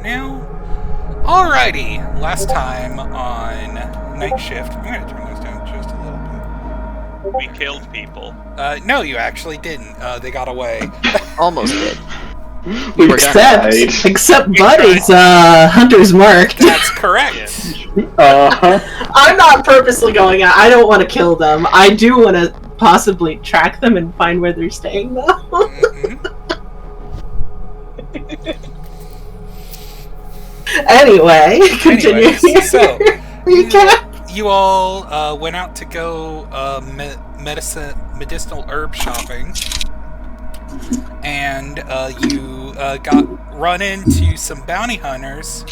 now. Alrighty, last time on night shift. I'm gonna turn those down just a little bit. We killed people. No, you actually didn't. They got away. Almost did. Except Buddy's hunter's mark. That's correct. I'm not purposely going out. I don't want to kill them. I do want to possibly track them and find where they're staying, though. Anyway, continue. So, you all went out to go medicinal herb shopping, and you got run into some bounty hunters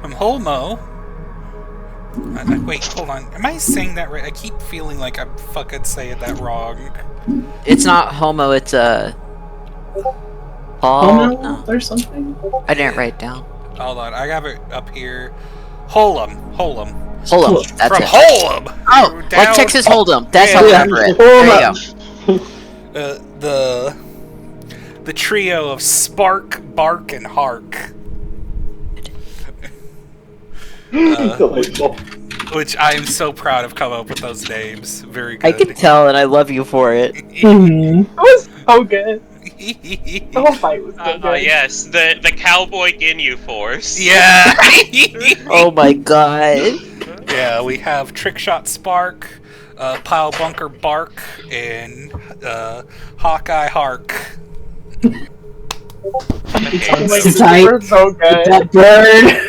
from Holmo. Wait, hold on. Am I saying that right? I keep feeling like I'm fucking saying that wrong. It's not Homo, it's Homo or something? I didn't write it down. Hold on, I have it up here. Holum. That's From it. Holum! Oh, down, like Texas Hold'em. That's how I remember it. There you go. The trio of Spark, Bark, and Hark. Which I am so proud of coming up with those names. Very good. I can tell, and I love you for it. It was so good. The whole fight was so good. Yes, the Cowboy Ginyu Force. Yeah! Oh my god. Yeah, we have Trickshot Spark, Pile Bunker Bark, and Hawkeye Hark. It's tight. So good. That bird.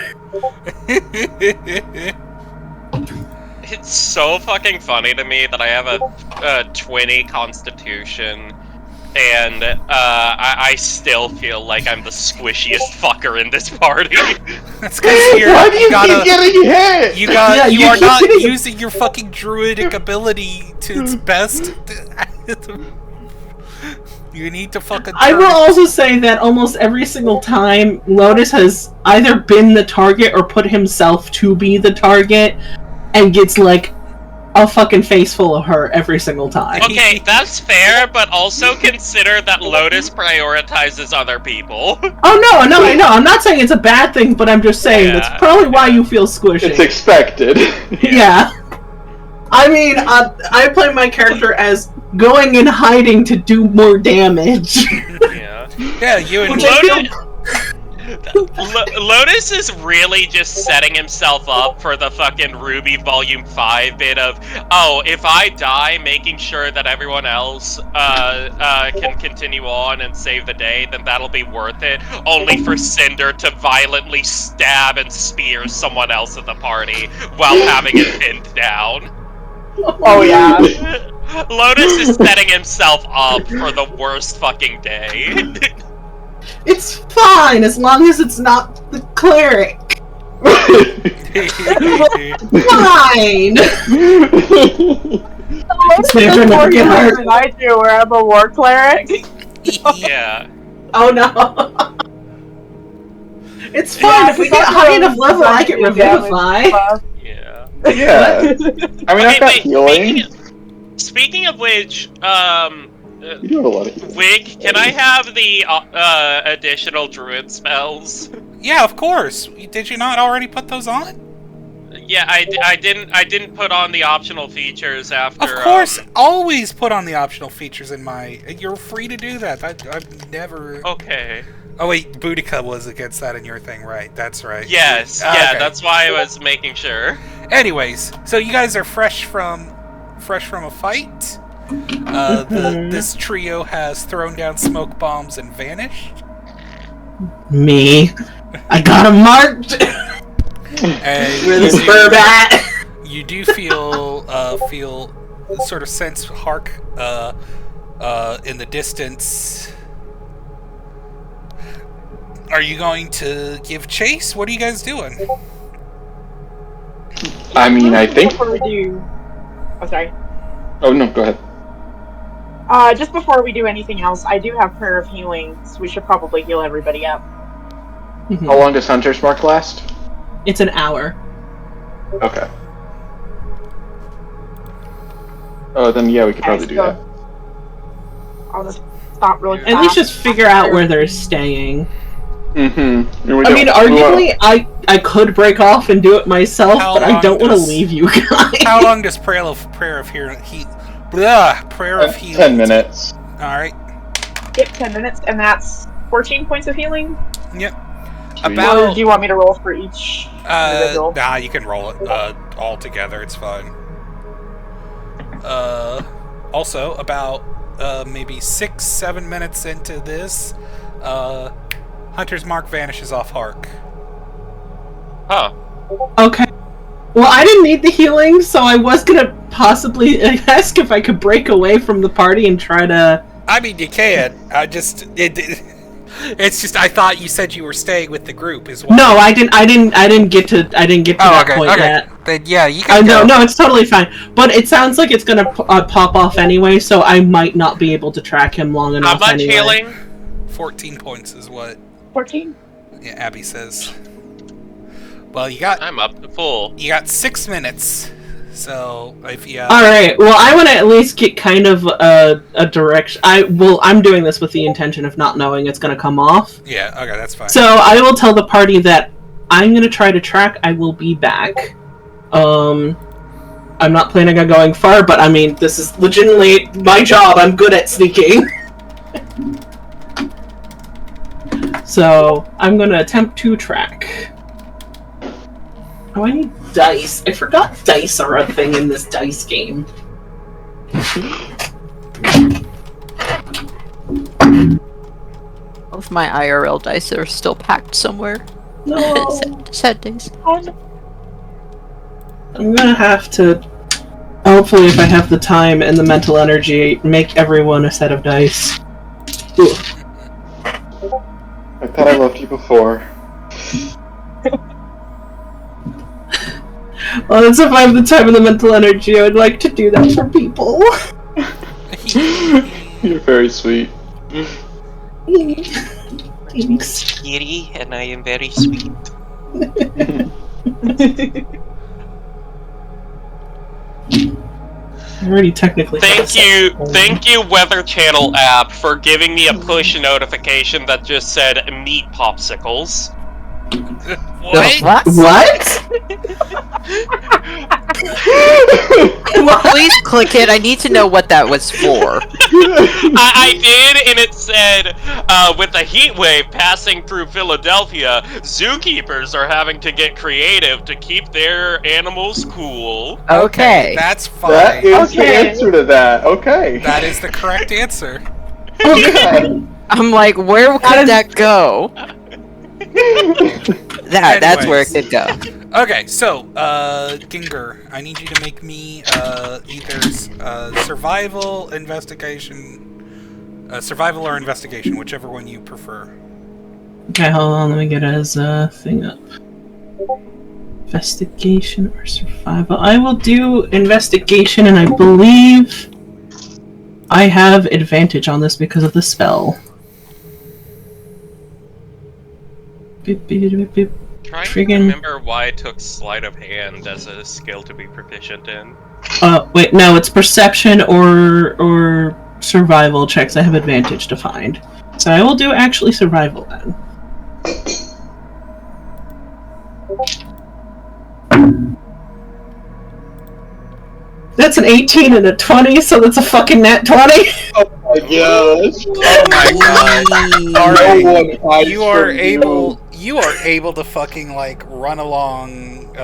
It's so fucking funny to me that I have a 20 constitution, and I still feel like I'm the squishiest fucker in this party. That's because why do you keep getting hit? You are not using your fucking druidic ability to its best. You need to fucking. I will also say that almost every single time, Lotus has either been the target or put himself to be the target, and gets like a fucking face full of her every single time. Okay, that's fair, but also consider that Lotus prioritizes other people. Oh no, I know. I'm not saying it's a bad thing, but I'm just saying that's probably why you feel squishy. It's expected. Yeah. I mean, I play my character as going in hiding to do more damage. Yeah, you and Lotus is really just setting himself up for the fucking Ruby Volume 5 bit of, oh, if I die, making sure that everyone else can continue on and save the day, then that'll be worth it, only for Cinder to violently stab and spear someone else in the party while having it pinned down. Oh yeah. Lotus is setting himself up for the worst fucking day. It's fine as long as it's not the cleric. Fine. It's never more hard than I do, where I'm a war cleric. Yeah. Oh no. It's fine if we get high enough level. I get revivify. Yeah. I mean, I've got healing. Speaking of which, You do have a lot of healing. Wig, can I have the additional druid spells? Yeah, of course. Did you not already put those on? Yeah, I didn't put on the optional features after. Of course, always put on the optional features in my. You're free to do that. I've never. Okay. Oh wait, Boudica was against that in your thing, right? That's right. Yes, yeah, okay. That's why I was making sure. Anyways, so you guys are fresh from a fight. This trio has thrown down smoke bombs and vanished. Me, I got him marked. And where the spur at? You do feel sort of sense Hark in the distance. Are you going to give chase? What are you guys doing? I mean, I think. Before we do... Oh, sorry. Oh no, go ahead. Just before we do anything else, I do have Prayer of Healing, so we should probably heal everybody up. How long does Hunter's Mark last? It's an hour. Okay. Oh, then yeah, we could probably do that. I'll just stop really fast. At least just figure out where they're staying. Mm-hmm. I mean, arguably, I could break off and do it myself, but I don't want to leave you guys. How long does Prayer of Healing? Prayer of Healing. 10 minutes. All right. Yep, 10 minutes, and that's 14 points of healing. Yep. Or do you want me to roll for each individual? Nah, you can roll it all together. It's fine. Also, about maybe 6-7 minutes into this, Hunter's Mark vanishes off Hark. Huh. Okay. Well, I didn't need the healing, so I was gonna possibly ask if I could break away from the party and try to... I mean, you can. It's just I thought you said you were staying with the group as well. No, I didn't get to that point yet. Then yeah, you can go. No, it's totally fine. But it sounds like it's gonna pop off anyway, so I might not be able to track him long enough. How much anyway. healing? 14 points is what 14? Yeah, Abby says. Well, I'm up to full. You got 6 minutes. So if you Alright, well I want to at least get kind of a direction. I'm doing this with the intention of not knowing it's going to come off. Yeah, okay, that's fine. So I will tell the party that I'm going to try to track. I will be back. I'm not planning on going far, but I mean, this is legitimately my job. I'm good at sneaking. So I'm going to attempt to track. Oh, I need dice. I forgot dice are a thing in this dice game. Both my IRL dice are still packed somewhere. No. Sad days. I'm gonna have to, hopefully if I have the time and the mental energy, make everyone a set of dice. Ooh. I thought I loved you before. Well, that's if I have the time and the mental energy. I would like to do that for people. You're very sweet. Thanks. Kitty, and I am very sweet. I already technically. Thank you, Weather Channel app, for giving me a push notification that just said meat popsicles. What? Please click it. I need to know what that was for. I did, and it said, with a heat wave passing through Philadelphia, zookeepers are having to get creative to keep their animals cool. Okay. That's fine. That is the answer to that. Okay. That is the correct answer. Okay. I'm like, where could that go? That's where it could go. Okay, so, Ginger, I need you to make me, either, survival, survival or investigation, whichever one you prefer. Okay, hold on, let me get his, thing up. Investigation or survival? I will do investigation, and I believe I have advantage on this because of the spell. Beep, beep, beep, beep. Trying to remember why I took sleight of hand as a skill to be proficient in. Wait, no, it's perception or survival checks I have advantage to find. So I will do actually survival then. That's an 18 and a 20, so that's a fucking nat 20. Oh my gosh. Oh my god. Alright, you are able to fucking, like, run along,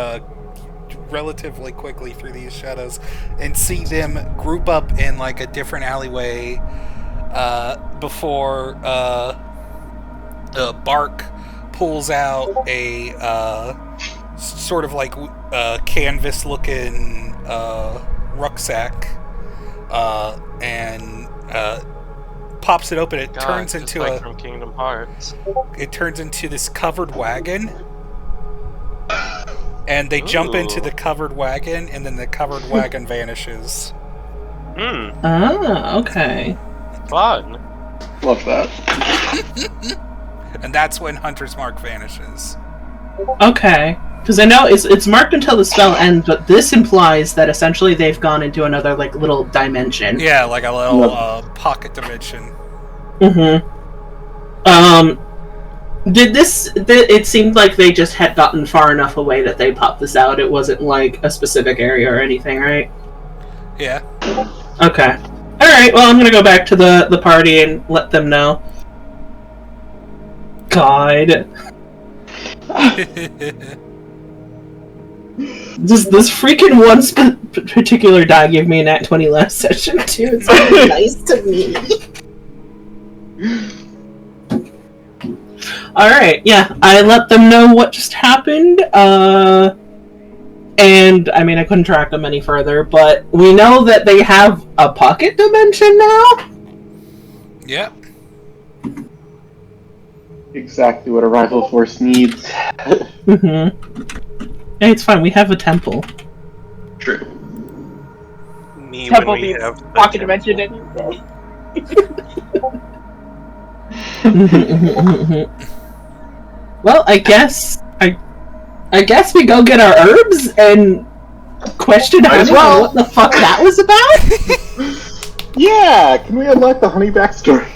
relatively quickly through these shadows and see them group up in, like, a different alleyway, before, Bark pulls out a, sort of, like, canvas-looking, rucksack, and pops it open. It turns into like from Kingdom Hearts. It turns into this covered wagon, and they jump into the covered wagon, and then the covered wagon vanishes. Ah, okay. Fun. Love that. And that's when Hunter's Mark vanishes. Okay. Because I know it's marked until the spell ends, but this implies that essentially they've gone into another, like, little dimension. Yeah, like a little pocket dimension. It seemed like they just had gotten far enough away that they popped this out. It wasn't like a specific area or anything, right? Yeah. Okay. Alright, well, I'm gonna go back to the party and let them know. God. This freaking one particular die gave me a nat 20 last session, too. It's really nice to me. Alright, yeah. I let them know what just happened, and, I mean, I couldn't track them any further, but we know that they have a pocket dimension now? Yep. Exactly what a rival force needs. Mm-hmm. Hey, it's fine, we have a temple. True. Me Temple when we needs have pocket dimension anyway. Well, I guess we go get our herbs and question Might as Honey well. on what the fuck that was about? Yeah, can we unlock the honey backstory?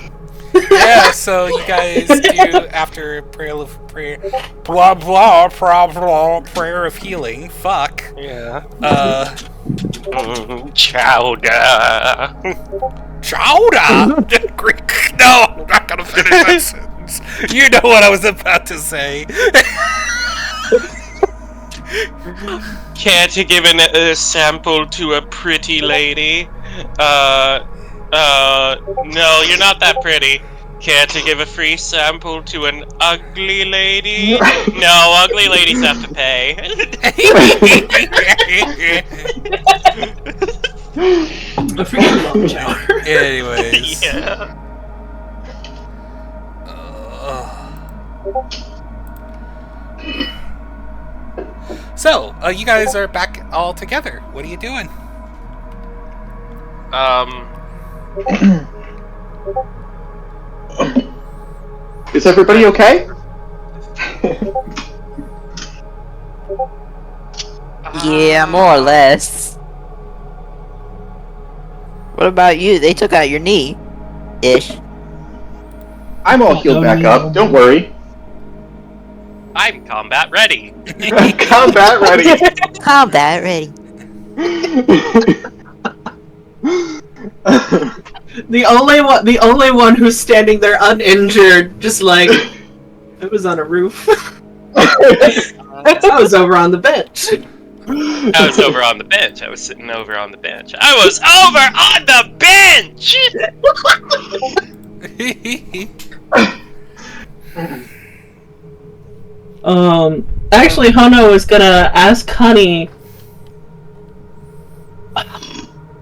Yeah, so you guys do, after prayer of healing, fuck. Yeah. Chowder. Chowder! Greek. No, I'm not gonna finish that sentence. You know what I was about to say. Care to give a sample to a pretty lady? No, you're not that pretty. Care to give a free sample to an ugly lady? No, ugly ladies have to pay. I freaking love Chowder. Anyways. Yeah. So, you guys are back all together. What are you doing? Is everybody okay? Yeah, more or less. What about you? They took out your knee. Ish. I'm all healed back up, don't worry. I'm combat ready. Combat ready. Combat ready. The only one who's standing there uninjured, just like I was on a roof. I was over on the bench. I was over on the bench. I was sitting over on the bench. I was over on the bench! Actually, Hono is gonna ask Honey.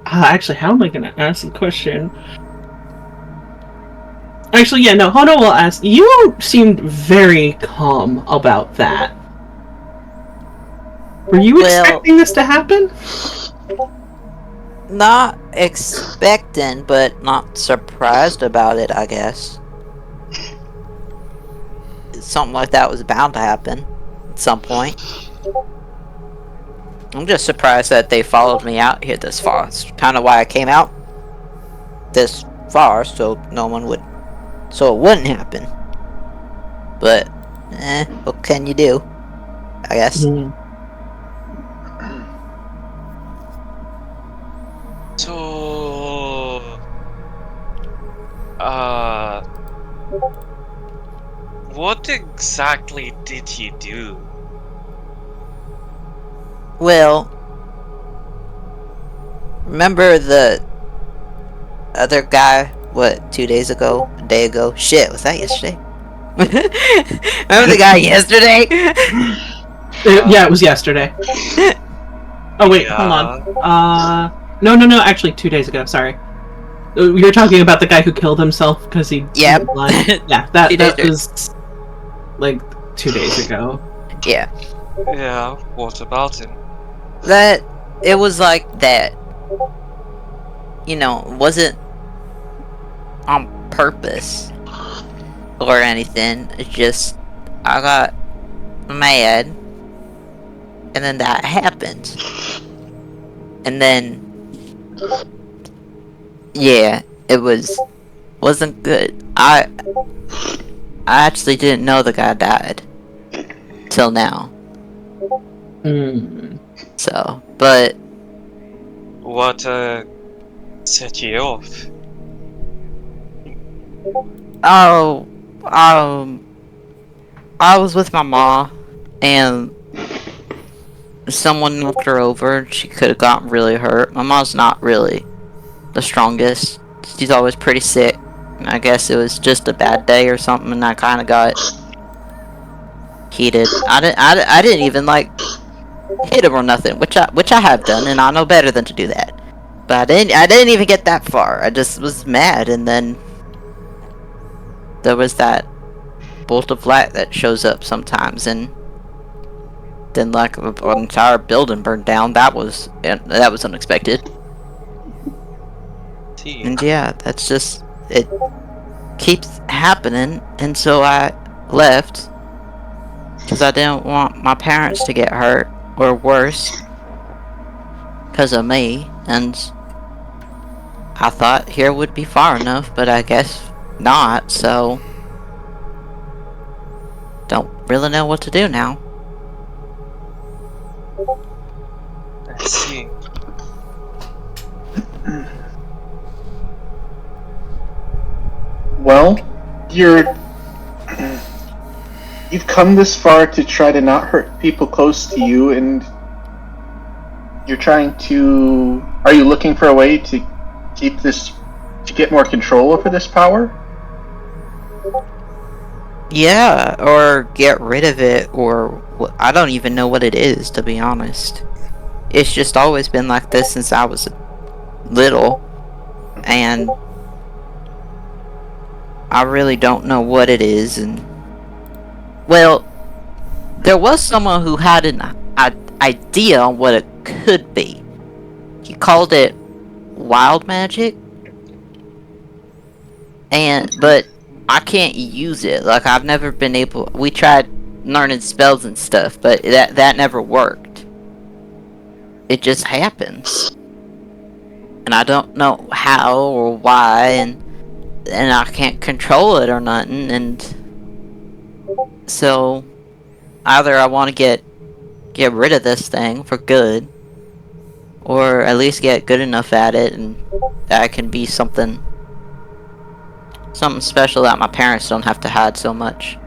Actually, how am I gonna ask the question? Actually, yeah, no, Hono will ask. You seemed very calm about that. Were you expecting this to happen? Not expecting, but not surprised about it, I guess. Something like that was bound to happen at some point. I'm just surprised that they followed me out here this far. It's kind of why I came out this far, so no one would... so it wouldn't happen. But, what can you do? I guess. So, what exactly did you do? Well, remember the other guy, what, 2 days ago? A day ago? Shit, was that yesterday? Remember the guy yesterday? Yeah, it was yesterday. Oh wait, hold on. No, actually 2 days ago, sorry. You're talking about the guy who killed himself because he... Yep. Yeah, that was like 2 days ago. Yeah. yeah, what about him? That, it was like that. You know, it wasn't on purpose or anything. It's just, I got mad, and then that happened. And then, yeah, it wasn't good. I actually didn't know the guy died. Till now. So, but... What, set you off? Oh, I was with my ma, and someone knocked her over. She could have gotten really hurt. My mom's not really the strongest. She's always pretty sick. And I guess it was just a bad day or something, and I kind of got heated. I didn't even like hit him or nothing, which I have done, and I know better than to do that. But I didn't even get that far. I just was mad, and then there was that bolt of light that shows up sometimes, and then like an entire building burned down. That was unexpected. And yeah, that's just, it keeps happening, and so I left because I didn't want my parents to get hurt or worse because of me, and I thought here would be far enough, but I guess not, so don't really know what to do now. I see. Well, you've come this far to try to not hurt people close to you, and you're trying to... Are you looking for a way to keep this... to get more control over this power? Yeah, or get rid of it, or... I don't even know what it is, to be honest. It's just always been like this since I was little, and I really don't know what it is, and... Well, there was someone who had an idea on what it could be. He called it wild magic, but I can't use it. Like, I've never been able... We tried learning spells and stuff, but that never worked. It just happens. And I don't know how or why, and I can't control it or nothing, and so either I want to get rid of this thing for good, or at least get good enough at it and that I can be something special that my parents don't have to hide so much.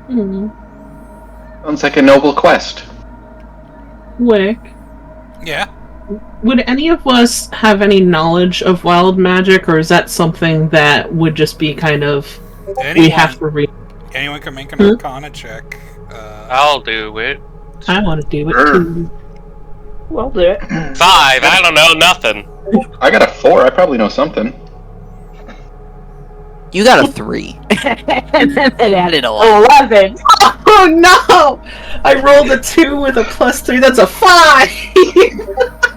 Sounds like a noble quest. Wick. Yeah. Would any of us have any knowledge of wild magic, or is that something that would just be kind of... we have to read? Anyone can make an Arcana check. I'll do it. I want to do it too. Well, do it. 5, I don't know nothing. I got a 4, I probably know something. You got a 3. And then it added a 11. Oh no! I rolled a 2 with a +3. That's a 5.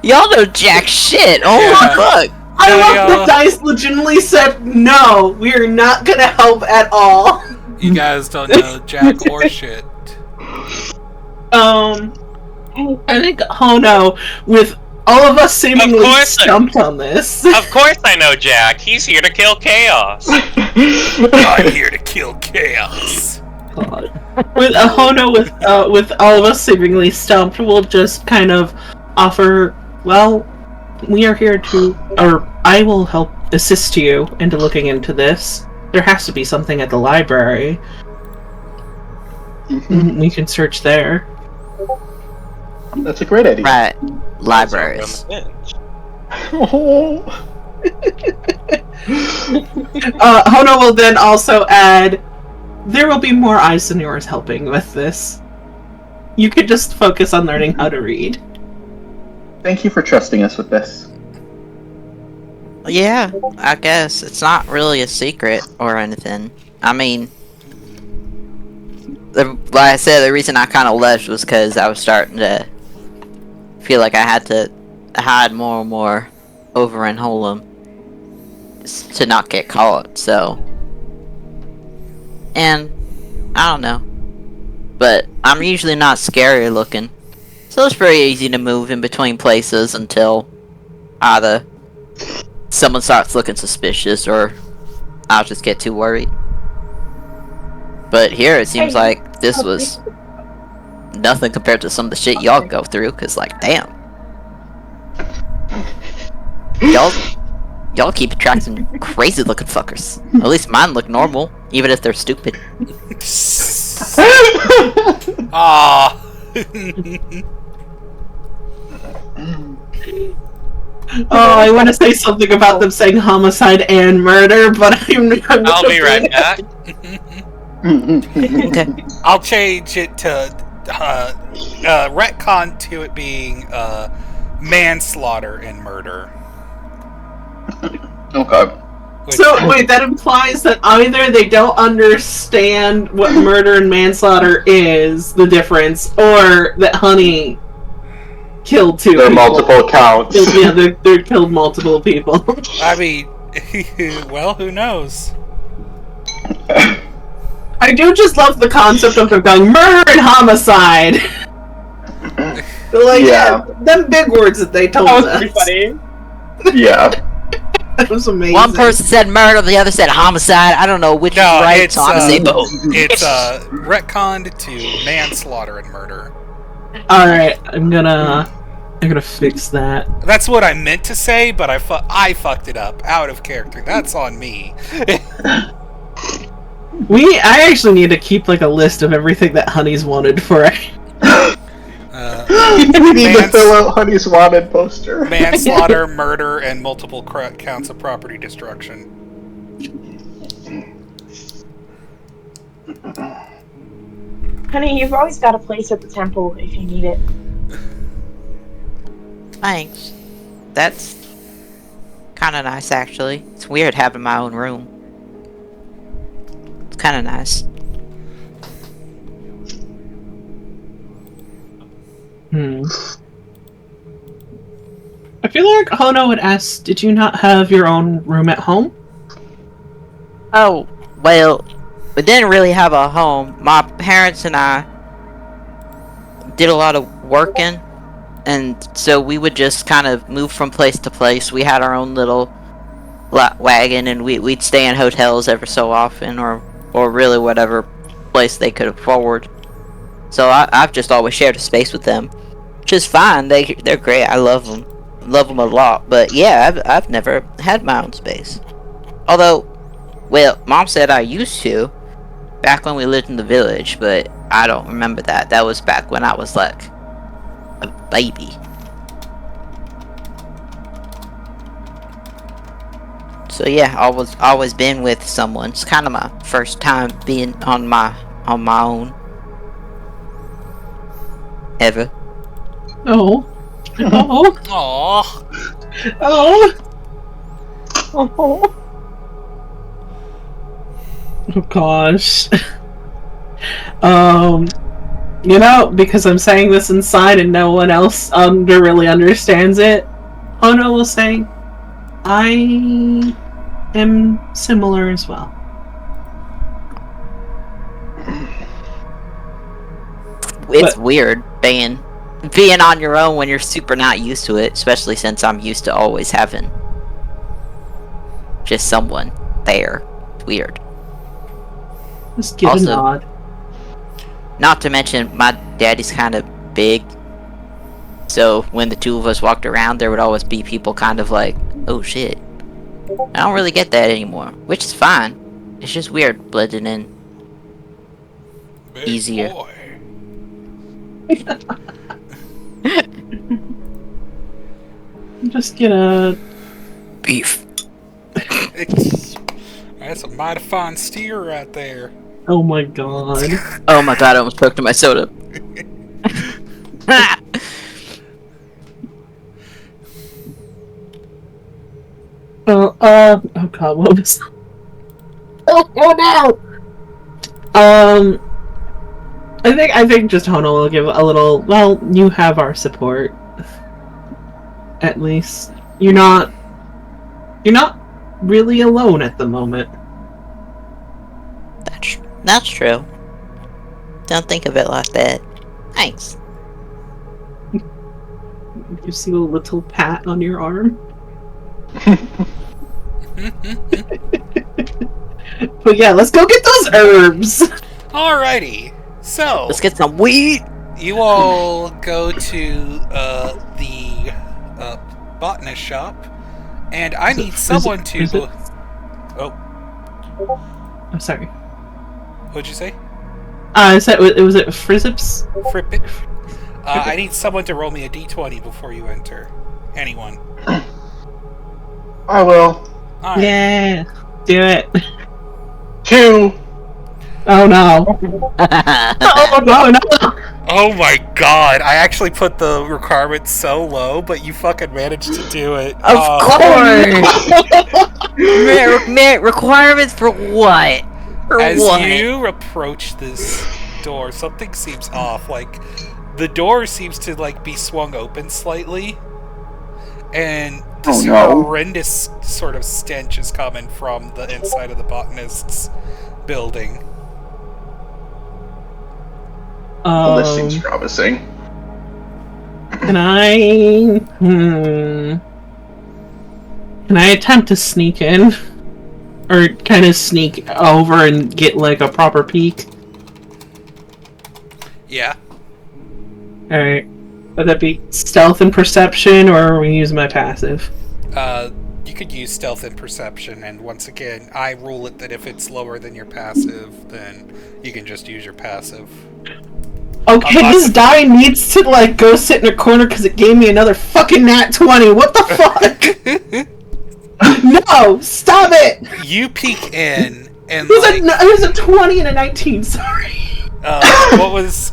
Y'all know jack shit. Oh my fuck! I love the dice legitimately said no. We are not gonna help at all. You guys don't know jack or shit. I think Hono, with all of us seemingly stumped on this. Of course I know Jack. He's here to kill chaos. I'm here to kill chaos. God. With Hono, with all of us seemingly stumped, we'll just kind of offer, well, we are here to, or I will help assist you into looking into this. There has to be something at the library. We can search there. That's a great idea. Right. Libraries. Hono will then also add, there will be more eyes than yours helping with this. You could just focus on learning how to read. Thank you for trusting us with this. Yeah, I guess. It's not really a secret or anything. I mean, like I said, the reason I kind of left was because I was starting to feel like I had to hide more and more over in Holem to not get caught, so. And, I don't know. But I'm usually not scary looking, so it's very easy to move in between places until either someone starts looking suspicious or I'll just get too worried. But here it seems like this was nothing compared to some of the shit y'all go through, cause like, damn. Y'all keep attracting crazy looking fuckers. At least mine look normal, even if they're stupid. Ah. Oh, I want to say something about them saying homicide and murder, but I'll be right back. Okay. I'll change it to retcon to it being manslaughter and murder. Okay. So, wait, that implies that either they don't understand what murder and manslaughter is, the difference, or that Honey killed two There are people. multiple counts. Yeah, they killed multiple people. I mean, well, who knows? I do just love the concept of them going murder and homicide. Like, yeah, them big words that they told us. That was pretty funny. Yeah. That was amazing. One person said murder, the other said homicide. I don't know which is right, so I'm gonna say both. It's retconned to manslaughter and murder. Alright, I'm gonna fix that. That's what I meant to say, but I fucked it up. Out of character. That's on me. I actually need to keep like a list of everything that Honey's wanted for We need to fill out Honey's wanted poster. Manslaughter, murder, and multiple counts of property destruction. Honey, you've always got a place at the temple if you need it. Thanks. That's kind of nice, actually. It's weird having my own room. It's kind of nice. I feel like Hono had asked, did you not have your own room at home? Oh, well, we didn't really have a home. My parents and I did a lot of working, and so we would just kind of move from place to place. We had our own little wagon, and we'd stay in hotels every so often, or really whatever place they could afford. So I've just always shared a space with them, which is fine. They're great. I love them a lot. But yeah, I've never had my own space. Although, well, Mom said I used to back when we lived in the village, but I don't remember that. That was back when I was like a baby. So yeah, always been with someone. It's kind of my first time being on my own. Ever. Oh. Aww. Oh, gosh. Because I'm saying this inside and no one else really understands it, Ono will say, I am similar as well. It's weird being on your own when you're super not used to it, especially since I'm used to always having just someone there. It's weird. Just give a nod. Not to mention, my daddy's kind of big, so when the two of us walked around, there would always be people kind of like, oh shit. I don't really get that anymore, which is fine. It's just weird blending in easier. Boy. Just get a Beef. That's a mighty fine steer right there. Oh my god. Oh my god, I almost poked in my soda. Oh god, what was Oh no! I think just Hono will give a little, well, you have our support. At least. You're not really alone at the moment. That's true. Don't think of it like that. Thanks. You see a little pat on your arm? But yeah, let's go get those herbs! Alrighty. So Let's get some weed. you all go to the botanist shop, and I need someone to. Oh, I'm sorry. what'd you say? Is that was it Frizzips? Frippit. I need someone to roll me a d20 before you enter. Anyone. I will. Alright. Yeah, do it. 2. Oh no. Oh no. Oh my god, I actually put the requirement so low, but you fucking managed to do it. Of course! Requirements for what? For As what? you approach this door, something seems off. Like, the door seems to, like, be swung open slightly. And this horrendous sort of stench is coming from the inside of the botanist's building. Well, this seems promising. Can I? Can I attempt to sneak in, or kind of sneak over and get like a proper peek? Yeah. All right. Would that be stealth and perception, or are we use my passive? You could use stealth and perception, and once again, I rule it that if it's lower than your passive, then you can just use your passive. Okay, this die needs to like go sit in a corner because it gave me another fucking nat 20. What the fuck? No, stop it! You peek in, and There's a 20 and a 19. Sorry. what was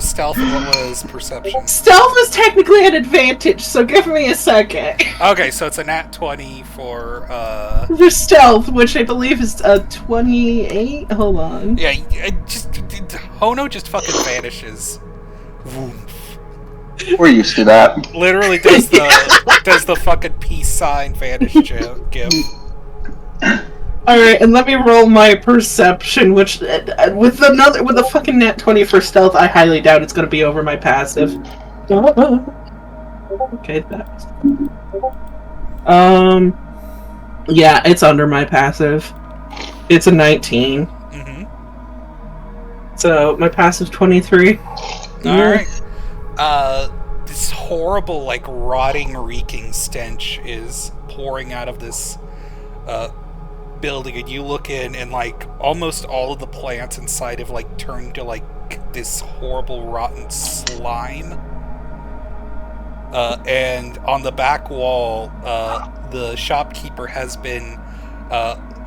stealth and what was perception? Stealth is technically an advantage, so give me a second. Okay, so it's a nat 20 for For stealth, which I believe is 28. Hold on. yeah, Hono just fucking vanishes. Woof. We're used to that. Literally does the fucking peace sign vanish gif. Alright, and let me roll my perception, which with a fucking nat 20 for stealth, I highly doubt it's gonna be over my passive. Okay, that's yeah, it's under my passive. It's a 19. Mm-hmm. So my passive 23. Alright. This horrible, like, rotting, reeking stench is pouring out of this building, and you look in, and like almost all of the plants inside have like turned to like this horrible rotten slime. And on the back wall, the shopkeeper has been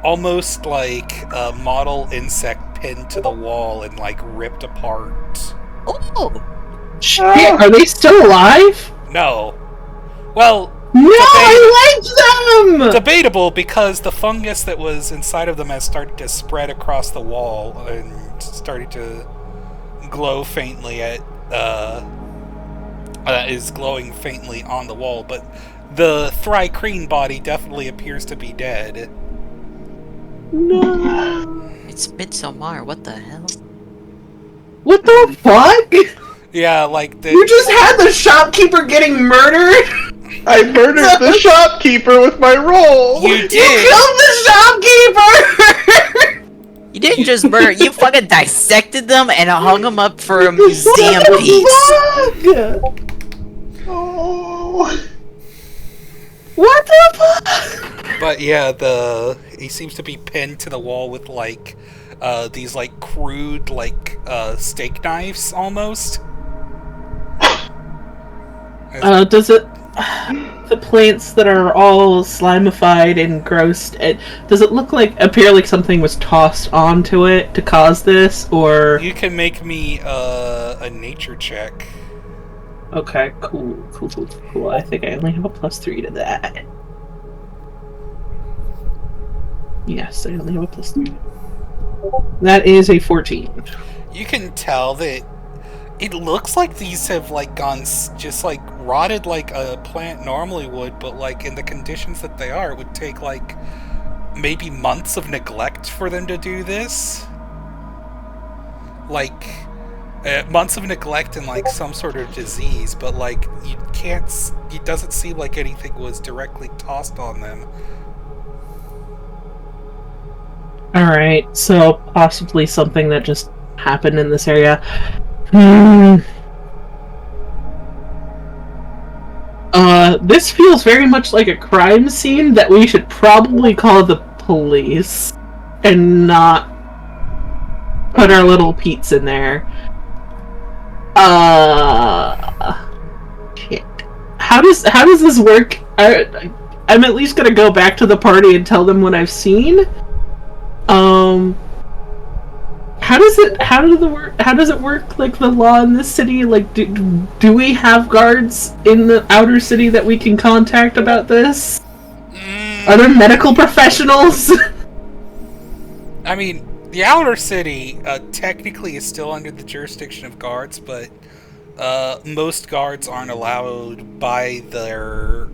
almost like a model insect pinned to the wall and like ripped apart. Oh! Shit, are they still alive? No. Well, no, I like them! debatable, because the fungus that was inside of them has started to spread across the wall and started to glow faintly is glowing faintly on the wall, but the Thrycreen body definitely appears to be dead. No. It's Midsommar, what the hell? What the fuck? Yeah, like You just had the shopkeeper getting murdered? I murdered the shopkeeper with my roll! You did! You killed the shopkeeper! You didn't just murder, you fucking dissected them and hung them up for a museum piece. Fuck? Oh. What the fuck? But yeah, he seems to be pinned to the wall with like these like crude like steak knives almost. Does it... The plants that are all slimified and gross, does it appear like something was tossed onto it to cause this, or... You can make me a nature check. Okay, cool. I think I only have a +3 to that. Yes, I only have a +3. That is a 14. You can tell that it looks like these have like gone just like rotted like a plant normally would, but like in the conditions that they are, it would take like maybe months of neglect for them to do this. Like months of neglect and like some sort of disease, but like it doesn't seem like anything was directly tossed on them. Alright, so possibly something that just happened in this area. This feels very much like a crime scene that we should probably call the police and not put our little Pete's in there. Shit. How does this work? I'm at least gonna go back to the party and tell them what I've seen. How does it work? Like the law in this city? Like, do we have guards in the outer city that we can contact about this? Are there medical professionals? I mean, the outer city technically is still under the jurisdiction of guards, but most guards aren't allowed by their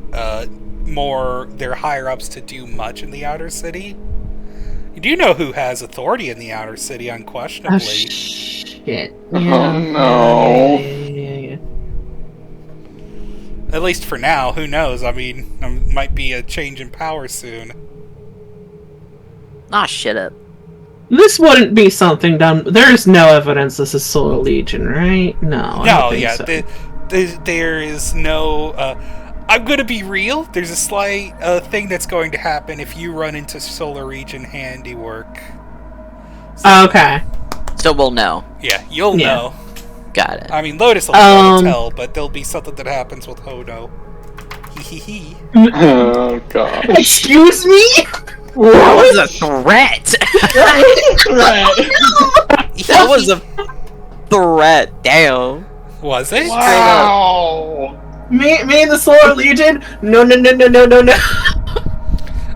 higher ups to do much in the outer city. You do know who has authority in the outer city, unquestionably. Oh, shit. Oh no. Yeah. At least for now, who knows? I mean, might be a change in power soon. Ah, shut up. This wouldn't be something done. There's no evidence this is Solar Legion, right? No. I don't think so. There is no. I'm gonna be real. There's a slight thing that's going to happen if you run into Solar Region handiwork. So, okay. So we'll know. Yeah, you'll know. Got it. I mean, Lotus will be able to tell, but there'll be something that happens with Hono. Hee. Oh god. Excuse me? That was a threat. That was a threat. Damn. Was it? Wow. Me and the Solar Legion? No.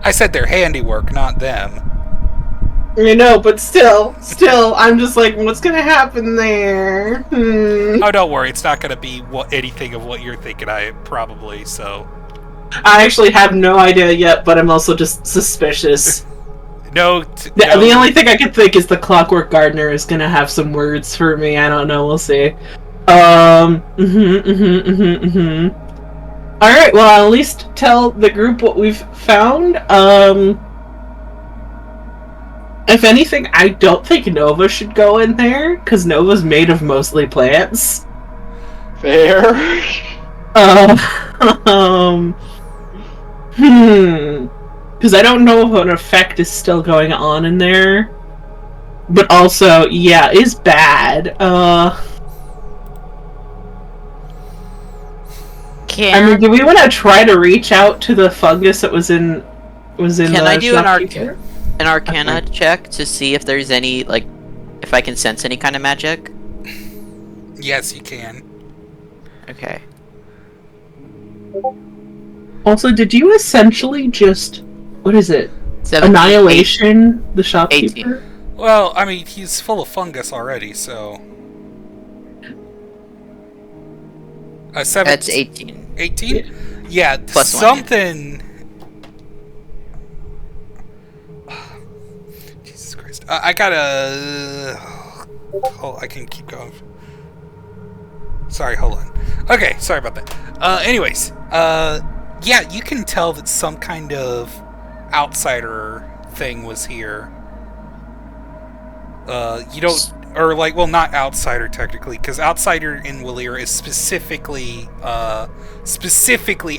I said their handiwork, not them. You know, but still, I'm just like, what's gonna happen there? Oh, don't worry, it's not gonna be anything of what you're thinking. Probably so. I actually have no idea yet, but I'm also just suspicious. No. The only thing I can think is the Clockwork Gardener is gonna have some words for me. I don't know. We'll see. Alright, well, I'll at least tell the group what we've found. If anything, I don't think Nova should go in there, because Nova's made of mostly plants. Fair. Because I don't know if an effect is still going on in there. But also, yeah, it's bad. I mean, do we want to try to reach out to the fungus that was in Can I do an Arcana Okay. check to see if there's any, like, if I can sense any kind of magic? Yes, you can. Okay. Also, did you essentially just, what is it? 17, Annihilation the shopkeeper? 18. Well, I mean, he's full of fungus already, so. 7. That's 18. 18? Yeah, Plus something. Jesus Christ. I gotta. Oh, I can keep going. Sorry, hold on. Okay, sorry about that. Anyways, yeah, you can tell that some kind of outsider thing was here. You don't, or like, well, not outsider technically, because outsider in Walira is specifically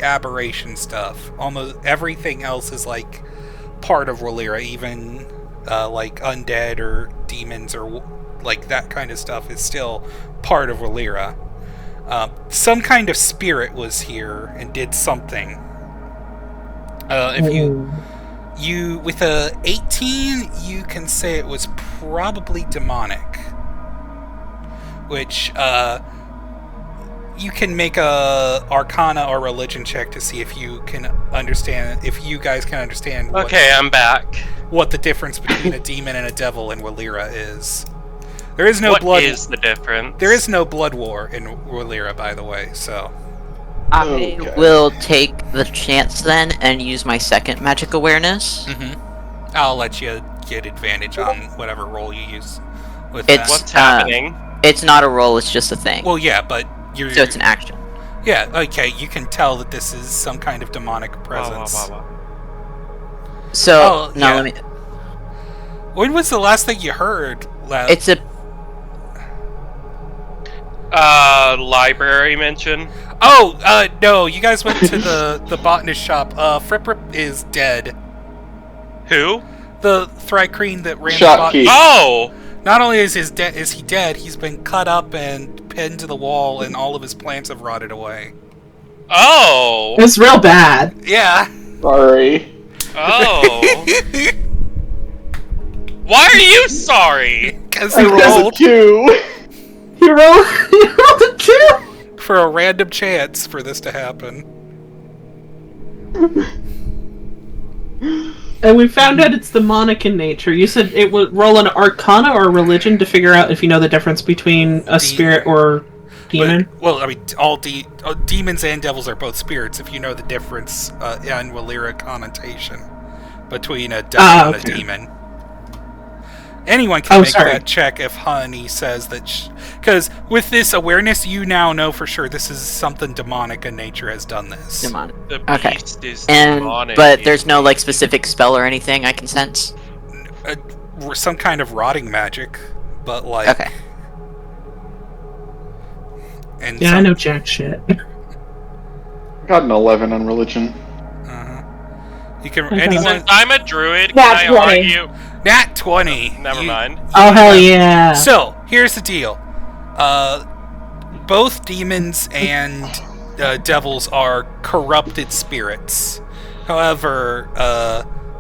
aberration stuff. Almost everything else is like part of Walira, even like undead or demons or like that kind of stuff is still part of Walira. Some kind of spirit was here and did something. If you with a 18, you can say it was probably demonic, which you can make a Arcana or Religion check to see if you can understand, if you guys can understand. Okay, I'm back. What the difference between a demon and a devil in Walira is. There is no What blood. is the difference? There is no blood war in Walira, by the way. So I will take the chance then and use my second magic awareness. I'll let you get advantage on whatever roll you use with It's- that. What's happening? It's not a roll, it's just a thing. Well, yeah, but you're. So it's an action. Yeah, okay, you can tell that this is some kind of demonic presence. So, Oh, now yeah. let me... When was the last thing you heard? It's a... Library mention. Oh, no, you guys went to the botanist shop. Friprip is dead. Who? The Thrycreen that ran Shopkeep. Oh! Not only is he dead, he's been cut up and pinned to the wall, and all of his plants have rotted away. Oh! It's real bad. Yeah. Sorry. Oh. Why are you sorry? Because I he rolled a rolled 2. You rolled a 2? for a random chance for this to happen. And we found out it's demonic in nature. You said it would roll an arcana or a religion to figure out if you know the difference between a spirit or demon? Well, I mean, all demons and devils are both spirits, if you know the difference in Walira connotation between a devil and a demon. Anyone can make that check if Honey says that... Because with this awareness, you now know for sure this is something demonic in nature has done this. Demonic. The Okay. beast is And demonic. but there's no like specific spell or anything I can sense. Some kind of rotting magic, but like... Okay. And Yeah, I know jack shit. Got an 11 on religion. You can... Okay. Anyone... Since I'm a druid, Nat can I 20. argue? Nat 20! Never mind. Oh, hell yeah. So, here's the deal. Both demons and devils are corrupted spirits. However,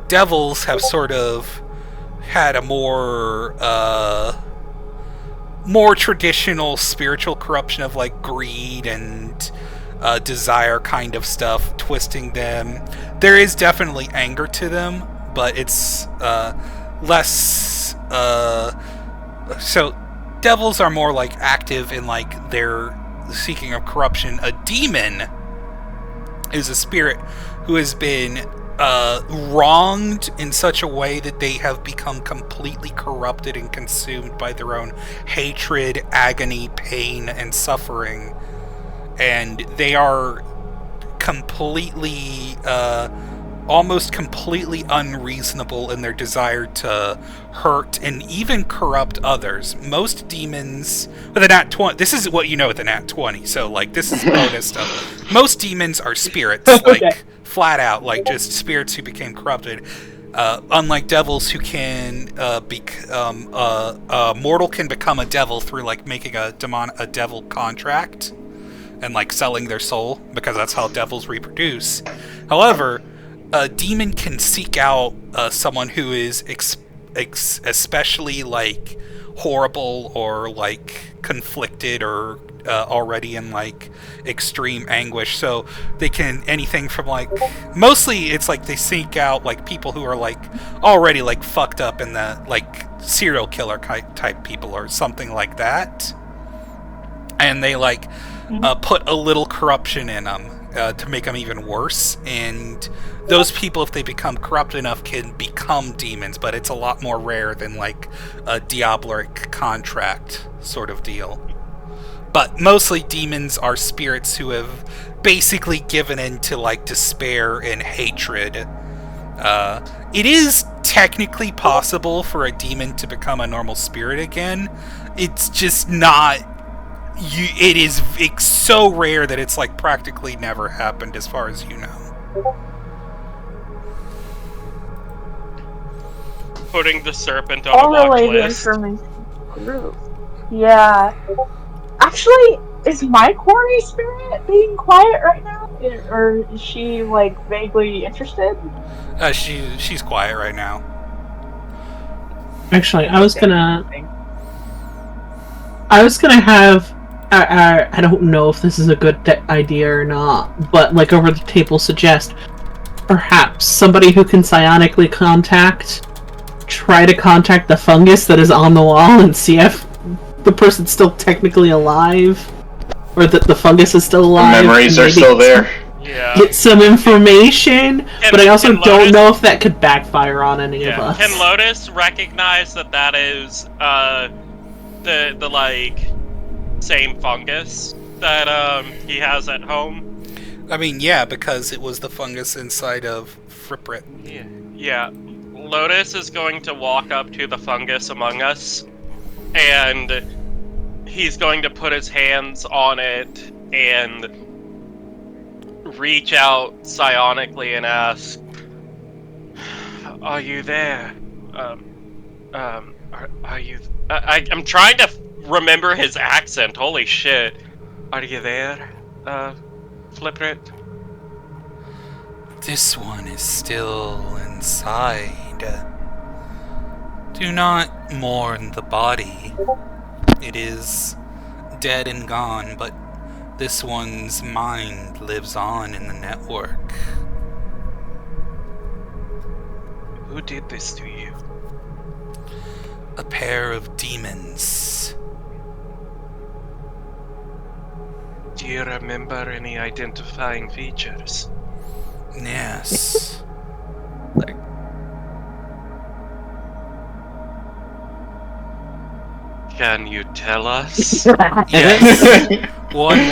devils have sort of had a more traditional spiritual corruption of like greed and desire kind of stuff, twisting them. There is definitely anger to them, but it's less... so devils are more like active in like their seeking of corruption. A demon is a spirit who has been wronged in such a way that they have become completely corrupted and consumed by their own hatred, agony, pain, and suffering, and they are completely almost completely unreasonable in their desire to hurt and even corrupt others. Most demons with a nat 20, this is what you know with a nat 20, so like this is bonus stuff. Most demons are spirits, like flat out, like just spirits who became corrupted. Unlike devils who can become mortal can become a devil through like making a devil contract and like selling their soul, because that's how devils reproduce. However, a demon can seek out someone who is especially like horrible or like conflicted or already in like extreme anguish. So they can anything from like, mostly it's like they seek out like people who are like already like fucked up in the like serial killer type people or something like that, and they like put a little corruption in them to make them even worse. And those people, if they become corrupt enough, can become demons, but it's a lot more rare than like a diabolic contract sort of deal. But mostly demons are spirits who have basically given in to like despair and hatred. It is technically possible for a demon to become a normal spirit again. It's just not... It's so rare that it's like practically never happened as far as you know. Putting the serpent on the watch list. Yeah. Actually, is my quarry spirit being quiet right now? Or is she, like, vaguely interested? She's quiet right now. Actually, I was gonna have... I don't know if this is a good idea or not, but like over the table suggest perhaps somebody who can psionically try to contact the fungus that is on the wall and see if the person's still technically alive, or that the fungus is still alive. The memories are still there. Yeah. Get some information, but I also don't know if that could backfire on any of us. Can Lotus recognize that is the like same fungus that he has at home? I mean, yeah, because it was the fungus inside of Friprit. Yeah. Lotus is going to walk up to the fungus among us, and he's going to put his hands on it and reach out psionically and ask, "Are you there? Are you? I'm trying to remember his accent. Holy shit! Are you there, Fliprit?" This one is still inside. Do not mourn the body. It is dead and gone, but this one's mind lives on in the network. Who did this to you? A pair of demons. Do you remember any identifying features? Yes. Can you tell us? Yes. One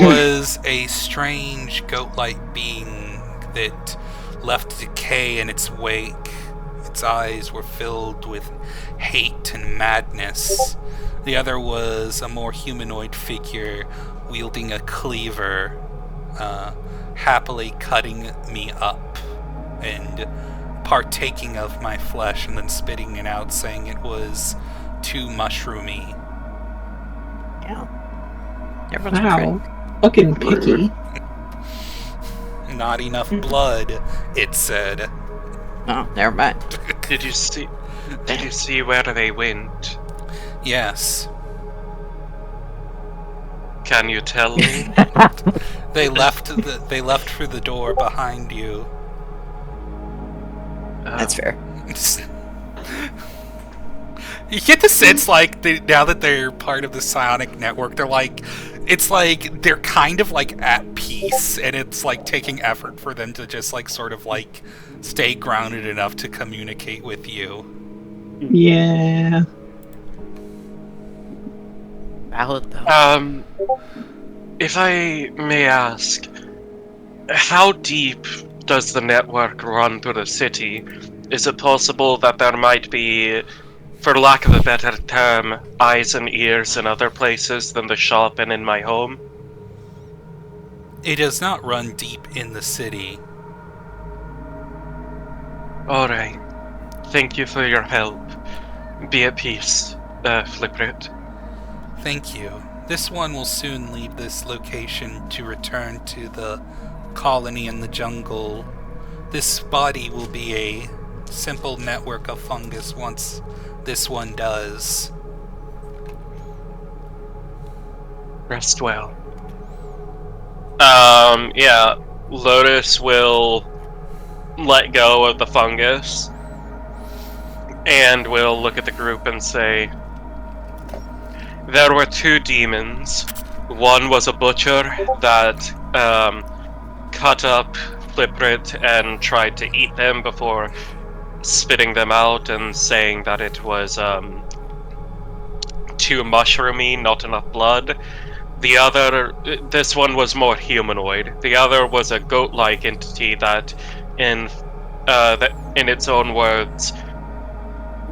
was a strange goat-like being that left decay in its wake. Its eyes were filled with hate and madness. The other was a more humanoid figure wielding a cleaver, happily cutting me up and partaking of my flesh and then spitting it out, saying it was too mushroomy. Yeah. Everyone's Wow. Fucking picky. Not enough blood, it said. Oh, never mind. Did you see where they went? Yes. Can you tell me? They left through the door behind you. That's fair. You get the sense, like, now that they're part of the psionic network, they're like, it's like, they're kind of, like, at peace, and it's, like, taking effort for them to just, like, sort of, like, stay grounded enough to communicate with you. Yeah. Valid, though. If I may ask, how deep does the network run through the city? Is it possible that there might be, for lack of a better term, eyes and ears in other places than the shop and in my home? It does not run deep in the city. Alright. Thank you for your help. Be at peace, Fliprit. Thank you. This one will soon leave this location to return to the colony in the jungle. This body will be a simple network of fungus once this one does. Rest well. Yeah. Lotus will let go of the fungus and will look at the group and say, there were two demons. One was a butcher that cut up Fliprit and tried to eat them before spitting them out and saying that it was too mushroomy, not enough blood. The other, this one was more humanoid. The other was a goat-like entity that, in its own words,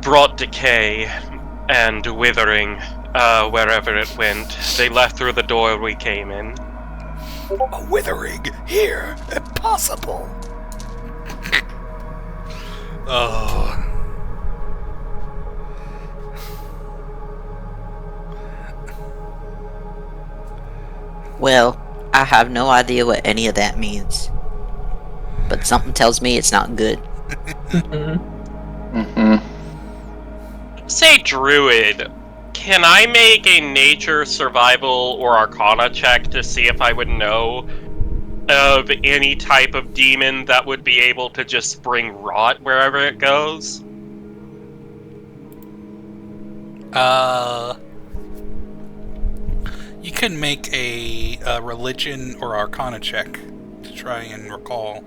brought decay and withering wherever it went. They left through the door we came in. A withering here? Impossible! Oh. Well, I have no idea what any of that means. But something tells me it's not good. Say druid. Can I make a nature, survival, or arcana check to see if I would know of any type of demon that would be able to just bring rot wherever it goes? You can make a religion or arcana check to try and recall.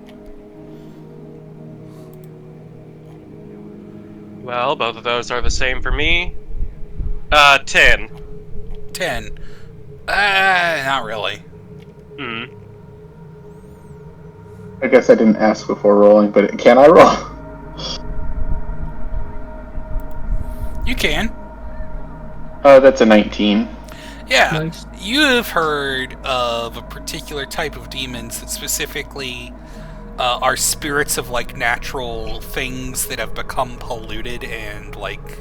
Well, both of those are the same for me. 10. 10. Not really. I guess I didn't ask before rolling, but can I roll? You can. That's a 19. Yeah. Nice. You have heard of a particular type of demons that specifically are spirits of like natural things that have become polluted and like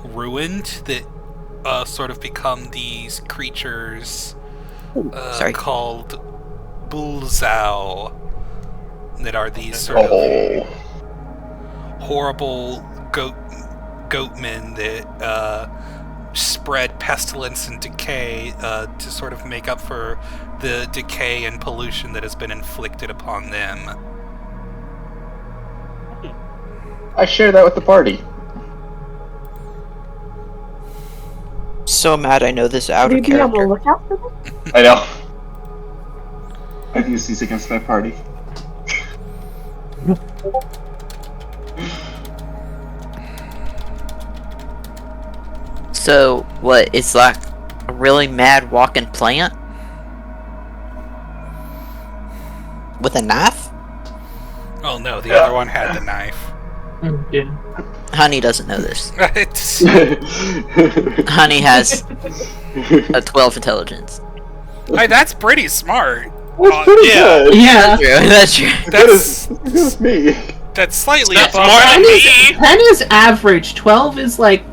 ruined, that sort of become these creatures called Bulzao, that are these sort of horrible goatmen that spread pestilence and decay to sort of make up for the decay and pollution that has been inflicted upon them. I share that with the party. So mad I know this out Would of you be able to character. look out for them? I know. I've used these against my party. So, what, it's like a really mad walking plant? With a knife? Oh no, the other one had the knife. Yeah. Honey doesn't know this. It's- Honey has a 12 intelligence. hey, that's pretty smart. That's pretty good. Yeah. That's true. That's That's me. that's slightly That's above more than average. me. 10 is average. 12 is like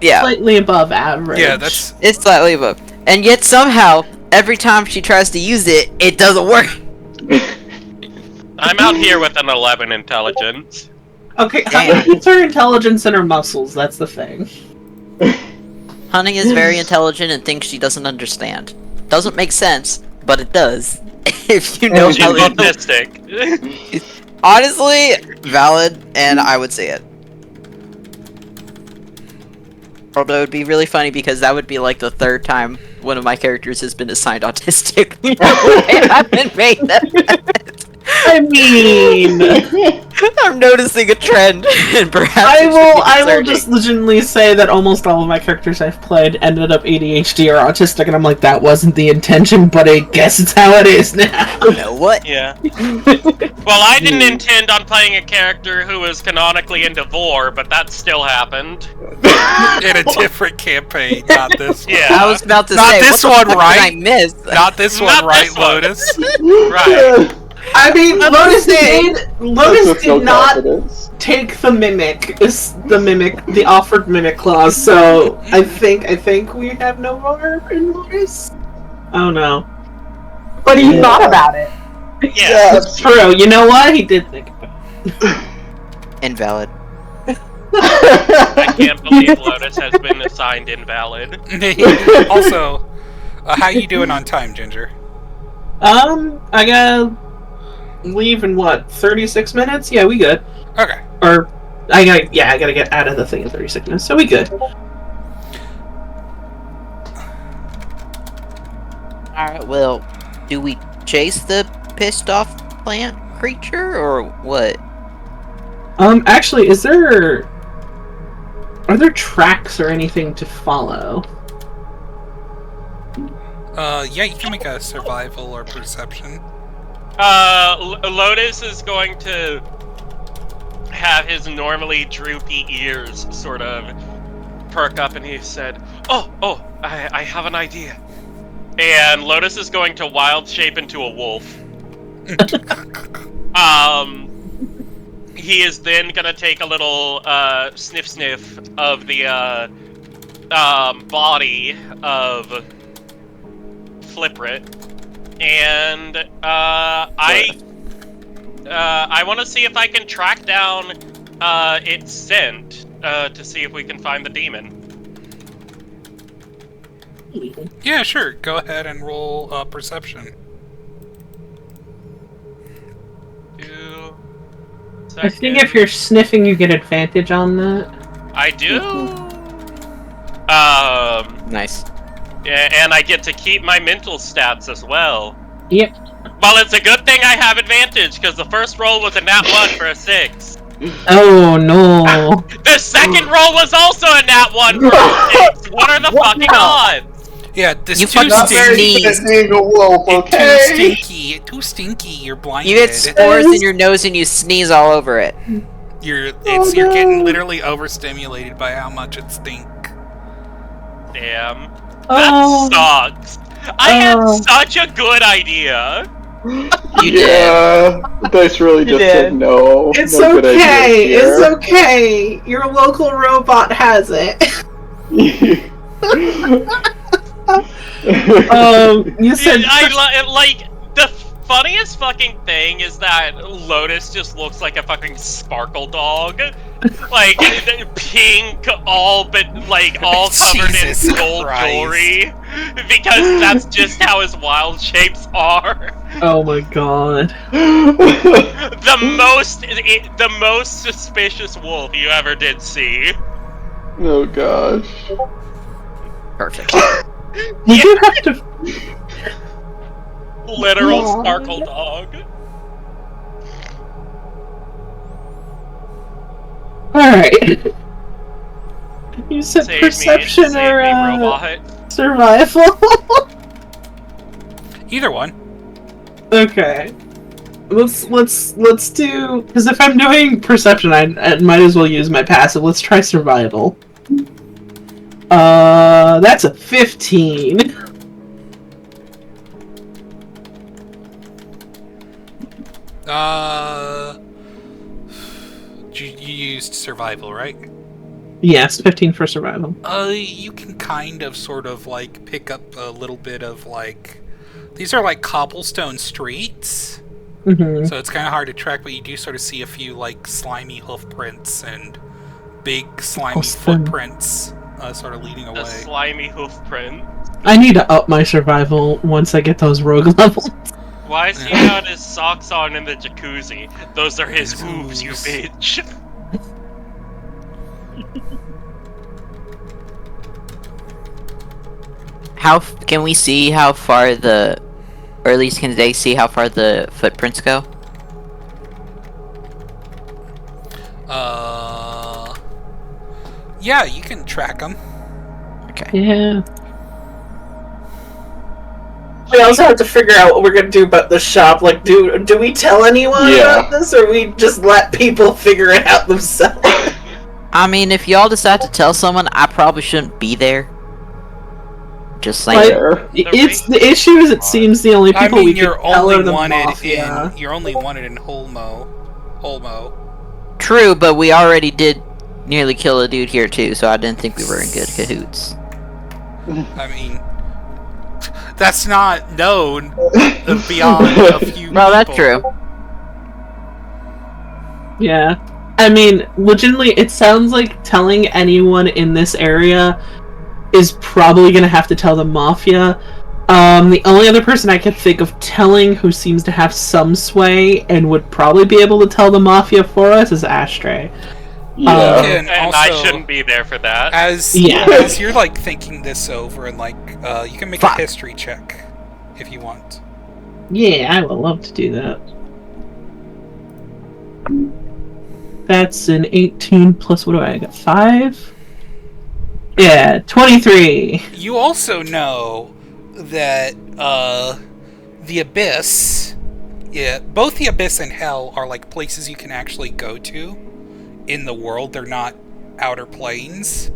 Yeah, slightly above average. Yeah, that's it's slightly above. And yet somehow, every time she tries to use it, it doesn't work. I'm out here with an 11 intelligence. okay. Damn. It's her intelligence and her muscles. That's the thing. Honey is very intelligent and thinks she doesn't understand. Doesn't make sense, but it does. If you know She's how to... autistic. Honestly, valid, and I would say it. Although it would be really funny because that would be like the third time one of my characters has been assigned autistic. I haven't made that. I mean, I'm noticing a trend, and perhaps I it should will. be I will concerning. just legitimately say that almost all of my characters I've played ended up ADHD or autistic, and I'm like, that wasn't the intention, but I guess it's how it is now. You know what? Yeah. Well, I didn't intend on playing a character who was canonically into vor, but that still happened. in a different campaign, not this one. Yeah. I was about to Not say, this what the one, fuck did right? I miss? Not this one, Not right, this one. Lotus? Right. I mean, Lotus That's did no not confidence. take the the offered mimic clause. So I think we have no more in Lotus. Oh no, But he Yeah. thought about it. Yeah. it's true. You know what? He did think about it. Invalid. I can't believe Lotus has been assigned invalid. Also, how you doing on time, Ginger? I gotta leave in what, 36 minutes? Yeah, we good. Okay. Or I gotta get out of the thing in 36 minutes, so we good. Alright, well, do we chase the pissed off plant creature, or what? Actually, are there tracks or anything to follow? Yeah, you can make a survival or perception. Lotus is going to have his normally droopy ears sort of perk up, and he said, "Oh, I have an idea." And Lotus is going to wild shape into a wolf. He is then gonna take a little sniff of the body of Fliprit, and I want to see if I can track down its scent to see if we can find the demon. Yeah, sure. Go ahead and roll perception. I think if you're sniffing, you get advantage on that. I do. Nice. Yeah, and I get to keep my mental stats as well. Yep. Well, it's a good thing I have advantage, because the first roll was a nat 1 for a 6. Oh no. The second roll was also a nat 1 for a 6! What are the fucking odds? Yeah, this You too fucking stinky. sneeze. Being a wolf, Too okay? stinky Too stinky. You're blinded. You get spores in your nose and you sneeze all over it. You're getting literally overstimulated by how much it stink. Damn. That sucks. I had such a good idea. You Yeah, the dice really just said no. It's no good okay. ideas It's here. okay. Your local robot has it. You said The funniest fucking thing is that Lotus just looks like a fucking sparkle dog. Like, pink, all covered Jesus in gold Christ. jewelry. Because that's just how his wild shapes are. Oh my god. The most suspicious wolf you ever did see. Oh gosh. Perfect. You do have to. Literal God. sparkle dog. Alright. You said Save perception me, or robot. survival? Either one. Okay. Let's do, because if I'm doing perception, I might as well use my passive. Let's try survival. That's a 15. You used survival, right? Yes, 15 for survival. You can kind of sort of like pick up a little bit of like, these are like cobblestone streets, Mm-hmm. so it's kind of hard to track, but you do sort of see a few like slimy hoof prints and big slimy footprints sort of leading away. A slimy hoof print. I need to up my survival once I get those rogue levels. Why is he got his socks on in the jacuzzi? Those are his hooves, you bitch. Can we see how far or at least can they see how far the footprints go? Yeah, you can track them. Okay. Yeah. We also have to figure out what we're gonna do about the shop. Like, do we tell anyone about this, or we just let people figure it out themselves? I mean, if y'all decide to tell someone, I probably shouldn't be there. Just saying. It's the issue is it seems the only people we you're can tell are only the wanted mafia. you're only wanted in Holmo. True, but we already did nearly kill a dude here too, so I didn't think we were in good cahoots. I mean, that's not known beyond a few No, that's people. true. Yeah. I mean, legitimately, it sounds like telling anyone in this area is probably gonna have to tell the mafia. The only other person I could think of telling who seems to have some sway and would probably be able to tell the mafia for us is Aster. Yeah. And I shouldn't be there for that. As you're like thinking this over, and like you can make a history check if you want. Yeah, I would love to do that. That's an 18 plus, what do I got? 5? Yeah, 23. You also know that the Abyss, both the Abyss and Hell are like places you can actually go to in the world. They're not outer planes.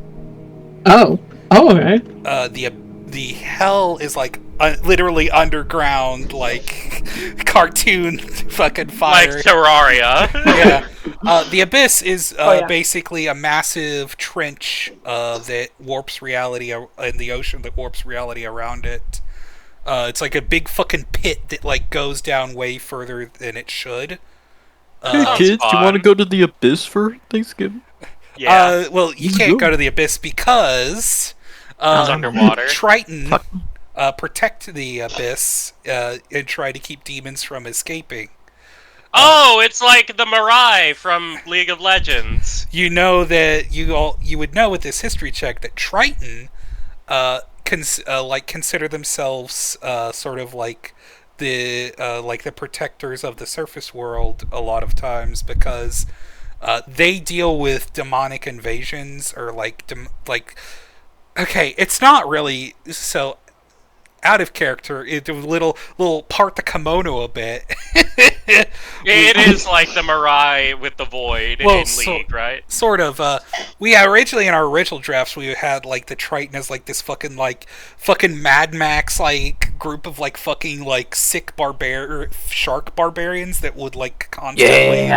Oh, okay. The Hell is like literally underground, like cartoon fucking fire. Like Terraria. Yeah. The Abyss is basically a massive trench that warps reality in the ocean that warps reality around it. It's like a big fucking pit that like goes down way further than it should. Hey kids, do you want to go to the Abyss for Thanksgiving? Yeah. Well, you can't go to the Abyss because it's underwater. Triton protect the Abyss and try to keep demons from escaping. Oh, it's like the Mirai from League of Legends. You know that you would know with this history check that Triton consider themselves sort of like the protectors of the surface world a lot of times, because they deal with demonic invasions or okay, it's not really so. out of character, it a little part the kimono a bit. It is like the Mirai with the Void in League, right? Sort of. We originally in our original drafts we had like the Triton as like this fucking Mad Max like group of like fucking like sick shark barbarians that would like constantly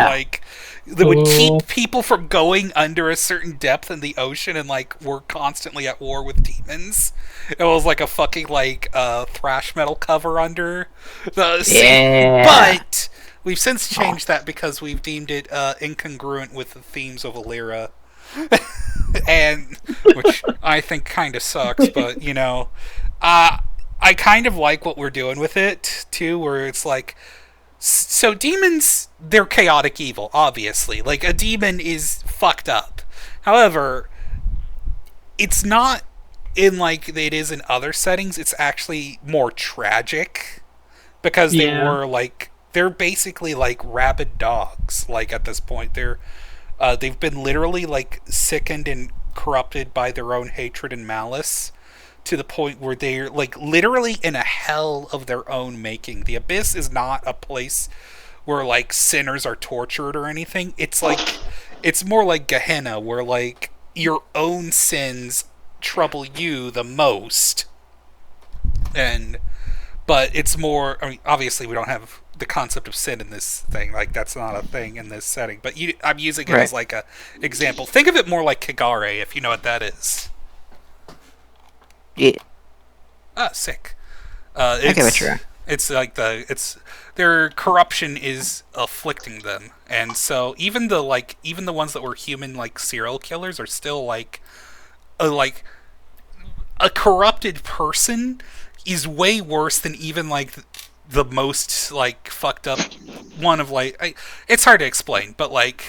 that would keep people from going under a certain depth in the ocean and like were constantly at war with demons. It was like a fucking like thrash metal cover under the sea. But we've since changed that because we've deemed it incongruent with the themes of Alira. And which I think kind of sucks, but you know, I kind of like what we're doing with it too, where it's like, so demons, they're chaotic evil, obviously. Like, a demon is fucked up. However, it's not in like it is in other settings. It's actually more tragic because they're basically like rabid dogs. Like at this point, they've been literally like sickened and corrupted by their own hatred and malice, to the point where they're like literally in a hell of their own making. The Abyss is not a place where like sinners are tortured or anything. It's like, it's more like Gehenna, where like your own sins trouble you the most. But it's more, I mean, obviously we don't have the concept of sin in this thing. Like, that's not a thing in this setting. But I'm using it as like a example. Think of it more like Kagare, if you know what that is. Yeah. Ah, sick. It's like their corruption is afflicting them, and so even the ones that were human like serial killers are still like a corrupted person is way worse than even like the most like fucked up one of like it's hard to explain, but like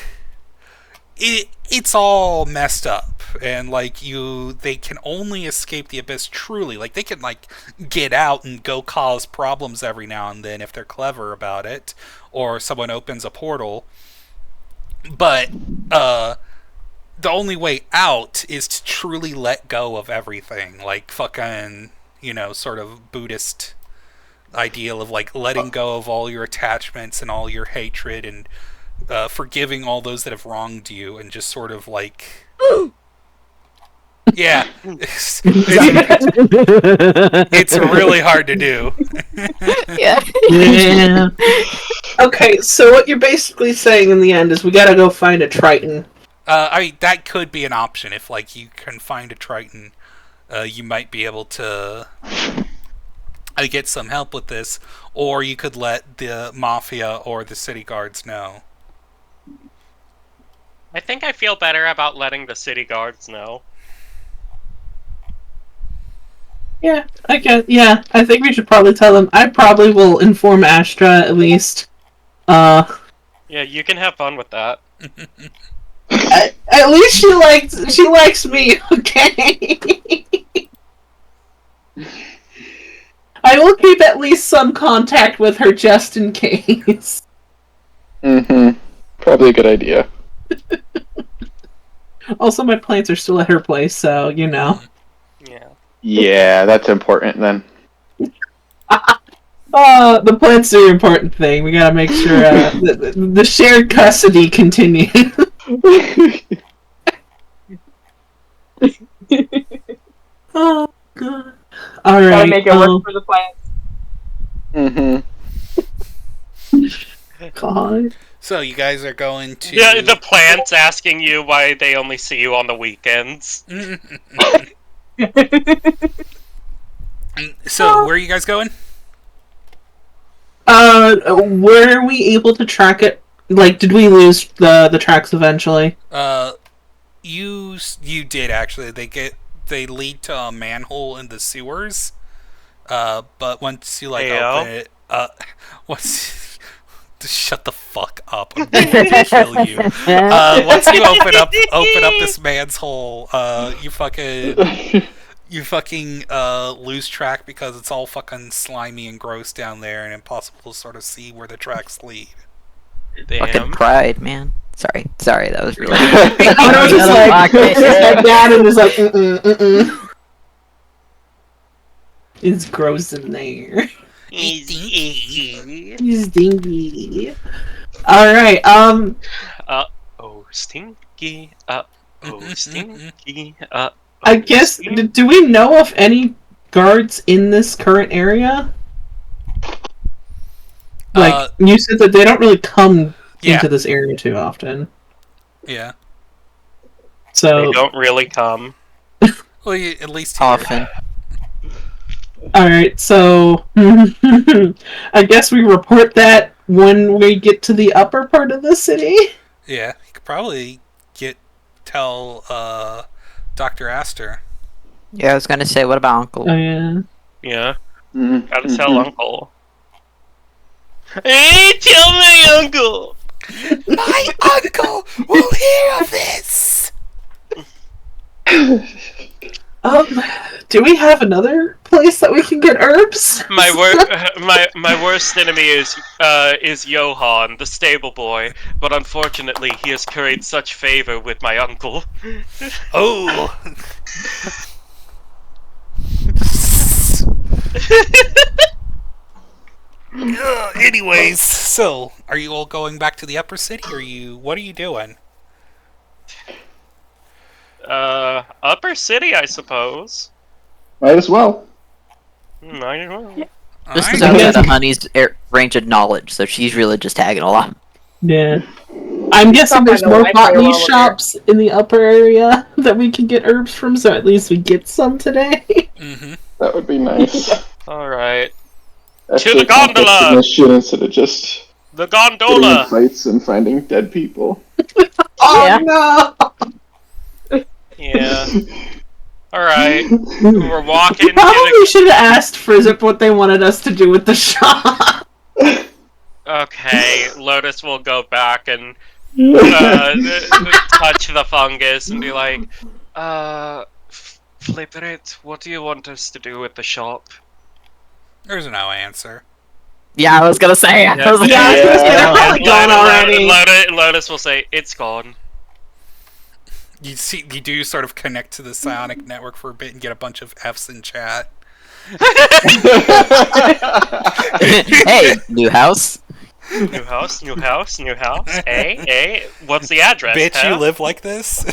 it's all messed up, and like they can only escape the Abyss truly. Like, they can like get out and go cause problems every now and then if they're clever about it, or someone opens a portal. But the only way out is to truly let go of everything, like fucking, you know, sort of Buddhist ideal of like letting go of all your attachments and all your hatred, and forgiving all those that have wronged you, and just sort of like it's really hard to do. Yeah. Okay, so what you're basically saying in the end is we gotta go find a Triton. I mean, that could be an option. If like you can find a Triton, you might be able to get some help with this, or you could let the Mafia or the city guards know. I think I feel better about letting the city guards know. Yeah, I guess. Yeah, I think we should probably tell them. I probably will inform Astra at least. Yeah, you can have fun with that. At least she likes me. Okay. I will keep at least some contact with her just in case. Probably a good idea. Also, my plants are still at her place, so you know. Yeah, that's important then. The plants are the important thing. We gotta make sure the shared custody continues. Oh god! All right. Gotta make it work for the plants. God. So you guys are going to... Yeah, the plants asking you why they only see you on the weekends. So, where are you guys going? Were we able to track it? Like, did we lose the tracks eventually? You did actually. They lead to a manhole in the sewers. But once you like open it, shut the fuck up! I'm gonna kill you. Once you open up this man's hole, you fucking lose track because it's all fucking slimy and gross down there, and impossible to sort of see where the tracks lead. Damn. Fucking pride, man. Sorry, that was really. I was just like, head down and just like, It's gross in there. He's icky. He's dingy. Alright, Oh, stinky. Oh, stinky. I guess, do we know of any guards in this current area? Like, you said that they don't really come into this area too often. Yeah. So they don't really come. Well, at least often. Alright, so I guess we report that when we get to the upper part of the city. Yeah, you could probably tell Dr. Aster. Yeah, I was gonna say, what about Uncle? Oh, yeah. Yeah. Gotta tell Uncle. Hey, tell my uncle! My uncle will hear of this! Do we have another place that we can get herbs? My worst enemy is Johann, the stable boy, but unfortunately he has curried such favor with my uncle. Oh! Anyways, so are you all going back to the upper city, or what are you doing? Upper city, I suppose. Might as well. Might as well. This is outside of Honey's range of knowledge, so she's really just tagging along. Yeah. I'm guessing there's more botany shops in the upper area that we can get herbs from, so at least we get some today. Mm-hmm. That would be nice. Alright. To the gondola! Instead of just the gondola! fights and finding dead people. Oh no! Yeah. Alright. We're walking. Probably should have asked Frizzip what they wanted us to do with the shop. Okay, Lotus will go back and touch the fungus and be like, Flipperit, what do you want us to do with the shop? There's no answer. Yeah, I was gonna say. They're probably gone already. Lotus will say, it's gone. You do sort of connect to the psionic network for a bit and get a bunch of F's in chat. Hey, new house. New house. Hey, what's the address? Bitch, you live like this?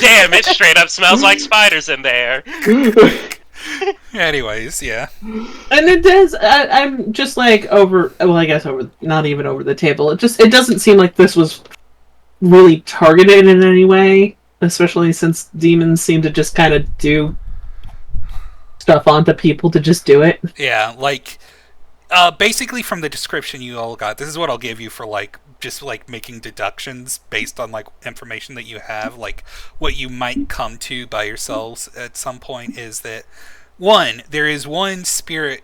Damn, it straight up smells like spiders in there. Anyways, yeah. And it does. I'm just like not even over the table. It doesn't seem like this was really targeted in any way, especially since demons seem to just kind of do stuff onto people to just do it. Yeah, like basically from the description you all got, this is what I'll give you for just making deductions based on information that you have, what you might come to by yourselves at some point is that there is one spirit,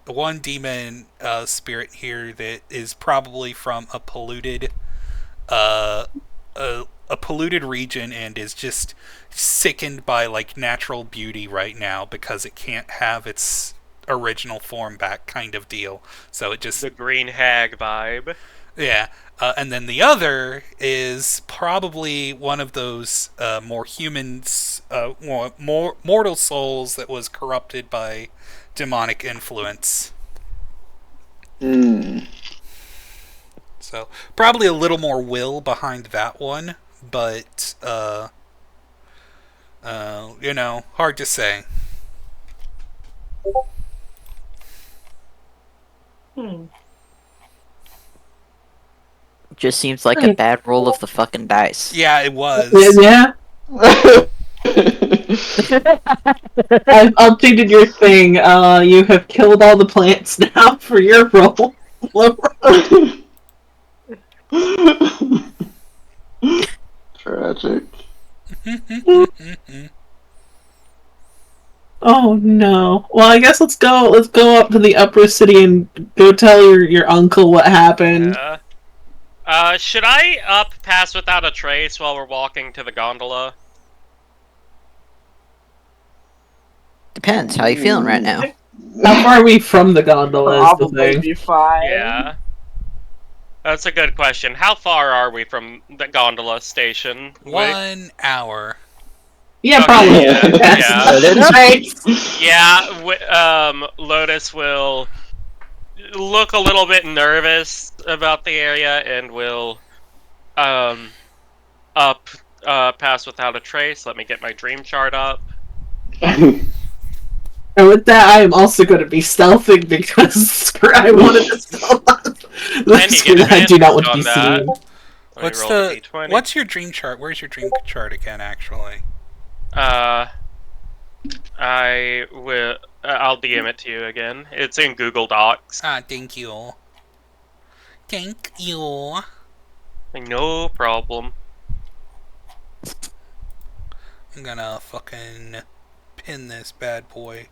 one demon spirit here that is probably from a polluted region and is just sickened by natural beauty right now because it can't have its original form back, kind of deal. So it just the green hag vibe. Yeah, and then the other is probably one of those more humans, more mortal souls that was corrupted by demonic influence. So probably a little more will behind that one, but hard to say. Just seems like a bad roll of the fucking dice. Yeah, it was. Yeah. I've updated your thing. You have killed all the plants now for your roll. Tragic. Oh no. Well, I guess let's go up to the upper city and go tell your uncle what happened. Should I pass without a trace while we're walking to the gondola? Depends. How you feeling right now? How far are we from the gondola is the thing. Be fine. Yeah. That's a good question. How far are we from the gondola station? 1 hour. Yeah, Okay, probably. Lotus will look a little bit nervous about the area and will pass without a trace. Let me get my dream chart up. And with that, I am also going to be stealthing because I wanted to stealth. I do not want to be seen. What's your dream chart? Where's your dream chart again, actually? I'll DM it to you again. It's in Google Docs. Thank you. Thank you. No problem. I'm gonna fucking pin this bad boy.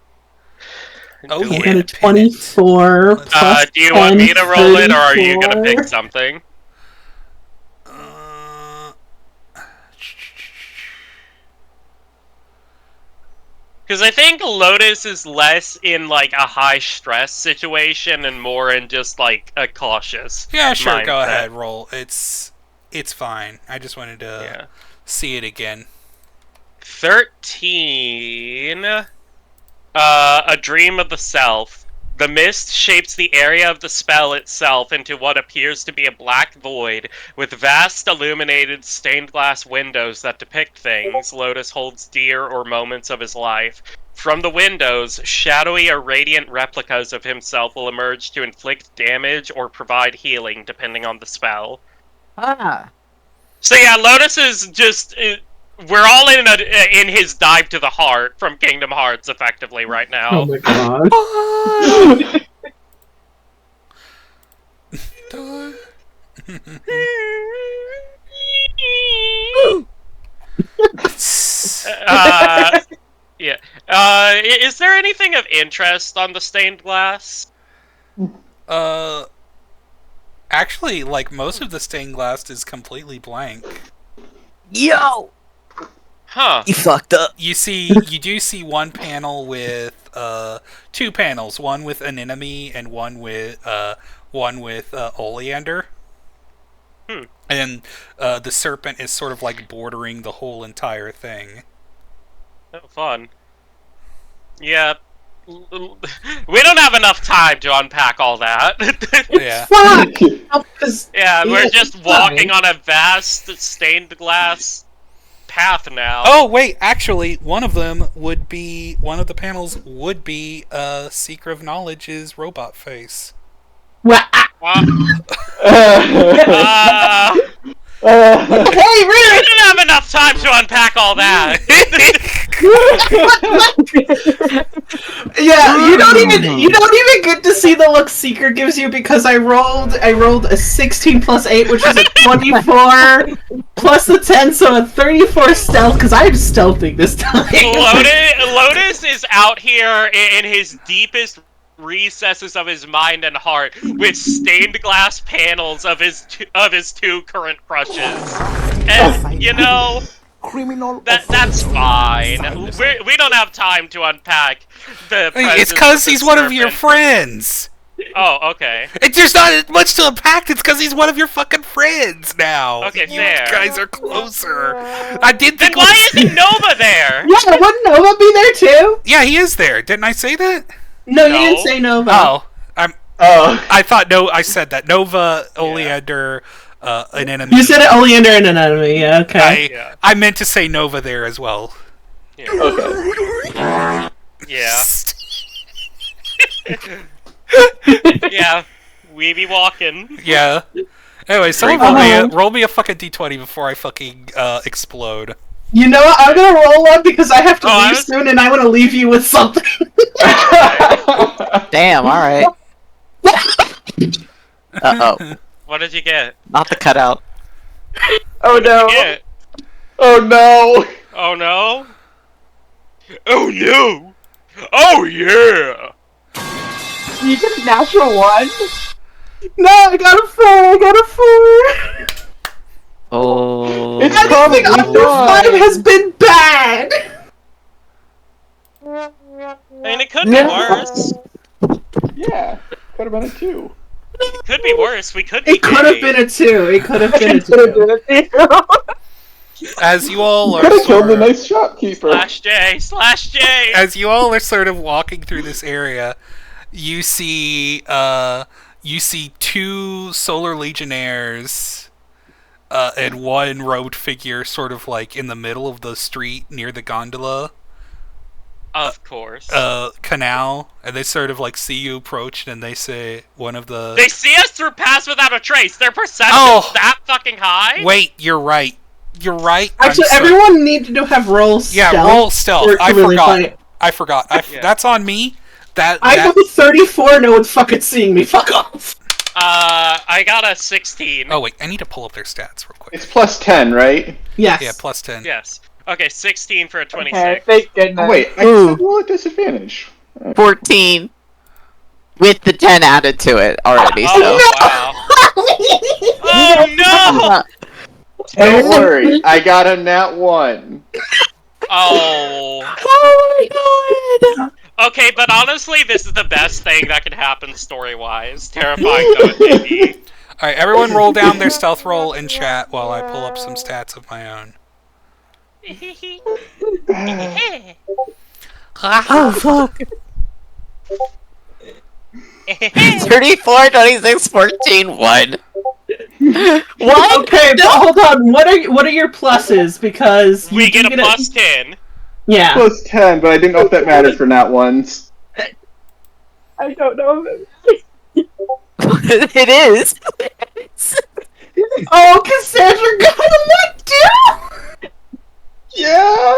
Oh yeah, and a 24 plus do you want me to roll it, or are you gonna pick something? Because I think Lotus is less in, like, a high-stress situation and more in just, like, a cautious Yeah, sure, mindset. Go ahead, roll. It's fine. I just wanted to see it again. 13. A dream of the self. The mist shapes the area of the spell itself into what appears to be a black void, with vast illuminated stained glass windows that depict things Lotus holds dear or moments of his life. From the windows, shadowy or radiant replicas of himself will emerge to inflict damage or provide healing, depending on the spell. So yeah, Lotus is just... we're all in his dive to the heart from Kingdom Hearts, effectively, right now. Oh my god. Yeah. Is there anything of interest on the stained glass? Actually, like, most of the stained glass is completely blank. Yo! Huh. You fucked up. You do see one panel with, two panels. One with an enemy and one with Oleander. And, the serpent is sort of, like, bordering the whole entire thing. Oh, fun. Yeah. We don't have enough time to unpack all that. Yeah. Fuck! Yeah, we're just walking on a vast stained glass path now. Oh, wait, actually, one of the panels would be, Seeker of Knowledge's robot face. What? Hey, we didn't have enough time to unpack all that. Yeah, you don't even get to see the look Seeker gives you because I rolled a 16 plus 8, which is a 24 plus the 10, so a 34 stealth because I'm stealthing this time. Lotus is out here in his deepest recesses of his mind and heart with stained glass panels of his two current crushes, and you know, that's fine. We don't have time to unpack the. It's because he's one of your friends. Oh, okay. There's not much to unpack. It's because he's one of your fucking friends now. Okay, you fair. guys are closer. I did think. Then why isn't Nova there? Yeah, wouldn't Nova be there too? Yeah, he is there. Didn't I say that? No, you didn't say Nova. Oh, I thought I said that. Nova, Oleander, an enemy. You said it, Oleander and an enemy. Yeah, okay. I meant to say Nova there as well. Yeah. Okay. Yeah. Yeah. We be walking. Yeah. Anyway, someone roll me a fucking d20 before I fucking explode. You know what? I'm gonna roll one because I have to leave soon, and I want to leave you with something. Damn. All right. Uh-oh. What did you get? Not the cutout. Oh no. Oh no. Oh no. Oh no. Oh yeah. You get a natural one? No, I got a 4. Oh. Anything under 5 has been bad. I mean, it could be worse. Yeah, could have been a 2. It could be worse. We could be. It could have been a 2. It could have been a 2. As you all are could have killed the nice shopkeeper. /J. As you all are sort of walking through this area, you see two Solar Legionnaires and one robed figure sort of like in the middle of the street near the gondola. Of course. Canal, and they sort of like see you approach, and they say They see us through Pass Without a Trace. Their perception's that fucking high? Wait, you're right. You're right. Actually, everyone needed to have roll stealth. Yeah, roll stealth. I forgot. That's on me. I have a 34, no one's fucking seeing me. Fuck off. I got a 16. Oh, wait, I need to pull up their stats real quick. It's plus 10, right? Yes. Yeah, plus 10. Yes. Okay, 16 for a 26. Okay, thank goodness. Wait, I can roll at disadvantage. 14. With the 10 added to it already, so. Wow. Oh, no! Don't worry, I got a nat 1. Oh. Oh my god! Okay, but honestly, this is the best thing that can happen story-wise. Terrifying though it may be. Alright, everyone roll down their stealth roll in chat while I pull up some stats of my own. Oh fuck! 34, 26, 14, 1. What? Okay, but hold on. What are your pluses? Because we get a plus 10. Yeah. Plus 10, but I didn't know if that mattered for nat 1s. I don't know. It is. Oh, Cassandra got a what, dude? Yeah.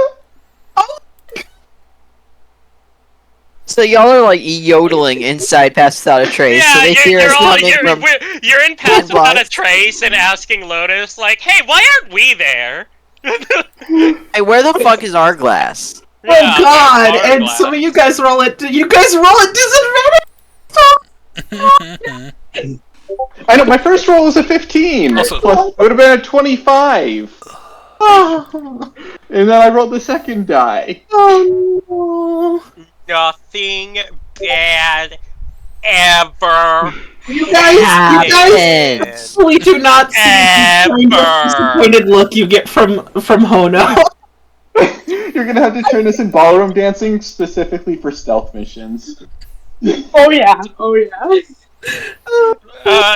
So y'all are like yodeling inside Pass Without a Trace, so they hear us coming from... You're in Pass Without a Trace and asking Lotus, like, hey, why aren't we there? Hey, where the fuck is our glass? Oh god, and some of you guys roll it. You guys roll at disadvantage. I know, my first roll was a 15. Also, it would have been a 25. Oh. And then I rolled the second die. Oh no. Nothing bad ever. You guys really do not see the kind of disappointed look you get from Hono. You're gonna have to turn this in ballroom dancing specifically for stealth missions. Oh yeah. Oh yeah.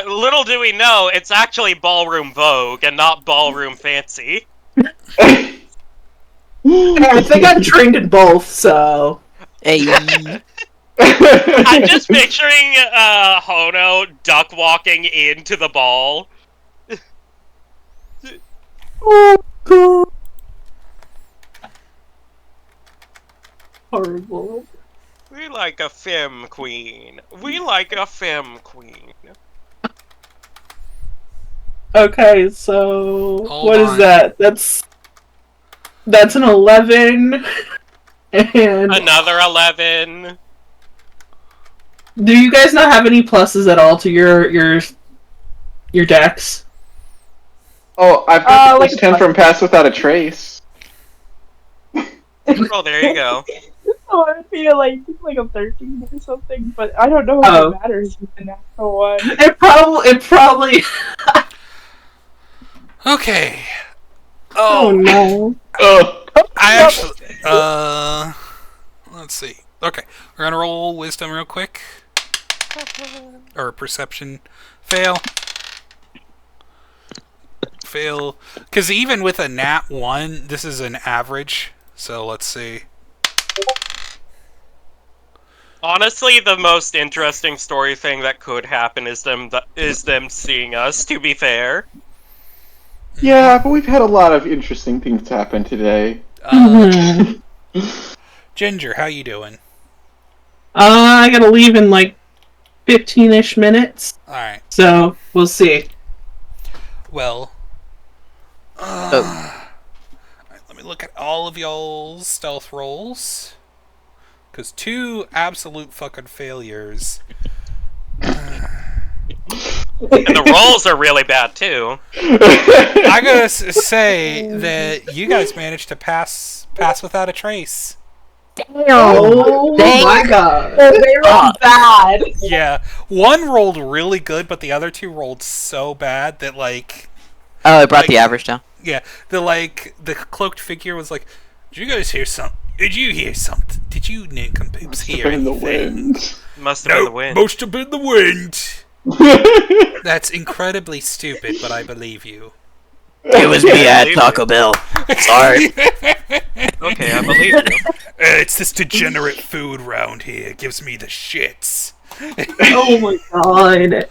Little do we know, it's actually Ballroom Vogue and not Ballroom Fancy. I think I'm trained in both, so... Hey. I'm just picturing Hono duck walking into the ball. Oh god. Horrible. We like a femme queen. We like a femme queen. Okay, so... Hold what is on. that? That's an 11... And Another 11. do you guys not have any pluses at all to your decks? Oh, I've got like plus 10 from Pass Without a Trace. Oh, there you go. Oh, I feel like a 13 or something, but I don't know how it matters with the natural one. It probably. okay. Oh no. I actually, let's see. Okay, we're gonna roll wisdom real quick. Or perception. Fail. Fail. Because even with a nat 1, this is an average. So let's see. Honestly, the most interesting story thing that could happen is them seeing us, to be fair. Yeah, but we've had a lot of interesting things happen today. Ginger, how you doing? I gotta leave in like 15-ish minutes. Alright. So, we'll see. Well. Alright, let me look at all of y'all's stealth rolls. Because 2 absolute fucking failures. And the rolls are really bad, too. I gotta say that you guys managed to pass without a trace. Oh my god. They rolled bad. Yeah, one rolled really good, but the other 2 rolled so bad that, like... Oh, it brought the average down. Yeah, the cloaked figure was like, "Did you guys hear something? Did you hear something? Did you nincompoops hear anything?" The wind. Must have been the wind. Must have been the wind. That's incredibly stupid, but I believe you. It was me at Taco Bell. Sorry. Okay, I believe you. It's this degenerate food round here. It gives me the shits. Oh my god.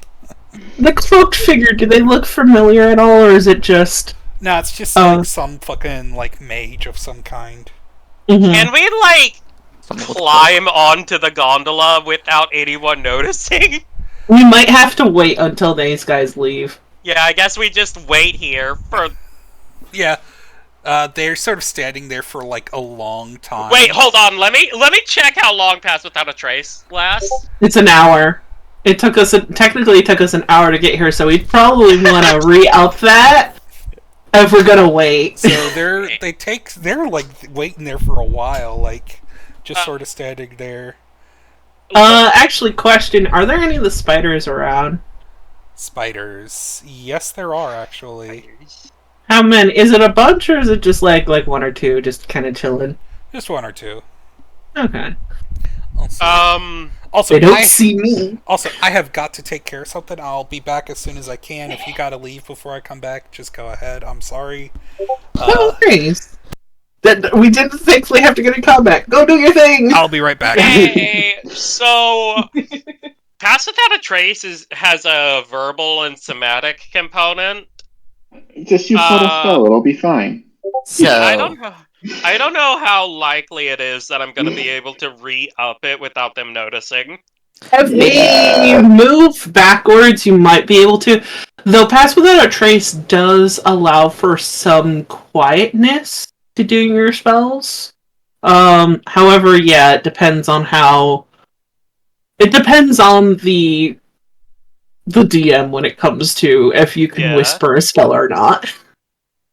The cloaked figure, do they look familiar at all, or is it just... No, it's just like some fucking like mage of some kind. Can we like climb onto the gondola without anyone noticing? We might have to wait until these guys leave. Yeah, I guess we just wait here for... Yeah. They're sort of standing there for like a long time. Wait, hold on. Let me check how long Pass Without a Trace lasts. It's an hour. It took us technically it took us an hour to get here, so we'd probably want to re-up that if we're gonna wait. So they're like waiting there for a while, like just sort of standing there. Actually, question: are there any of the spiders around? Spiders? Yes, there are actually. How many? Is it a bunch, or is it just like one or two, just kind of chilling? Just one or two. Okay. Also, they don't see me. Also, I have got to take care of something. I'll be back as soon as I can. If you gotta leave before I come back, just go ahead. I'm sorry. No worries. That we didn't thankfully have to get in combat. Go do your thing. I'll be right back. Hey, so Pass Without a Trace has a verbal and somatic component. Just use Lotus spell. It'll be fine. So I don't know how likely it is that I'm going to be able to re-up it without them noticing. If we move backwards, you might be able to. Though Pass Without a Trace does allow for some quietness to doing your spells. However, yeah, it depends on how... It depends on the DM when it comes to if you can whisper a spell or not.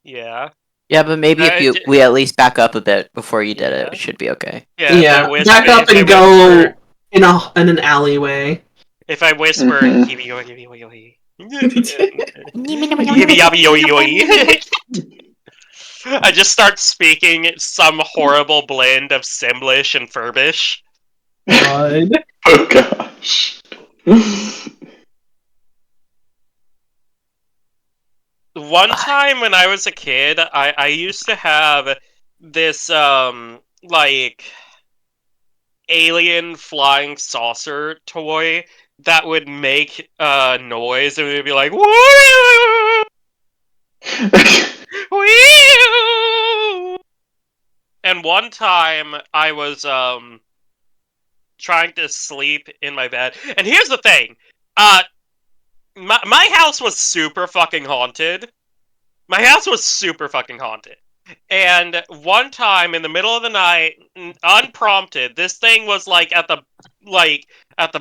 Yeah. Yeah, but maybe if we at least back up a bit before you did it, it should be okay. Yeah, back up and go in an alleyway. If I whisper, I just start speaking some horrible blend of Simlish and Furbish. God. Oh gosh. One time when I was a kid, I used to have this, like, alien flying saucer toy that would make noise, and it would be like, woo! Woo! And one time, I was, trying to sleep in my bed, and here's the thing, my house was super fucking haunted. My house was super fucking haunted. And one time in the middle of the night, unprompted, this thing was like at the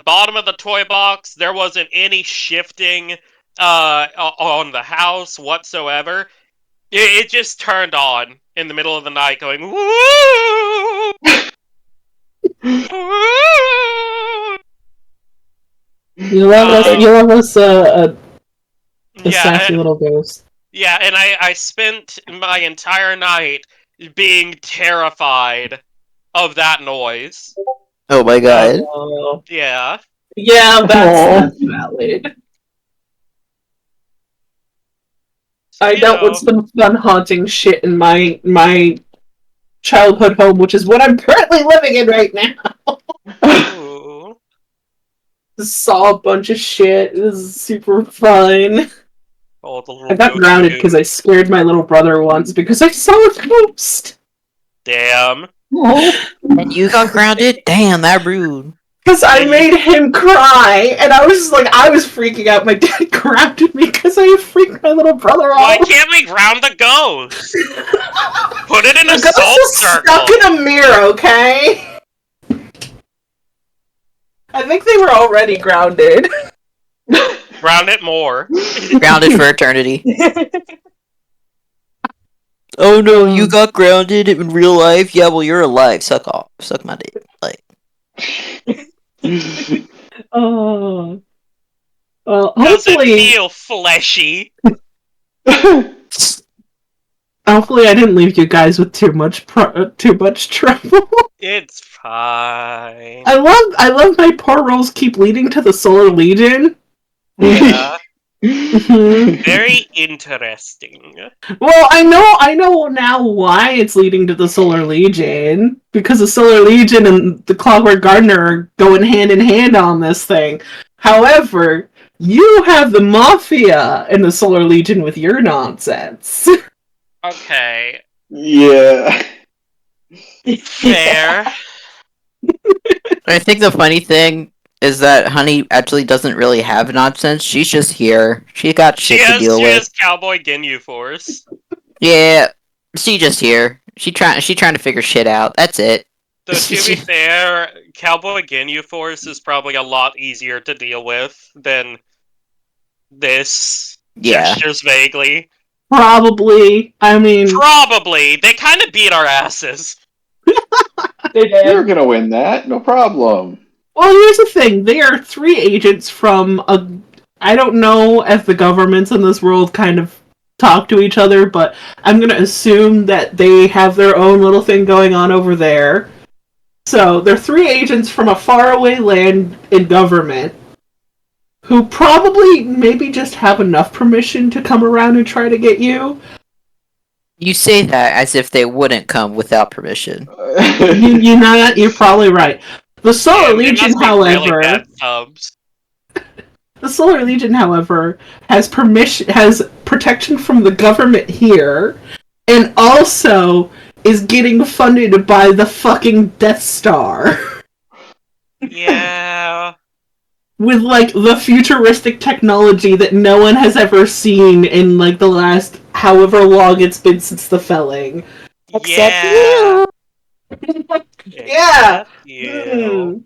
bottom of the toy box. There wasn't any shifting on the house whatsoever. It just turned on in the middle of the night going, woo! Woo! You love us a sassy little ghost. Yeah, and I spent my entire night being terrified of that noise. Oh my god. Yeah. Yeah, that's valid. I dealt with some fun haunting shit in my childhood home, which is what I'm currently living in right now. Ooh. Saw a bunch of shit. It was super fun. I got grounded because I scared my little brother once because I saw a ghost. Damn. And you got grounded? Damn, that rude. Because I made him cry, and I was just like, I was freaking out. My dad grounded me because I freaked my little brother out. Why can't we ground the ghost? Put it in a ghost salt is circle. Stuck in a mirror, okay? I think they were already grounded. Ground it more. Grounded for eternity. Oh no, you got grounded in real life? Yeah, well, you're alive. Suck off. Suck my dick. Like. Oh. Well, Does it hopefully... feel fleshy? Hopefully, I didn't leave you guys with too much trouble. It's fine. I love my poor rolls keep leading to the Solar Legion. Yeah. Mhm. Very interesting. Well, I know now why it's leading to the Solar Legion, because the Solar Legion and the Clockwork Gardener are going hand in hand on this thing. However, you have the Mafia and the Solar Legion with your nonsense. Okay. Yeah. Fair. I think the funny thing is that Honey actually doesn't really have nonsense. She's just here. She got shit to deal She with. has Cowboy Ginyu Force. Yeah, she just here. She trying to figure shit out. That's it. Though to be fair, Cowboy Ginyu Force is probably a lot easier to deal with than this. Yeah. Gestures vaguely. Probably. I mean, Probably. They kind of beat our asses. They did. You're gonna win that, no problem. well, here's the thing. They are 3 agents from a... I don't know if the governments in this world kind of talk to each other, but I'm gonna assume that they have their own little thing going on over there. So, they're 3 agents from a faraway land in government who probably maybe just have enough permission to come around and try to get you. You say that as if they wouldn't come without permission. You know that? You're probably right. The Solar Legion, however... Really bad subs. The Solar Legion, however, has protection from the government here, and also is getting funded by the fucking Death Star. Yeah. With, like, the futuristic technology that no one has ever seen in, like, the last however long it's been since the felling. Except you. Yeah! You.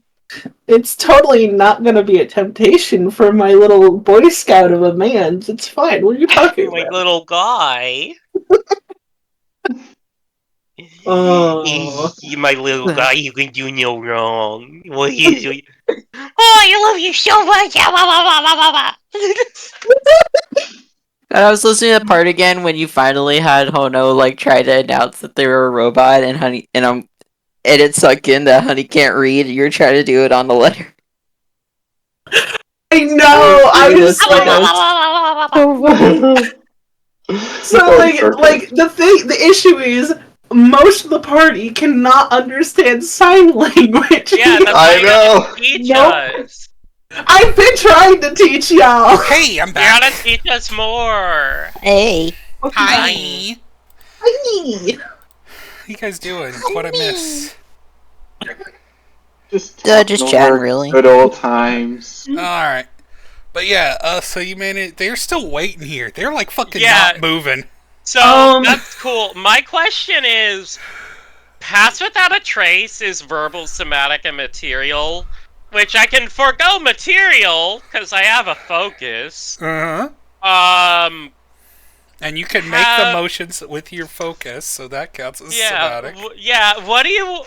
It's totally not gonna be a temptation for my little Boy Scout of a man. It's fine. What are you talking My about? little guy. Oh. My little guy, you can do no wrong. What are you doing? Oh, I love you so much! And I was listening to the part again when you finally had Hono like try to announce that they were a robot, and Honey and it sunk in that Honey can't read. And you're trying to do it on the letter. I know. I was so like the issue is most of the party cannot understand sign language. Yeah, that's I know. Teach Nope. us. I've been trying to teach y'all. Hey, I'm You back. gotta teach us more. Hey. Hi. Hi. How you guys doing? What I miss? Just Just chatting, really. Good old times. Alright. But yeah, so you made it. They're still waiting here. They're like fucking Yeah. not moving. So, that's cool. My question is, Pass Without a Trace is verbal, somatic, and material, which I can forego material, because I have a focus. Uh-huh. And you can make the motions with your focus, so that counts as somatic. What do you...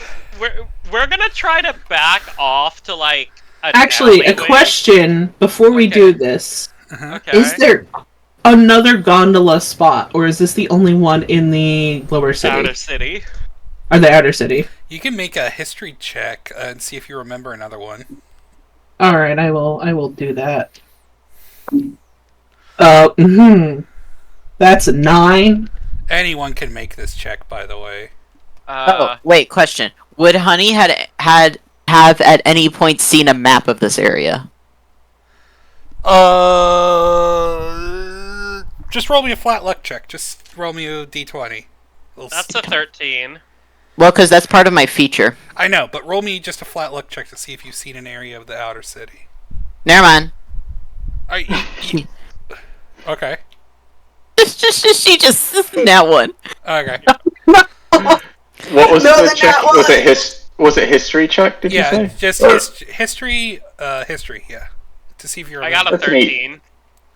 We're gonna try to back off to, like, Actually, a question before we do this. Okay. Is there another gondola spot, or is this the only one in the lower city? Outer City. Or the outer city? You can make a history check and see if you remember another one. Alright, I will do that. That's a 9. Anyone can make this check, by the way. Oh, wait, question. Would Honey have at any point seen a map of this area? Just roll me a flat luck check. Just roll me a d20. That's a 13. Well, because that's part of my feature. I know, but roll me just a flat luck check to see if you've seen an area of the outer city. Never mind. Okay. She just that one. Okay. What was the check? Was it history check? Did you say? Yeah, just history. History. Yeah, to see if you're. I got a 13.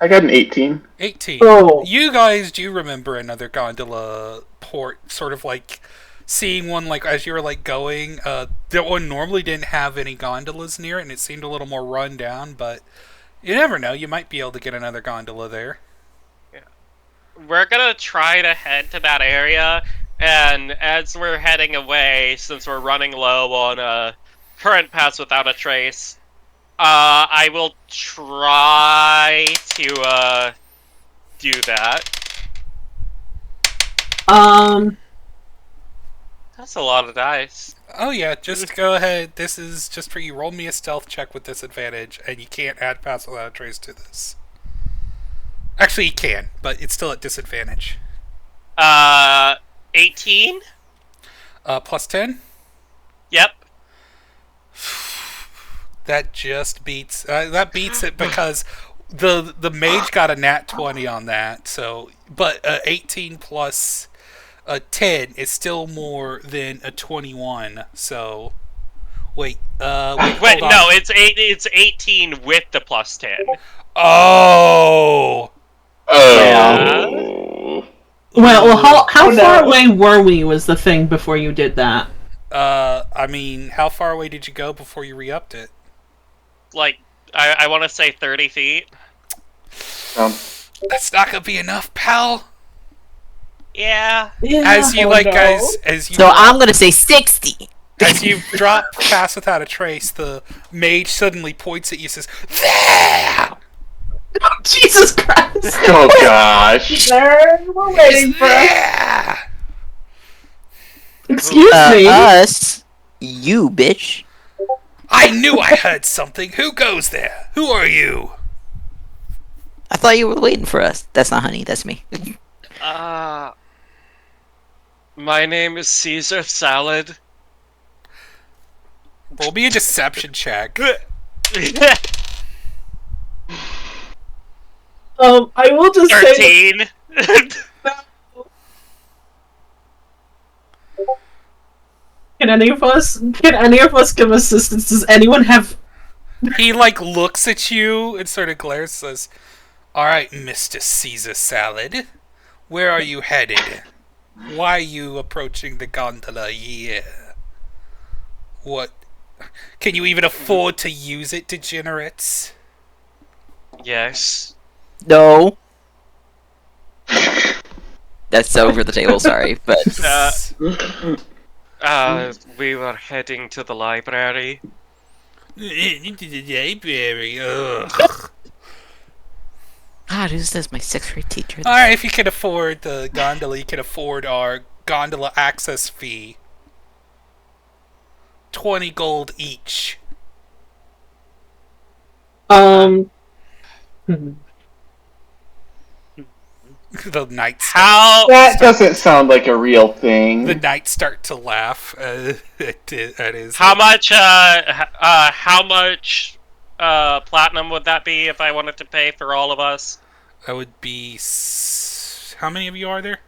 I got an 18. 18. Oh. You guys do remember another gondola port, sort of like seeing one like as you were like going. That one normally didn't have any gondolas near it, and it seemed a little more run down. But you never know. You might be able to get another gondola there. we're gonna try to head to that area, and as we're heading away, since we're running low on current pass without a trace, I will try to do that. That's a lot of dice. Oh yeah, just go ahead. This is just for you. Roll me a stealth check with disadvantage, and you can't add pass without a trace to this. Actually, you can, but it's still at disadvantage. 18? Plus 10? Yep. That just beats... that beats it because the mage got a nat 20 on that, so... But 18 plus 10 is still more than a 21, so... Wait, Wait, no, it's 18 with the plus 10. Oh! Oh. Well, how far away were we was the thing before you did that? I mean, how far away did you go before you re-upped it? Like, I want to say 30 feet. That's not gonna be enough, pal. Yeah. As you So I'm gonna say 60. As you drop pass without a trace, the mage suddenly points at you and says, "There!" Oh, Jesus Christ! Oh gosh! There, we're waiting for us. There! Excuse me. Us, you bitch. I knew I heard something. Who goes there? Who are you? I thought you were waiting for us. That's not Honey. That's me. My name is Caesar Salad. Roll me a deception check. I will just 13. say. Can any of us give assistance? Does anyone have? He looks at you and sort of glares and says, "All right, Mr. Caesar Salad, where are you headed? Why are you approaching the gondola here? What? Can you even afford to use it, degenerates?" Yes. No. That's over the table. Sorry, but We were heading to the library. Into the library. Ugh. God, who's this? My 6th grade teacher. All right, if you can afford the gondola, you can afford our gondola access fee. 20 gold each. The knights. That doesn't sound like a real thing. The knights start to laugh at his. How much platinum would that be if I wanted to pay for all of us? That would be. How many of you are there?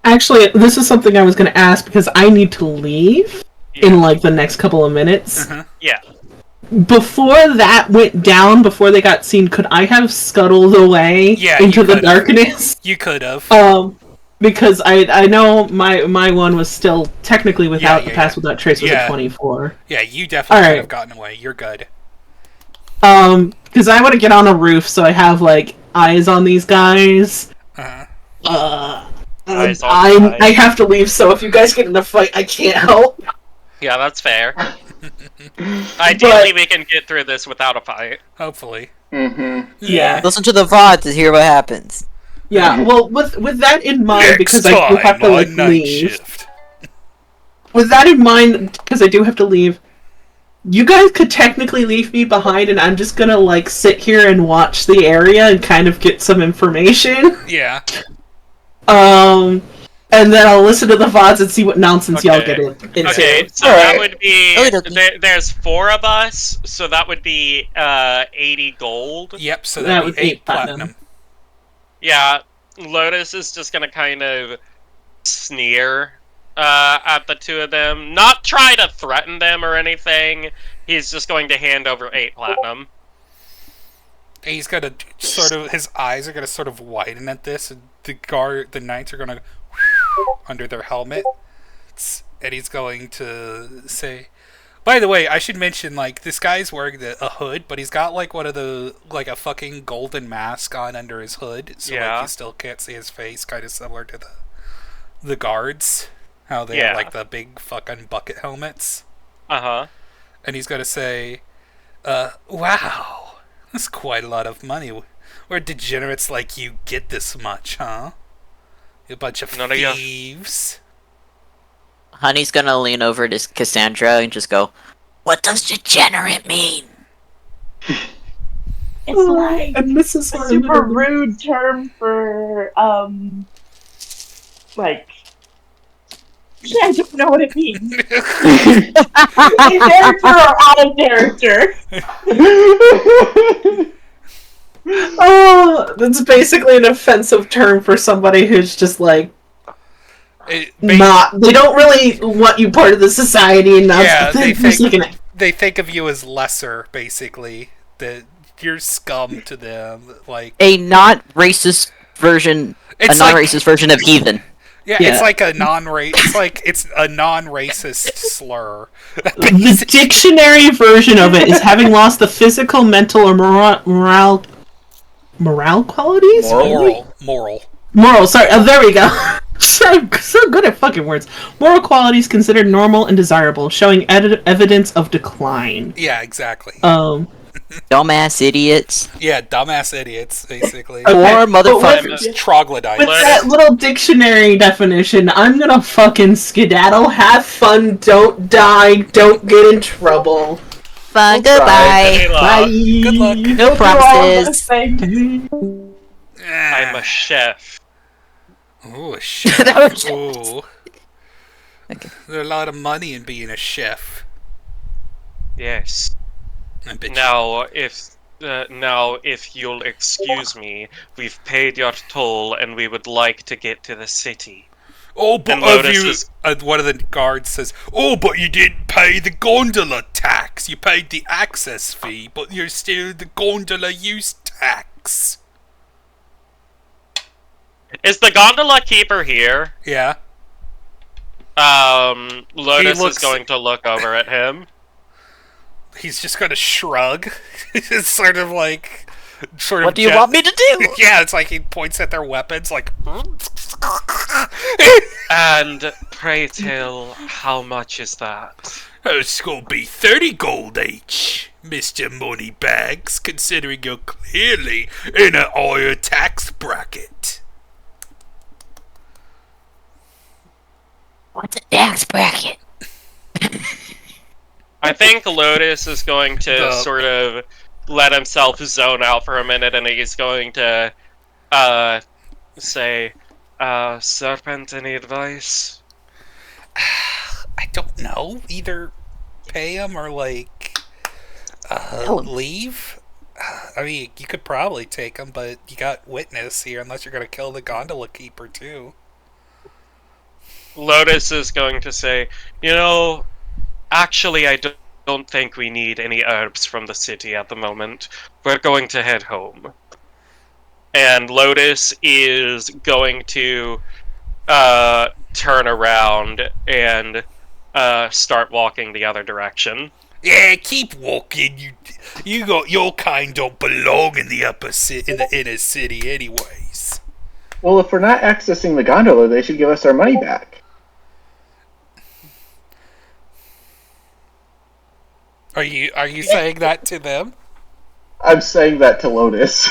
Actually, this is something I was going to ask because I need to leave in the next couple of minutes. Yeah. Before that went down, before they got seen, could I have scuttled away into the darkness? You could have. Because I know my one was still technically without the pass without trace with a 24. Yeah, you definitely could have gotten away. You're good. Because I want to get on a roof so I have eyes on these guys. I have to leave, so if you guys get in a fight, I can't help. Yeah, that's fair. Ideally, we can get through this without a fight. Hopefully. Mm-hmm. Yeah. Listen to the VOD to hear what happens. Yeah, well, with that in mind, because I do have to leave. With that in mind, because I do have to leave, you guys could technically leave me behind, and I'm just gonna sit here and watch the area and kind of get some information. Yeah. And then I'll listen to the VODs and see what nonsense y'all get into. Okay, so that would be... There's 4 of us, so that would be 80 gold. Yep, so that would be 8 platinum. Yeah, Lotus is just gonna kind of sneer at the two of them. Not try to threaten them or anything. He's just going to hand over 8 platinum. He's gonna his eyes are gonna sort of widen at this, and the knights are gonna under their helmet, and he's going to say, By the way, I should mention, like, this guy's wearing a hood, but he's got, like, one of the, like, a fucking golden mask on under his hood, so, like, you still can't see his face, kind of similar to the guards, how they have, like, the big fucking bucket helmets. Uh-huh. And he's gonna say, wow, that's quite a lot of money. Where degenerates like you get this much, huh? You bunch of thieves. Honey's gonna lean over to Cassandra and just go, "What does degenerate mean?" It's like and this is a super rude term for, like... I don't know what it means. In character or out of character? Oh, that's basically an offensive term for somebody who's just like they don't really want you part of the society, and they think of you as lesser, basically. That you're scum to them, like a not racist version, non-racist version of heathen. Yeah, it's like a it's a non-racist slur. The dictionary version of it is having lost the physical, mental, or morale qualities? Moral, sorry. Oh, there we go. so good at fucking words. Moral qualities considered normal and desirable, showing evidence of decline. Yeah, exactly. Dumbass idiots. Yeah, dumbass idiots, basically. Okay, or motherfuckers. Troglodytes. With that little dictionary definition, I'm gonna fucking skedaddle, have fun, don't die, don't get in trouble. Fun, goodbye. Bye. Good luck. No promises. I'm a chef. Ooh, a chef. Ooh. Okay. There's a lot of money in being a chef. Yes. Now, if you'll excuse me, we've paid your toll and we would like to get to the city. Oh, but one of the guards says, "Oh, but you didn't pay the gondola tax. You paid the access fee, but you're still the gondola use tax." Is the gondola keeper here? Yeah. Lotus is going to look over at him. He's just gonna shrug. It's sort of like... What do you want me to do? Yeah, it's like he points at their weapons like... And pray tell, how much is that? It's gonna be 30 gold each, Mr. Moneybags, considering you're clearly in a higher tax bracket. What's a tax bracket? I think Lotus is going to sort of let himself zone out for a minute, and he's going to say, Serpent, any advice? I don't know. Either pay him or, like, leave? I mean, you could probably take him, but you got witness here, unless you're going to kill the gondola keeper, too. Lotus is going to say, you know, actually I don't think we need any herbs from the city at the moment. We're going to head home. And Lotus is going to turn around and start walking the other direction. Yeah, keep walking. Your kind don't belong in the in the inner city, anyways. Well, if we're not accessing the gondola, they should give us our money back. Are you saying that to them? I'm saying that to Lotus.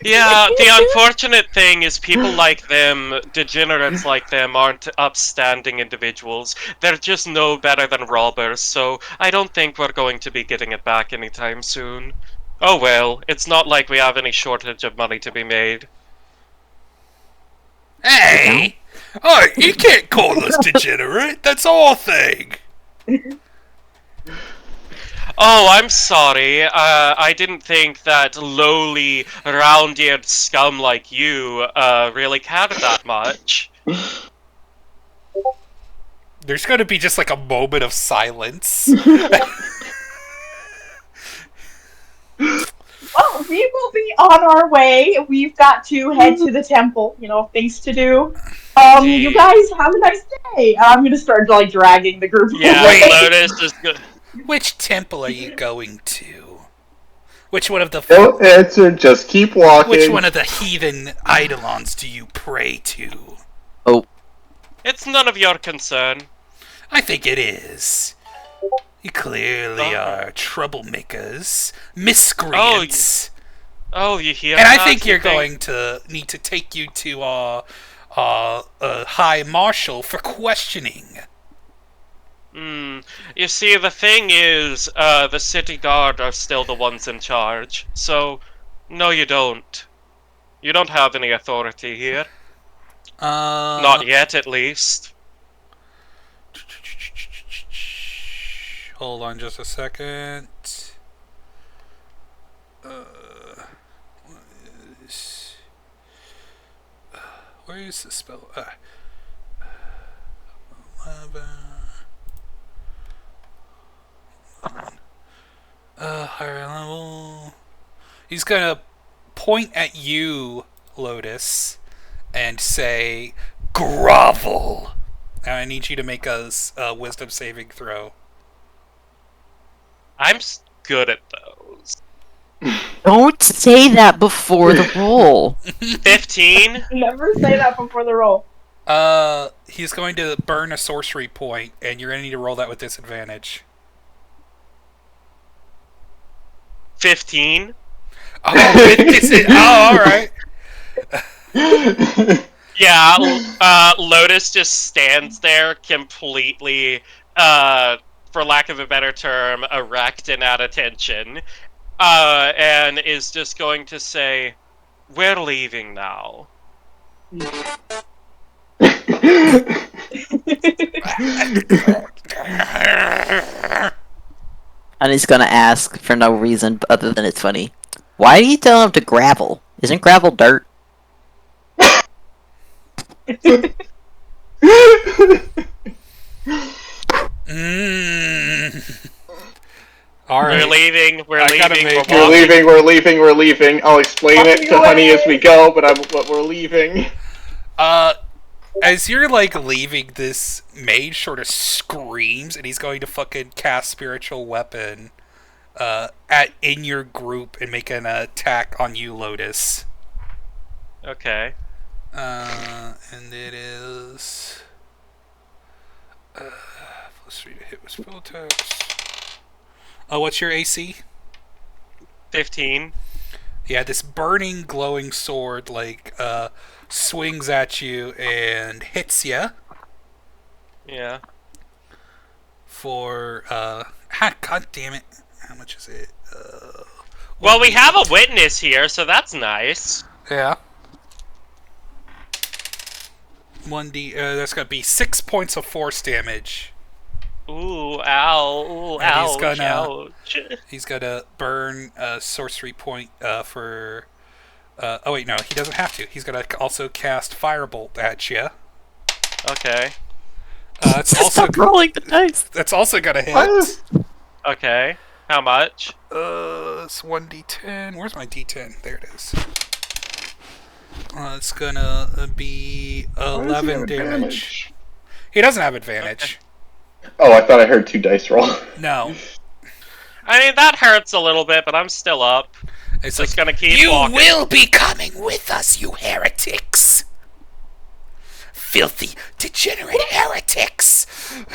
Yeah, the unfortunate thing is people like them, degenerates like them, aren't upstanding individuals. They're just no better than robbers, so I don't think we're going to be getting it back anytime soon. Oh well, it's not like we have any shortage of money to be made. Hey! Oh, you can't call us degenerate, that's our thing! Oh, I'm sorry. I didn't think that lowly, round-eared scum like you really cared that much. There's going to be just like a moment of silence. Well, we will be on our way. We've got to head to the temple. You know, things to do. You guys have a nice day. I'm gonna start like dragging the group away. Lotus is good. Which temple are you going to? Which one of the... Don't answer, just keep walking. Which one of the heathen eidolons do you pray to? Oh. It's none of your concern. I think it is. You clearly are troublemakers, miscreants. Oh, you hear and that? I think you're going to need to take you to a High Marshal for questioning. You see, the thing is, the city guard are still the ones in charge. So, no you don't. You don't have any authority here. Not yet, at least. Hold on just a second. Where is the spell? 11. Higher level. He's gonna point at you, Lotus, and say, "Grovel." Now I need you to make a wisdom saving throw. I'm good at those. Don't say that before the roll. 15? Never say that before the roll. He's going to burn a sorcery point, and you're gonna need to roll that with disadvantage. 15? Oh, alright. Yeah, Lotus just stands there completely, for lack of a better term, erect and at attention, and is just going to say, "We're leaving now." And he's gonna ask for no reason other than it's funny. Why do you tell him to gravel? Isn't gravel dirt? Alright. We're leaving. We're leaving. I'll explain it to Honey as we go, but we're leaving. As you're leaving, this mage sort of screams, and he's going to fucking cast spiritual weapon in your group and make an attack on you, Lotus. Okay. And it is +3 to hit with spell attacks. Oh, what's your AC? 15. Yeah, this burning, glowing sword swings at you and hits you. Yeah. For god damn it! How much is it? Well, we have a witness here, so that's nice. Yeah. 1d. That's gonna be 6 points of force damage. Ooh, ow, ooh, ouch, ouch. He's gonna burn a sorcery point for. Oh wait, no, he doesn't have to. He's gonna also cast firebolt at you. Okay. Stop rolling the dice. That's also gonna hit. Okay. How much? It's 1d10. Where's my d10? There it is. It's gonna be 11 damage. He doesn't have advantage. Okay. Oh, I thought I heard 2 dice roll. No. I mean, that hurts a little bit, but I'm still up. It's just gonna keep walking. You will be coming with us, you heretics! Filthy, degenerate heretics!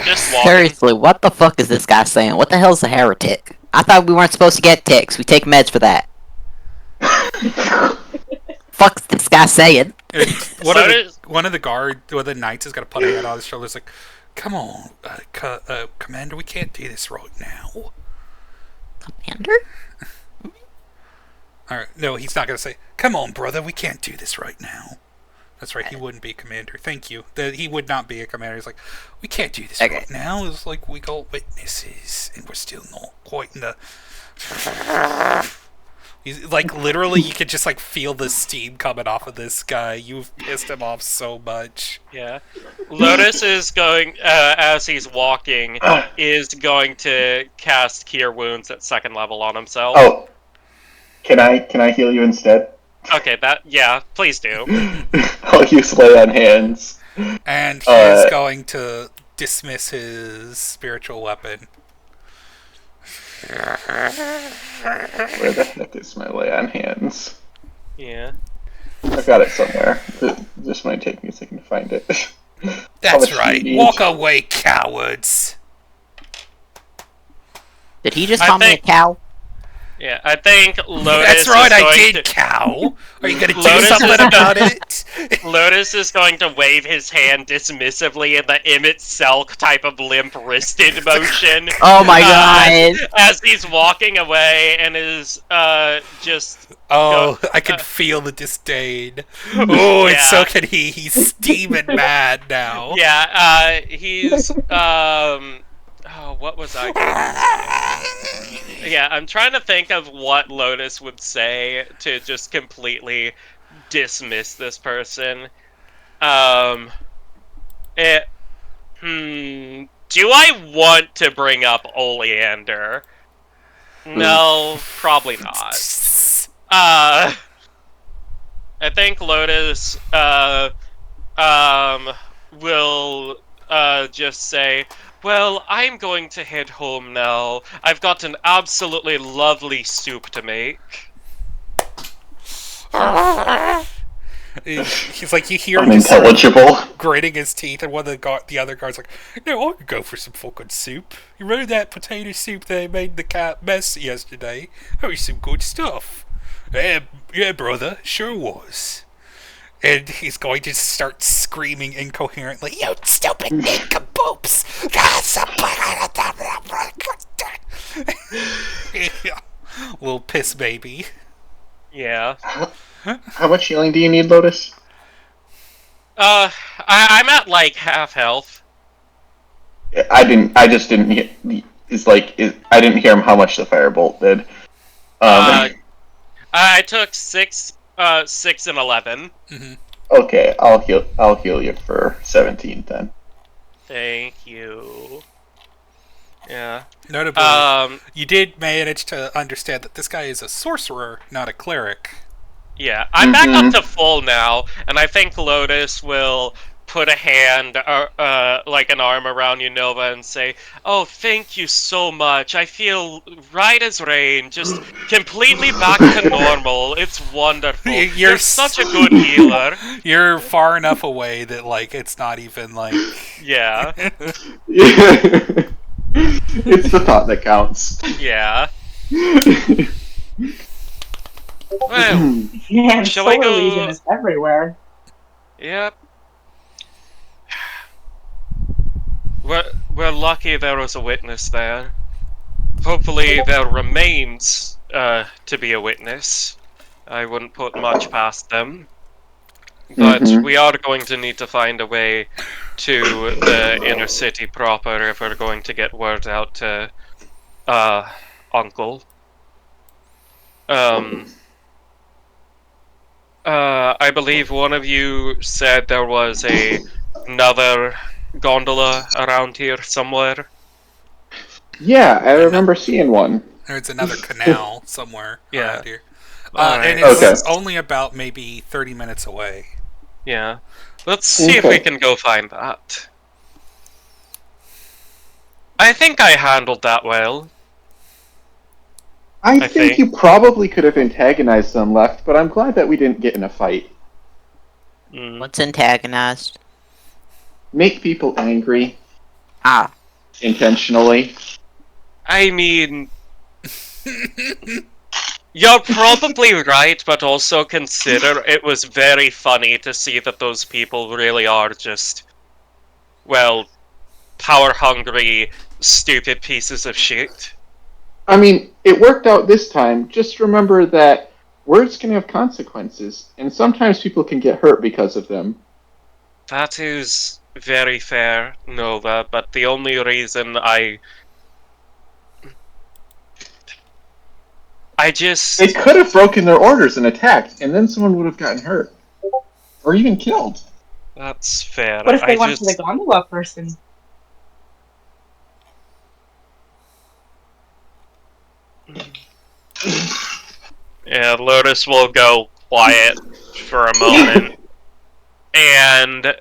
Just walking. Seriously, what the fuck is this guy saying? What the hell's a heretic? I thought we weren't supposed to get ticks. We take meds for that. Fuck's this guy saying? One of the knights is gonna put her head on his shoulders like, come on, Commander, we can't do this right now. Commander? Alright, no, he's not gonna say, come on, brother, we can't do this right now. That's right, he wouldn't be a commander. Thank you. He would not be a commander. He's like, we can't do this right now. It's like, we got witnesses, and we're still not quite in the... He's, literally, you could just, feel the steam coming off of this guy. You've pissed him off so much. Yeah. Lotus is going, as he's walking, is going to cast Cure Wounds at 2nd level on himself. Oh. Can I heal you instead? Okay, please do. I'll use Lay on Hands. And he's going to dismiss his spiritual weapon. Where the heck is my lay on hands? Yeah. I've got it somewhere. This might take me a second to find it. That's right. Walk away, cowards. Did he just call me a cow? Yeah, I think Lotus. That's right, I did, cow. Are you gonna do something about it? Lotus is going to wave his hand dismissively in the Emmett Selk type of limp-wristed motion. Oh my god! As he's walking away and is just. Oh, I can feel the disdain. Oh, and so can he. He's steaming mad now. Yeah, he's Oh, what was I going to say? Yeah, I'm trying to think of what Lotus would say to just completely dismiss this person. Do I want to bring up Oleander? No, probably not. I think Lotus, will, just say, well, I'm going to head home now. I've got an absolutely lovely soup to make. He's like, you hear him unintelligible, gritting his teeth, and one of the other guards like, no, I could go for some fucking soup. You remember that potato soup they made the cat mess yesterday? That was some good stuff. Yeah, brother, sure was. And he's going to start screaming incoherently, you stupid nincompoops! Little piss baby. Yeah. How much healing do you need, Lotus? I'm at like half health. I just didn't hear. I didn't hear him how much the firebolt did. I took 6 and 11. Mm-hmm. Okay, I'll heal you for 17 then. Thank you. Yeah. Notably, you did manage to understand that this guy is a sorcerer, not a cleric. Yeah, I'm back up to full now, and I think Lotus will put a hand, like an arm around Unova and say, oh, thank you so much. I feel right as rain, just completely back to normal. It's wonderful. You're such a good healer. You're far enough away that, like, it's not even, like... Yeah. It's the thought that counts. Yeah. Well, Man, shall we Solar go... Legion is everywhere. Yep. We're lucky there was a witness there. Hopefully there remains to be a witness. I wouldn't put much past them. But we are going to need to find a way to the inner city proper if we're going to get word out to Uncle. I believe one of you said there was another gondola around here somewhere. Yeah, I remember seeing one. There's another canal somewhere around here. And Okay. it's only about maybe 30 minutes away. Yeah. Let's see if we can go find that. I think I handled that well. I think you probably could have antagonized them left, but I'm glad that we didn't get in a fight. What's antagonized? Make people angry. Ah. Intentionally. I mean... You're probably right, but also consider it was very funny to see that those people really are just... well, power-hungry, stupid pieces of shit. I mean, it worked out this time. Just remember that words can have consequences, and sometimes people can get hurt because of them. That is very fair, Nova, but the only reason I just... They could have broken their orders and attacked, and then someone would have gotten hurt. Or even killed. That's fair. What if they went to the gondola person? Yeah, Lotus will go quiet for a moment. And...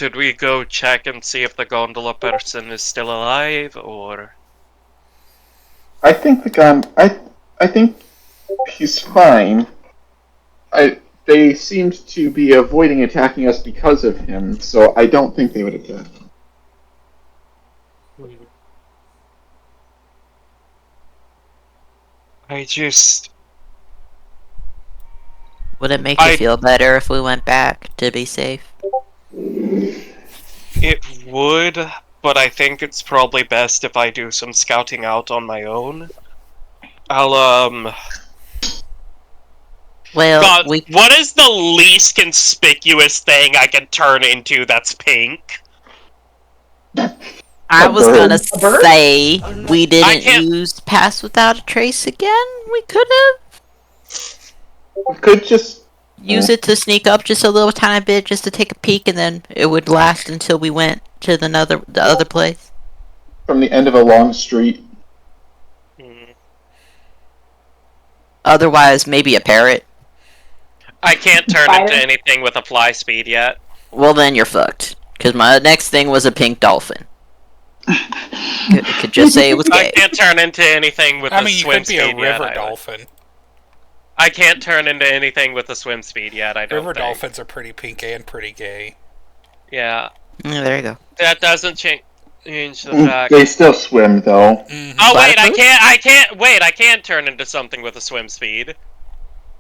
Should we go check and see if the gondola person is still alive, or? I think I think he's fine. They seemed to be avoiding attacking us because of him, so I don't think they would attack. Would it make you feel better if we went back to be safe? It would, but I think it's probably best if I do some scouting out on my own. Well, God, what is the least conspicuous thing I can turn into that's pink? I was gonna say we didn't use Pass Without a Trace again. We could have. We could just use it to sneak up just a little tiny bit, just to take a peek, and then it would last until we went to the other place. From the end of a long street. Otherwise, maybe a parrot. I can't turn into anything with a fly speed yet. Well, then you're fucked. Because my next thing was a pink dolphin. Could just say it was gay. I can't turn into anything with a swim speed yet. I mean, you could be a river dolphin. I can't turn into anything with a swim speed yet, I don't think. River dolphins are pretty pink and pretty gay. Yeah. There you go. That doesn't change the fact. They still swim, though. Oh, wait, I can't turn into something with a swim speed.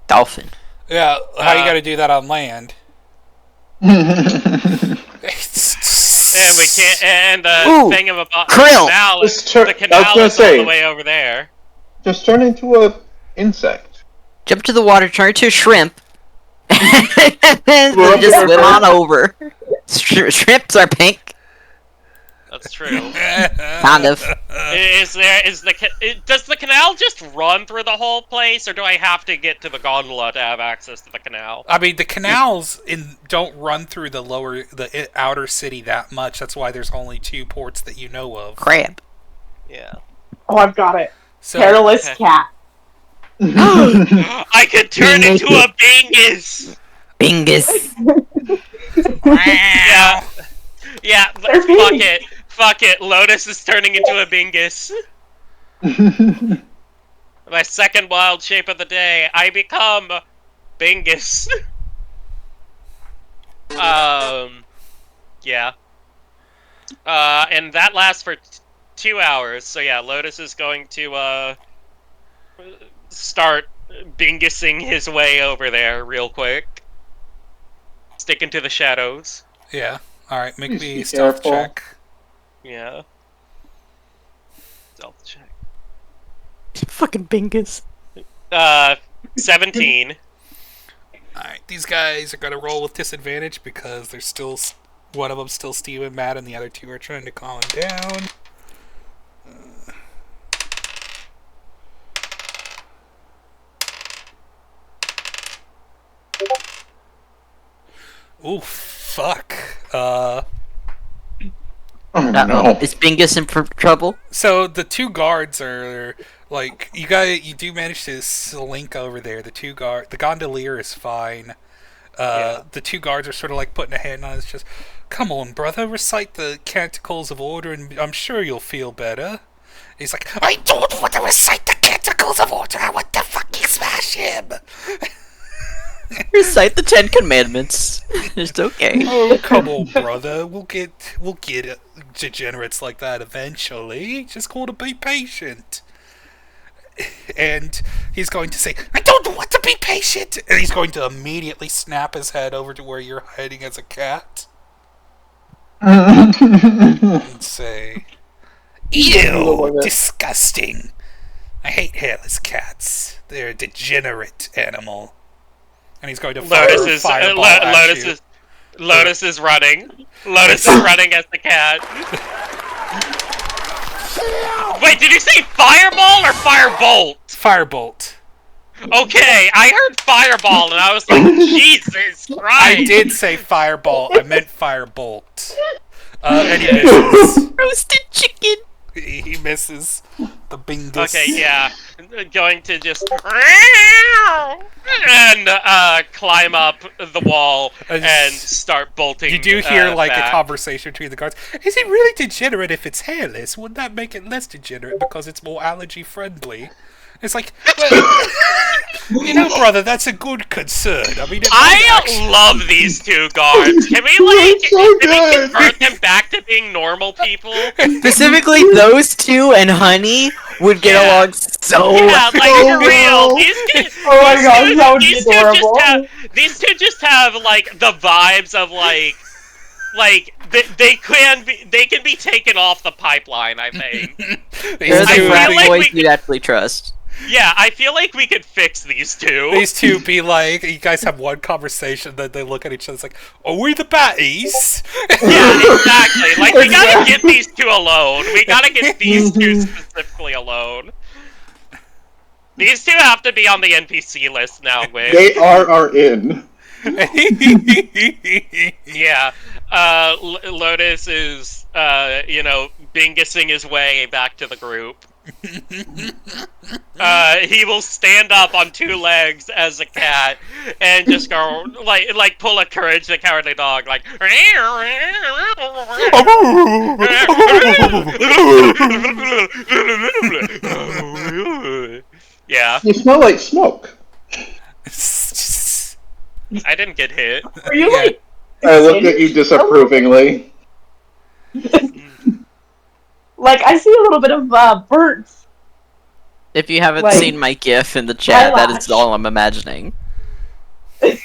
Dolphin. Yeah, how you gotta do that on land? And we can't, and thing of about krill. The canal is all the way over there. Just turn into a insect. Jump to the water, turn into a shrimp, and just swim on over. Shrimps are pink. That's true. Kind of. Does the canal just run through the whole place, or do I have to get to the gondola to have access to the canal? I mean, the canals don't run through the outer city that much. That's why there's only 2 ports that you know of. Crap. Yeah. Oh, I've got it. Hairless cat. I could turn into a bingus. Bingus. Yeah. Fuck it. Lotus is turning into a bingus. My second wild shape of the day. I become bingus. Yeah. And that lasts for 2 hours. So yeah, Lotus is going to start bingusing his way over there real quick. Sticking to the shadows. Yeah. Alright, make me a stealth check. Yeah. Stealth check. Fucking bingus. 17. Alright, these guys are gonna roll with disadvantage because there's still one of them still steaming mad and the other 2 are trying to calm him down. Ooh, fuck. Oh, no. Is Bingus in trouble? So the 2 guards are like you do manage to slink over there. The gondolier is fine. The 2 guards are sort of like putting a hand on his chest. Come on, brother, recite the canticles of order, and I'm sure you'll feel better. He's like, I don't want to recite the canticles of order. I want to fucking smash him. Recite the 10 Commandments. It's okay. Oh, come on, brother. We'll get degenerates like that eventually. Just got to be patient. And he's going to say, I don't want to be patient. And he's going to immediately snap his head over to where you're hiding as a cat. And say, ew, disgusting. I hate hairless cats. They're a degenerate animal. And he's going to Lotus is running. Lotus is running as the cat. Wait, did you say fireball or firebolt? Firebolt. Okay, I heard fireball and I was like, Jesus Christ! I did say fireball. I meant firebolt. Anyways. Roasted chicken. He misses the bingus. Okay, yeah. Going to just and climb up the wall and start bolting. You do hear like back. a conversation between the guards. Is it really degenerate if it's hairless? Would that make it less degenerate because it's more allergy friendly? It's like, well, you know, brother, that's a good concern. I mean, love these two guards. Can we convert them back to being normal people? Specifically, those two and Honey would get along so well. Yeah, like for real. Oh my god, that would be adorable. These two just have like the vibes of like they can be taken off the pipeline. I think. They're the frat boys you'd actually trust. Yeah, I feel like we could fix these two. These two be like, you guys have one conversation, then they look at each other, it's like, are we the baddies? Yeah, exactly. Like, we gotta get these two alone. We gotta get these two specifically alone. These two have to be on the NPC list now, Wade. They are in. Yeah. Lotus is, bingusing his way back to the group. He will stand up on two legs as a cat and just go like pull a Courage the Cowardly Dog, like. Yeah. You smell like smoke. I didn't get hit. Are you like? I looked at you disapprovingly. Like, I see a little bit of burnt. If you haven't Like, seen my GIF in the chat, that is eyelash. all I'm imagining. He's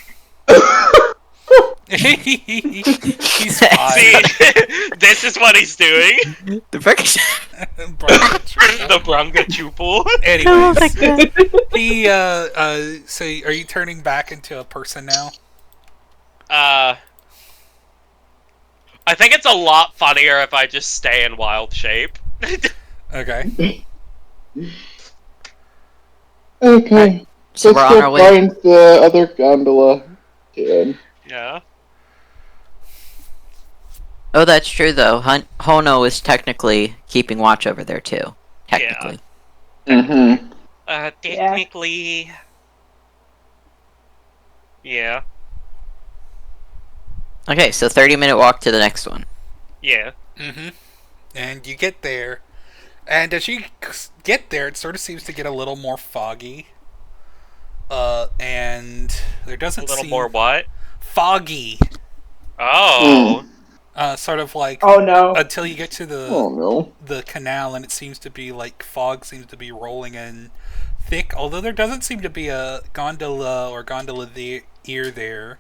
fine. See, this is what he's doing. The friction. The Brunga Chupul. Anyways, so are you turning back into a person now? I think it's a lot funnier if I just stay in wild shape. Okay. Okay. So Let's we're on go our way. find the other gondola. Again. Yeah. Oh, that's true though. Hono is technically keeping watch over there too. Technically. Mm-hmm. Technically. Yeah. Okay, so 30-minute walk to the next one. Yeah. Mm-hmm. And you get there, and as you get there, it sort of seems to get a little more foggy. And there doesn't seem... A little more what? Foggy. Oh. Sort of like... Oh no. Until you get to the canal, and it seems to be like fog seems to be rolling in thick, although there doesn't seem to be a gondola or gondolier there.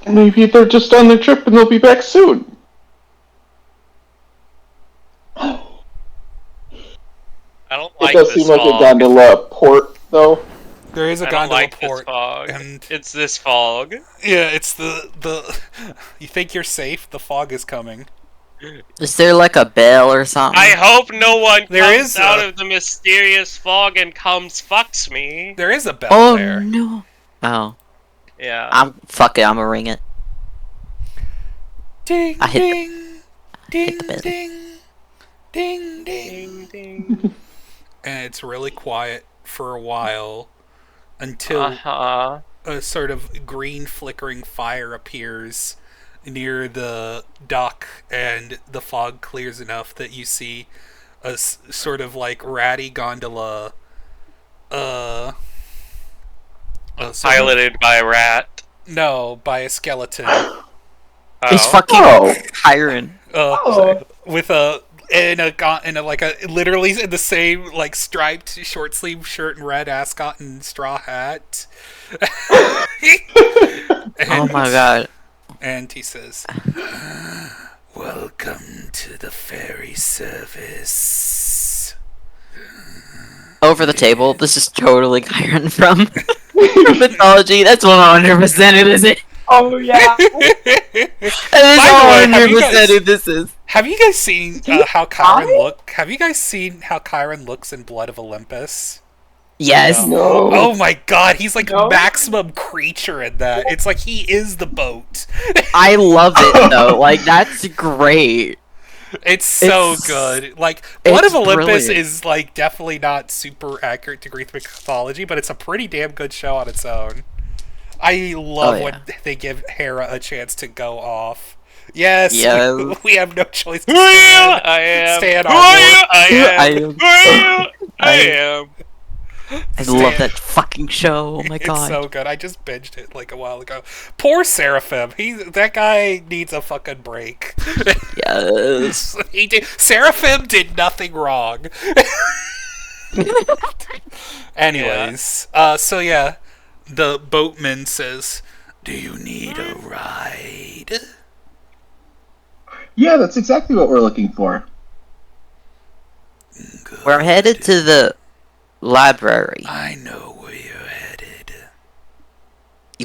Maybe they're just on their trip and they'll be back soon. I don't It like does this seem like fog. a gondola port, though. There is a I don't gondola like port, this fog. and It's this fog. yeah, it's the you think you're safe, the fog is coming. Is there like a bell or something? I hope no one There comes is out a- of the mysterious fog and fucks me. There is a bell Oh there. no! Oh, Yeah. fuck it. I'm gonna ring it. Ding I hit the- ding hit the bell. ding ding ding Ding. and it's really quiet for a while until Uh-huh. a sort of green flickering fire appears near the dock, and the fog clears enough that you see a sort of like ratty gondola Piloted by a rat. no, by a skeleton. It's fucking Hiron. With a literally in the same like striped short sleeve shirt and red ascot and straw hat. Oh my god. And he says, "Welcome to the ferry service." Over the table. This is totally Hiron from mythology. That's 100% it, is it? Oh yeah. That is By the way, 100% who this is. Have you guys seen how Chiron die? look? Have you guys seen how Chiron looks in Blood of Olympus? Yes. No. Oh my god, he's like No? maximum creature in that. It's like he is the boat. I love it though. Like that's great. It's so good. Like, Blood of Olympus brilliant. is, like, definitely not super accurate to Greek mythology, but it's a pretty damn good show on its own. I love when they give Hera a chance to go off. Yes, we have no choice to stand. I am. Stand Who are you? I am. am. Who are you? I am. I love that fucking show. Oh my god. It's so good. I just binged it like a while ago. Poor Seraphim. That guy needs a fucking break. Yes. Seraphim did nothing wrong. Anyways, so yeah, the boatman says, "Do you need a ride?" Yeah, that's exactly what we're looking for. Good. We're headed to the library. I know where you're headed.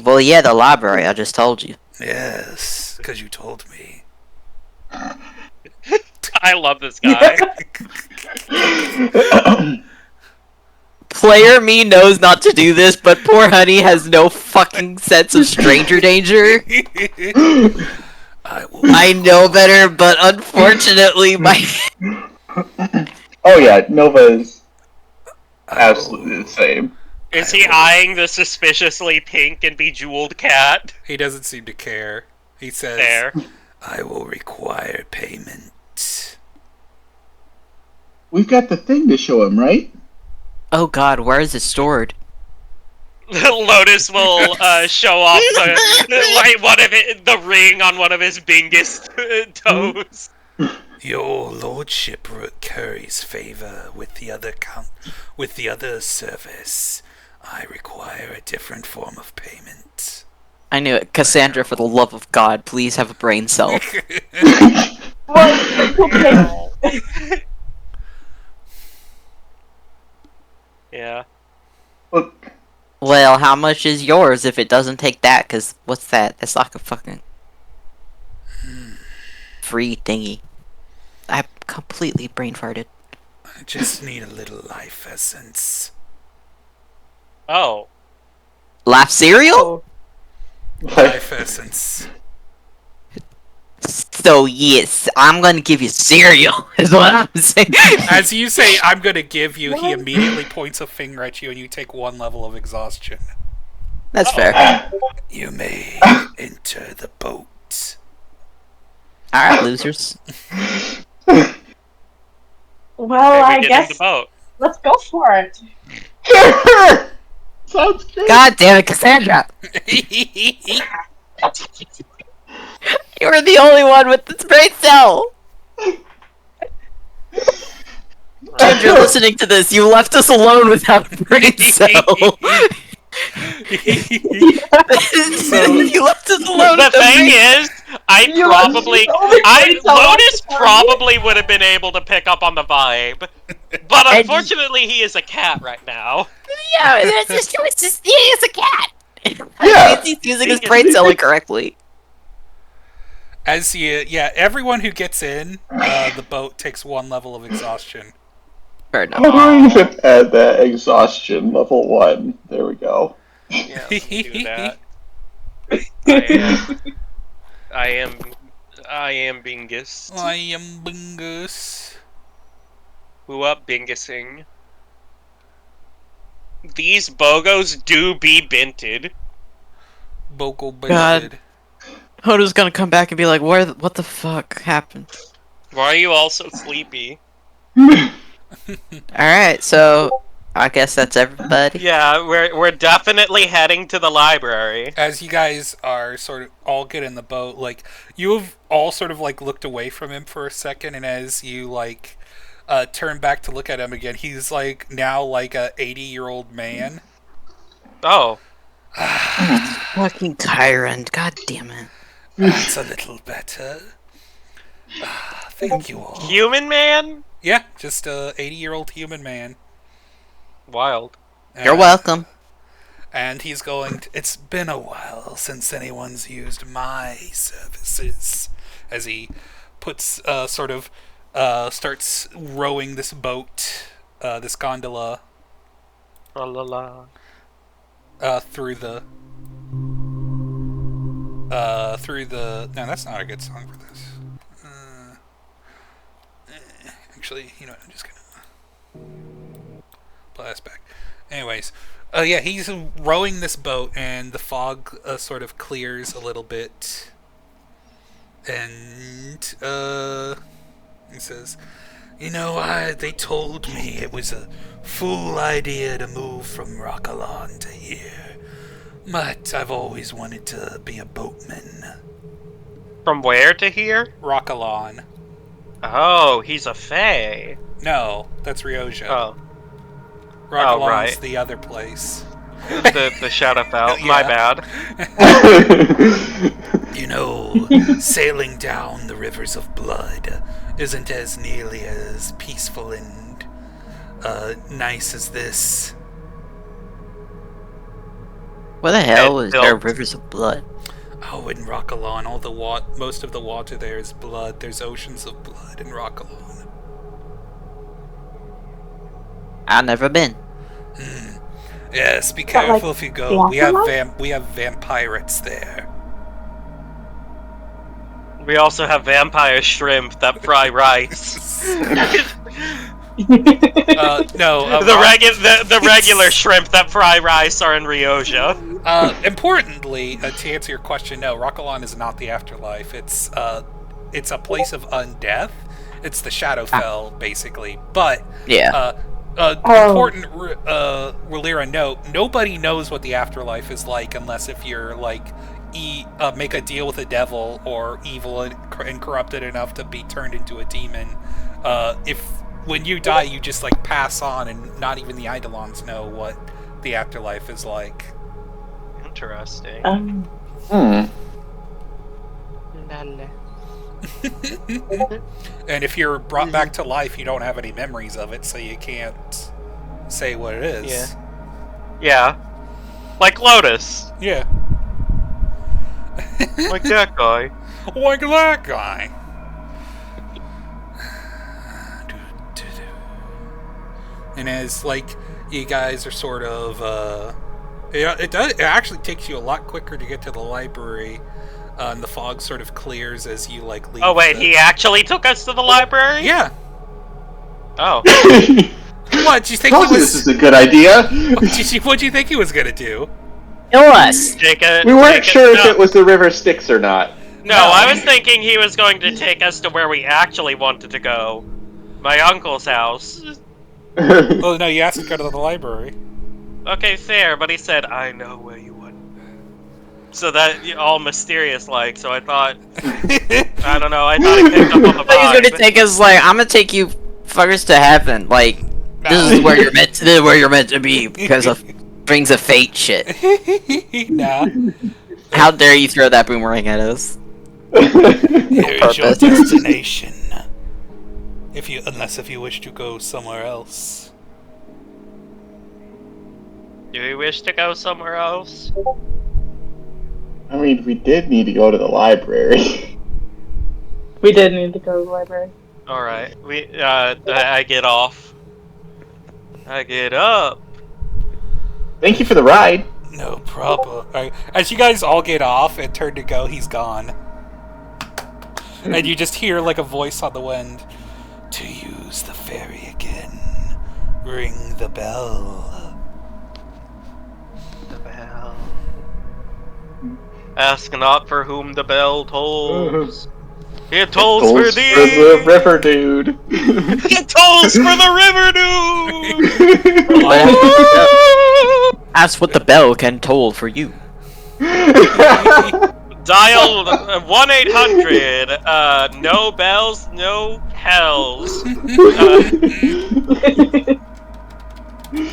Well, yeah, the library. I just told you. Yes, because you told me. I love this guy. Player me knows not to do this, but poor Honey has no fucking sense of stranger danger. I know better, but unfortunately, my... Oh yeah, Nova is absolutely the same. Is he eyeing the suspiciously pink and bejeweled cat? He doesn't seem to care. He says, There. "I will require payment." We've got the thing to show him, right? Oh god, where is it stored? Lotus will show off the ring on one of his biggest toes. Your lordship curries favor with the other service. I require a different form of payment. I knew it. Cassandra, for the love of God, please have a brain cell. Yeah. Look, Well, how much is yours if it doesn't take that? Because what's that? That's like a fucking free thingy. I completely brain farted. I just need a little life essence. Oh. Life cereal? Life essence. So yes, I'm gonna give you cereal, is what I'm saying. As you say, "I'm gonna give you," he immediately points a finger at you and you take 1 level of exhaustion. That's fair. You may enter the boat. Alright, losers. Well, I Get in guess the boat. let's go for it. sounds great. God damn it, Cassandra! You were the only one with this brain cell! If you're listening to this, you left us alone without a brain cell! You left us alone The with thing brain is, Lotus probably would have been able to pick up on the vibe, but unfortunately he is a cat right now. Yeah, it's just, he is a cat! Yeah. He's using his brain cell incorrectly. As everyone who gets in the boat takes 1 level of exhaustion. Fair enough. How do I even add that exhaustion level 1? There we go. Yeah, let me do that. I am Bingus. I am Bingus. Who up Bingusing? These bogos do be binted. Bogo God. Binted. Hodo's gonna come back and be like, what the fuck happened? Why are you all so sleepy? Alright, so I guess that's everybody. Yeah, we're definitely heading to the library. As you guys are sort of all get in the boat, like, you have all sort of like looked away from him for a second, and as you like turn back to look at him again, he's like now like a 80-year-old man. Oh. Fucking Tyrant, god damn it. That's a little better. Thank you all. Human man? Yeah, just a 80-year-old human man. Wild. You're welcome. And he's going it's been a while since anyone's used my services. As he puts, starts rowing this boat, this gondola, La la la. through the, no, that's not a good song for this. actually, you know what, I'm just gonna blast back. Anyways, yeah, he's rowing this boat, and the fog sort of clears a little bit, and he says, "You know, they told me it was a fool idea to move from Rockalon to here, but I've always wanted to be a boatman." From where to here? Rockalon. Oh, he's a fae. No, that's Ryoja. Oh. Rockalon's right. the other place. The Shadowfell. Yeah. My bad. You know, sailing down the rivers of blood isn't as nearly as peaceful and nice as this. Where the hell is there rivers of blood? Oh, in Rockalon, most of the water there is blood. There's oceans of blood in Rockalon. I've never been. Yes, be careful if you go. We have vampirates there. We also have vampire shrimp that fry rice. No, the regular shrimp that fry rice are in Ryoja. Importantly, to answer your question, no, Rockalon is not the afterlife. It's a place of undeath. It's the Shadowfell, basically. But Yeah. important Relira note: nobody knows what the afterlife is like unless if you're like make a deal with the devil or evil and corrupted enough to be turned into a demon. When you die, you just like pass on, and not even the Eidolons know what the afterlife is like. Interesting. And if you're brought back to life, you don't have any memories of it, so you can't say what it is. Yeah. Like Lotus. Yeah. Like that guy. Like that guy. And as like you guys are sort of it actually takes you a lot quicker to get to the library. And the fog sort of clears as you like leave. Oh wait, he actually took us to the library? Yeah. Oh. What, do you think this is a good idea? What do you think he was gonna do? Kill us! We weren't sure if it was the river Styx or not. No, I was thinking he was going to take us to where we actually wanted to go. My uncle's house. Oh no, you asked to go to the library. Okay, fair, but he said, I know where you want. So that, all mysterious-like, so I thought... I don't know, I thought he picked up on the vibe. He's gonna take us, like, I'm gonna take you fuckers to heaven, like, this is where you're meant to be, because of Rings of Fate shit. Nah. How dare you throw that boomerang at us? Here's your destination. Unless if you wish to go somewhere else. Do we wish to go somewhere else? I mean, we did need to go to the library. We did need to go to the library. Alright, I get off. I get up. Thank you for the ride. No problem. As you guys all get off and turn to go, he's gone. And you just hear like a voice on the wind. To use the ferry again, ring the bell. The bell. Ask not for whom the bell tolls. It tolls for thee! For the river dude. It tolls for the river dude! Ask what the bell can toll for you. Dial 1-800, no bells, no hells.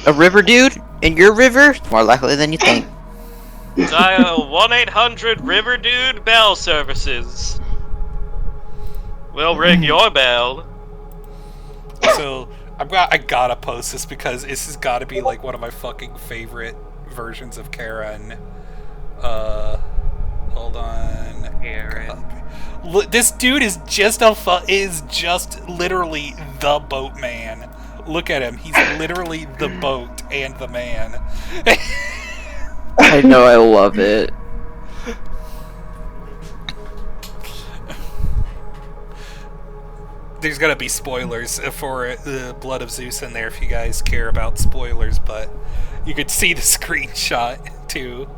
A river dude? In your river? More likely than you think. Dial 1-800 River Dude Bell Services. We'll ring your bell. So I gotta post this because this has got to be like one of my fucking favorite versions of Karen. Hold on. Karen. Look, this dude is just literally the boatman. Look at him. He's literally the boat and the man. I know, I love it. there's gonna be spoilers for the Blood of Zeus in there if you guys care about spoilers, but you could see the screenshot too.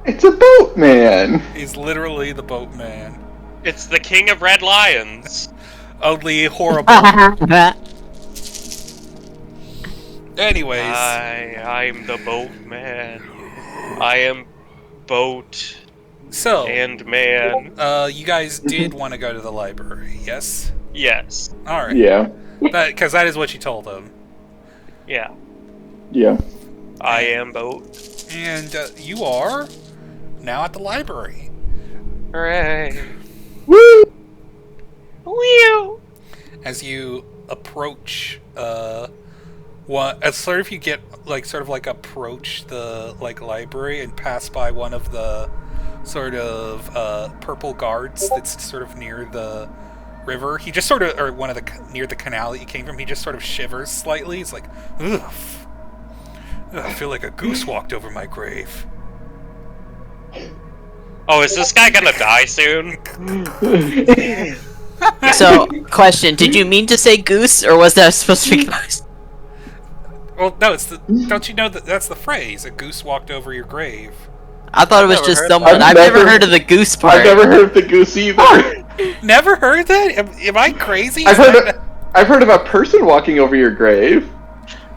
It's a boatman! He's literally the boatman. It's the king of red lions. Only horrible. Anyways. I'm the boatman. I am boat So, and man. You guys did want to go to the library, yes? Yes. Alright. Yeah. Because that is what you told them. Yeah. Yeah. I am boat. And you are now at the library. Hooray. Woo! Whew. As you approach, as sort of you get approach the library and pass by one of the sort of purple guards that's sort of near the river. He just sort of, or one of the near the canal that you came from. He just sort of shivers slightly. He's like, ugh, I feel like a goose walked over my grave. Oh, is this guy gonna die soon? So, question, did you mean to say goose, or was that supposed to be goose? Well, no, it's the. Don't you know that that's the phrase? A goose walked over your grave. I thought it was never just heard someone. that. I've never heard of the goose part. I've never heard of the goose either. Never heard that? Am I crazy? I've heard of a person walking over your grave.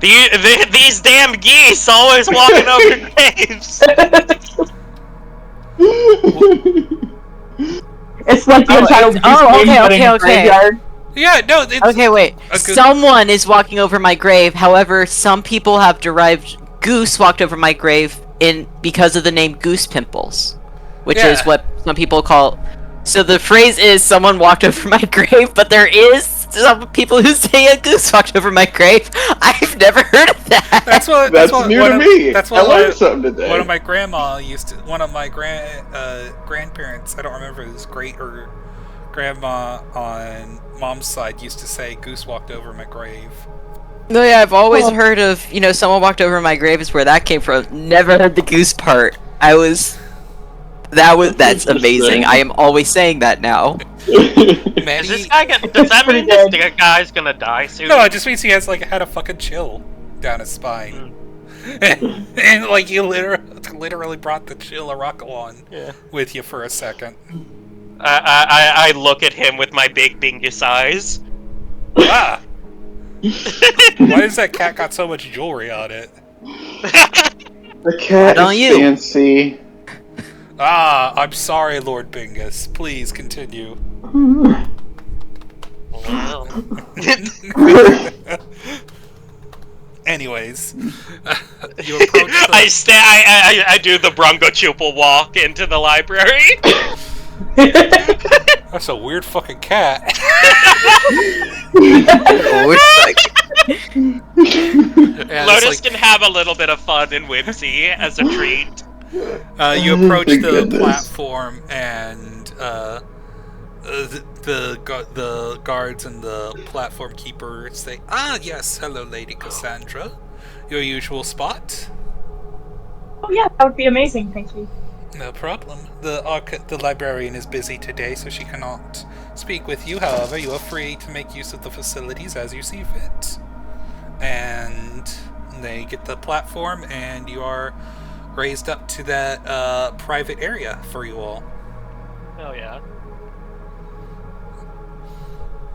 These damn geese always walking over graves. It's like the child. okay. Graveyard. Yeah, no. It's, Okay, wait. a goose- Someone is walking over my grave. However, some people have derived goose walked over my grave because of the name goose pimples, which is Yeah. what some people call. So the phrase is someone walked over my grave, but there is some people who say a goose walked over my grave. I've never heard of that. That's what. That's what new one to of- me. That's I what learned something today. One of my grandma used to. One of my grandparents. I don't remember if it was great or grandma on mom's side used to say "goose walked over my grave." No, yeah, I've always heard of, someone walked over my grave is where that came from. Never heard the goose part. That's amazing. I am always saying that now. Manny, Does that mean this guy's gonna die soon? no, it just means he has had a fucking chill down his spine, and you literally brought the chill Arakalon with you for a second. I look at him with my big bingus eyes. Ah, why does that cat got so much jewelry on it? The cat Why don't is you? fancy. Ah, I'm sorry, Lord Bingus. Please continue. Well. Anyways, you approach the... I do the Bronco Chupel walk into the library. That's a weird fucking cat. And Lotus can have a little bit of fun and whimsy as a treat. you approach Thank the goodness. platform, and the guards and the platform keeper say, "Ah, yes, hello, Lady Cassandra. Your usual spot." Oh yeah, that would be amazing. Thank you. No problem. The librarian is busy today, so she cannot speak with you. However, you are free to make use of the facilities as you see fit. And they get the platform, and you are raised up to that private area for you all. Oh yeah.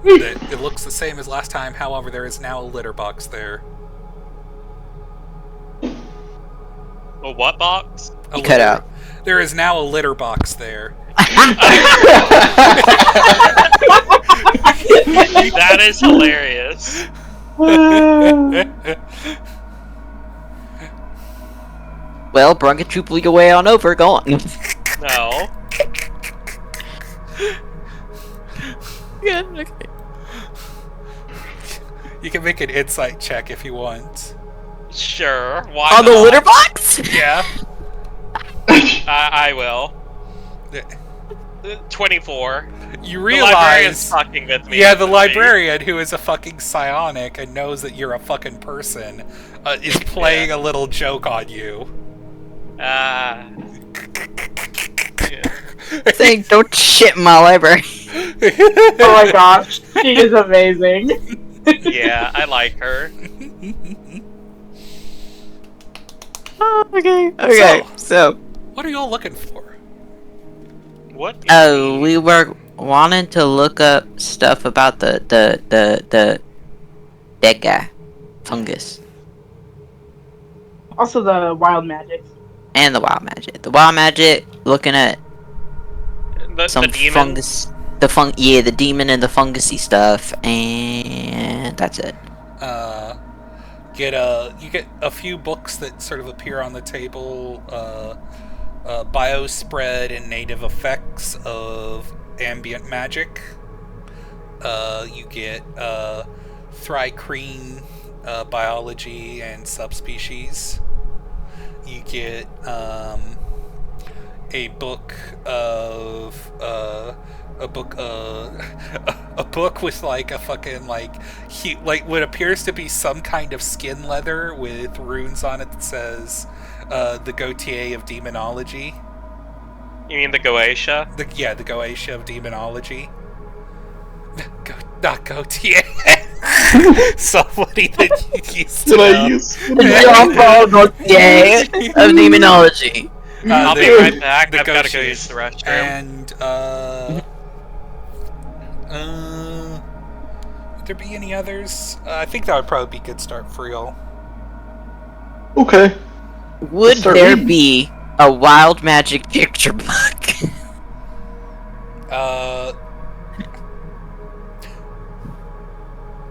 It looks the same as last time. However, there is now a litter box there. A what box? You cut out. There is now a litter box there. That is hilarious. Well, Bronco Troop league away on over. Go on. No. Yeah, okay. You can make an insight check if you want. Sure. Why On the not? litter box? Yeah. I will. 24. You The librarian's realize... fucking with me. Yeah, the isn't she? librarian, who is a fucking psionic and knows that you're a fucking person, is playing a little joke on you. Yeah. Saying, don't shit in my library. Oh my gosh, she is amazing. Yeah, I like her. Okay. So what are y'all looking for? What? we were wanting to look up stuff about the dead guy, fungus, Also the wild magic. and the wild magic. The wild magic, looking at some The demon. fungus, the demon and the fungusy stuff, and that's it. You get a few books that sort of appear on the table. Biospread and native effects of ambient magic. You get Thrycreen biology and subspecies. You get a book of a book with like a fucking like what appears to be some kind of skin leather with runes on it that says the Gautier of Demonology. You mean the Goetia? The Goetia of Demonology. Not Gautier. Somebody that used to Did I know. use? Gautier of Demonology. I'll be right back. I've got to go Gautier. use the restroom. And would there be any others? I think that would probably be a good start for y'all. Okay. Would Start there reading. be a wild magic picture book?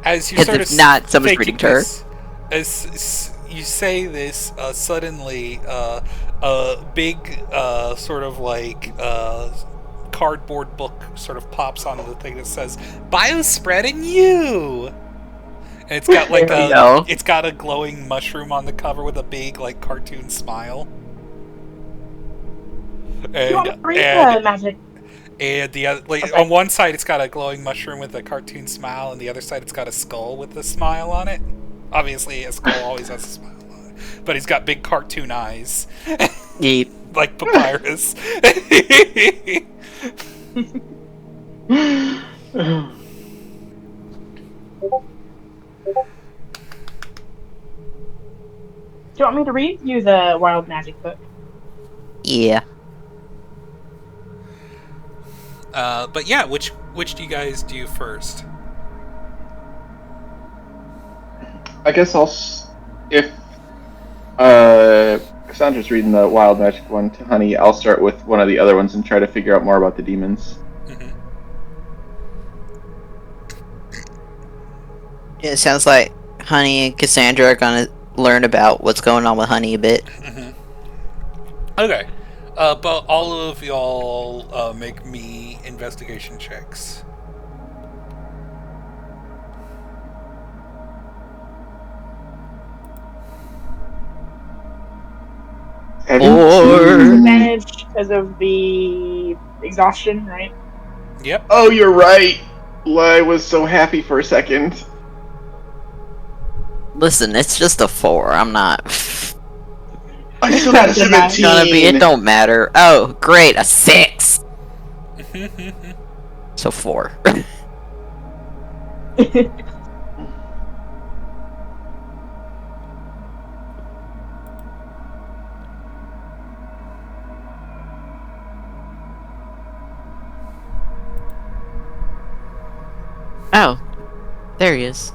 As you Because sort if of not, someone's thinking reading to her. this, as you say this, suddenly a big sort of like cardboard book sort of pops onto the thing that says "Biospread and you." And it's got like There we go. it's got a glowing mushroom on the cover with a big like cartoon smile. You want to read the And magic? and the other, like, Okay. on one side it's got a glowing mushroom with a cartoon smile, and the other side it's got a skull with a smile on it. Obviously, a skull always has a smile on it, but he's got big cartoon eyes, Yeep. like Papyrus. Do you want me to read you the wild magic book? Yeah. But yeah, which do you guys do first? I guess if Cassandra's reading the wild magic one to Honey, I'll start with one of the other ones and try to figure out more about the demons. Mm-hmm. It sounds like Honey and Cassandra are gonna learn about what's going on with Honey a bit. Mm-hmm. Okay. But all of y'all make me investigation checks. Advantage because of the exhaustion, right? Yep. Oh, you're right. I was so happy for a second. Listen, it's just a 4. I'm not I still got a 17. gonna be. It don't matter. Oh, great, a 6. So 4. Oh, there he is.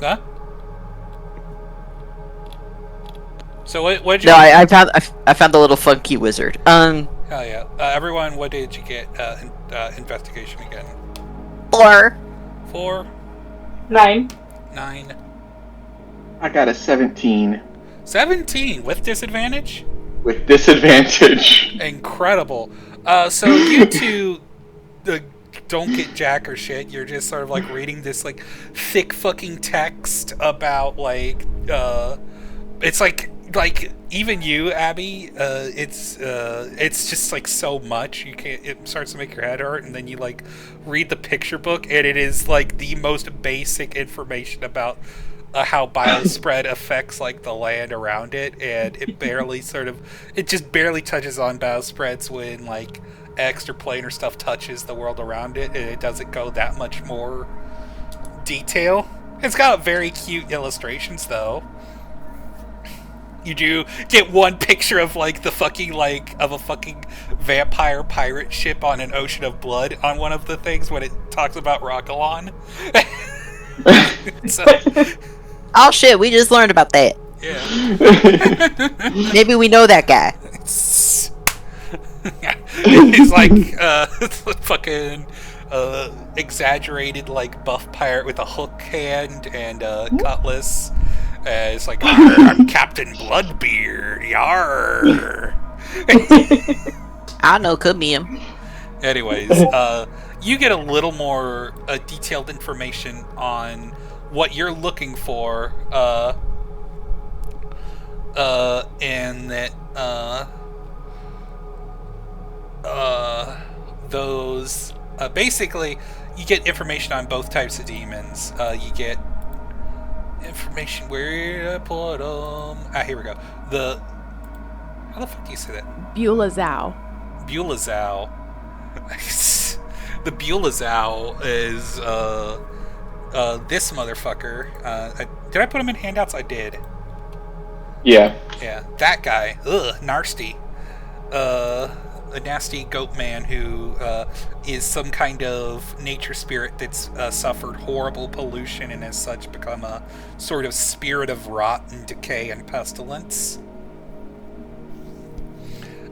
Huh? So what'd you? No, I found the little funky wizard. Hell yeah! Everyone, what did you get? Investigation again. 4. 4, 9. 9, I got a 17 17 with disadvantage. with disadvantage. Incredible. So you two don't get jack or shit. You're just sort of like reading this like thick fucking text about like it's like even you, Abby, it's just like so much you can't. It starts to make your head hurt, and then you like read the picture book, and it is like the most basic information about how biospread affects like the land around it, and it barely it just barely touches on biospreads when like extraplanar stuff touches the world around it, and it doesn't go that much more detail. It's got very cute illustrations, though. You do get one picture of like the fucking of a fucking vampire pirate ship on an ocean of blood on one of the things when it talks about Rockalon. So, oh shit, we just learned about that. Yeah. Maybe we know that guy. He's like fucking exaggerated like buff pirate with a hook hand and cutlass. It's like, I'm Captain Bloodbeard, yar. I don't know, could be him. Anyways, you get a little more detailed information on what you're looking for, and that those basically you get information on both types of demons. You get information where I put them. Here we go. How the fuck do you say that? Bulazao. The Bulazao is this motherfucker. Did I put him in handouts? I did. Yeah. Yeah, that guy. Ugh, nasty. A nasty goat man who is some kind of nature spirit that's suffered horrible pollution and as such become a sort of spirit of rot and decay and pestilence.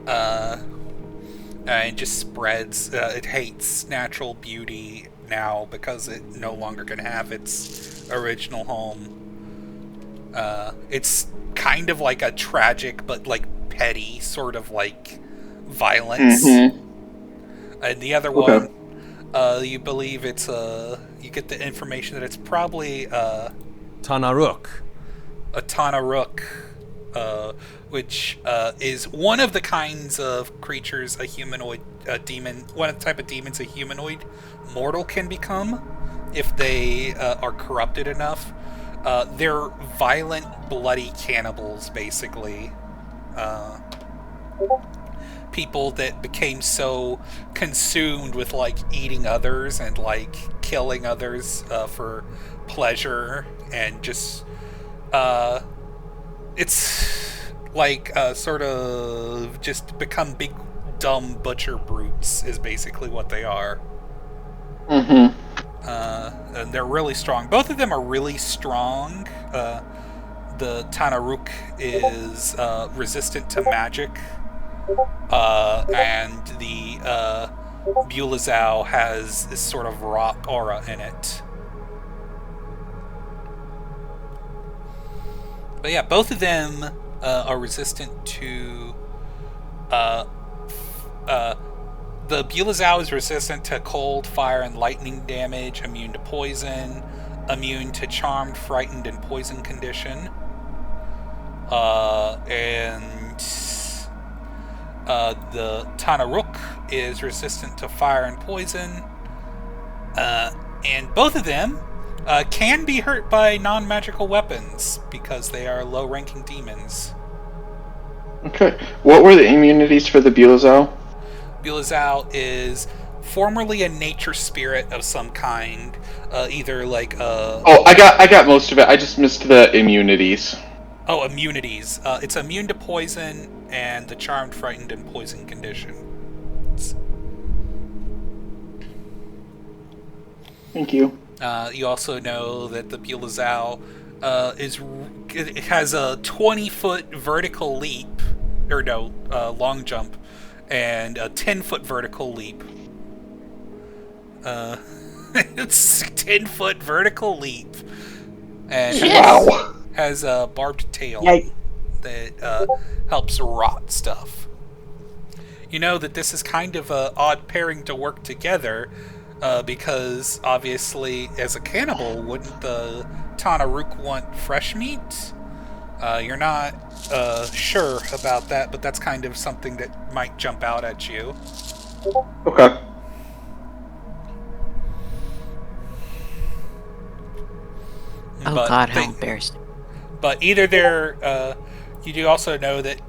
And just spreads. It hates natural beauty now because it no longer can have its original home. It's kind of like a tragic but like petty sort of like violence. Mm-hmm. And the other one, you believe it's you get the information that it's probably Tanaruk. A Tanaruk, which is one of the kinds of creatures a humanoid demon, one of the type of demons a humanoid mortal can become if they are corrupted enough. They're violent, bloody cannibals, basically. People that became so consumed with like eating others and like killing others for pleasure and just it's like sort of just become big dumb butcher brutes is basically what they are. Mm-hmm. And they're really strong. Both of them are really strong. The Tanaruk is resistant to magic. And the Bulazao has this sort of rot aura in it. But yeah, both of them are resistant to... the Bulazao is resistant to cold, fire, and lightning damage, immune to poison, immune to charmed, frightened, and poison condition. The Tanaruk is resistant to fire and poison. And both of them can be hurt by non-magical weapons because they are low-ranking demons. Okay. What were the immunities for the Bulazao? Bulazao is formerly a nature spirit of some kind, either like Oh, I got most of it. I just missed the immunities. Oh, immunities. It's immune to poison and the charmed, frightened, and poison condition. Thank you. You also know that the Bulazao it has a 20-foot vertical leap, or no, long jump, and a 10-foot vertical leap. It's a 10-foot vertical leap, and wow. Has a barbed tail that helps rot stuff. You know that this is kind of an odd pairing to work together, because obviously, as a cannibal, wouldn't the Tanaruk want fresh meat? You're not sure about that, but that's kind of something that might jump out at you. Okay. Oh god, how embarrassing. But either they're, you do also know that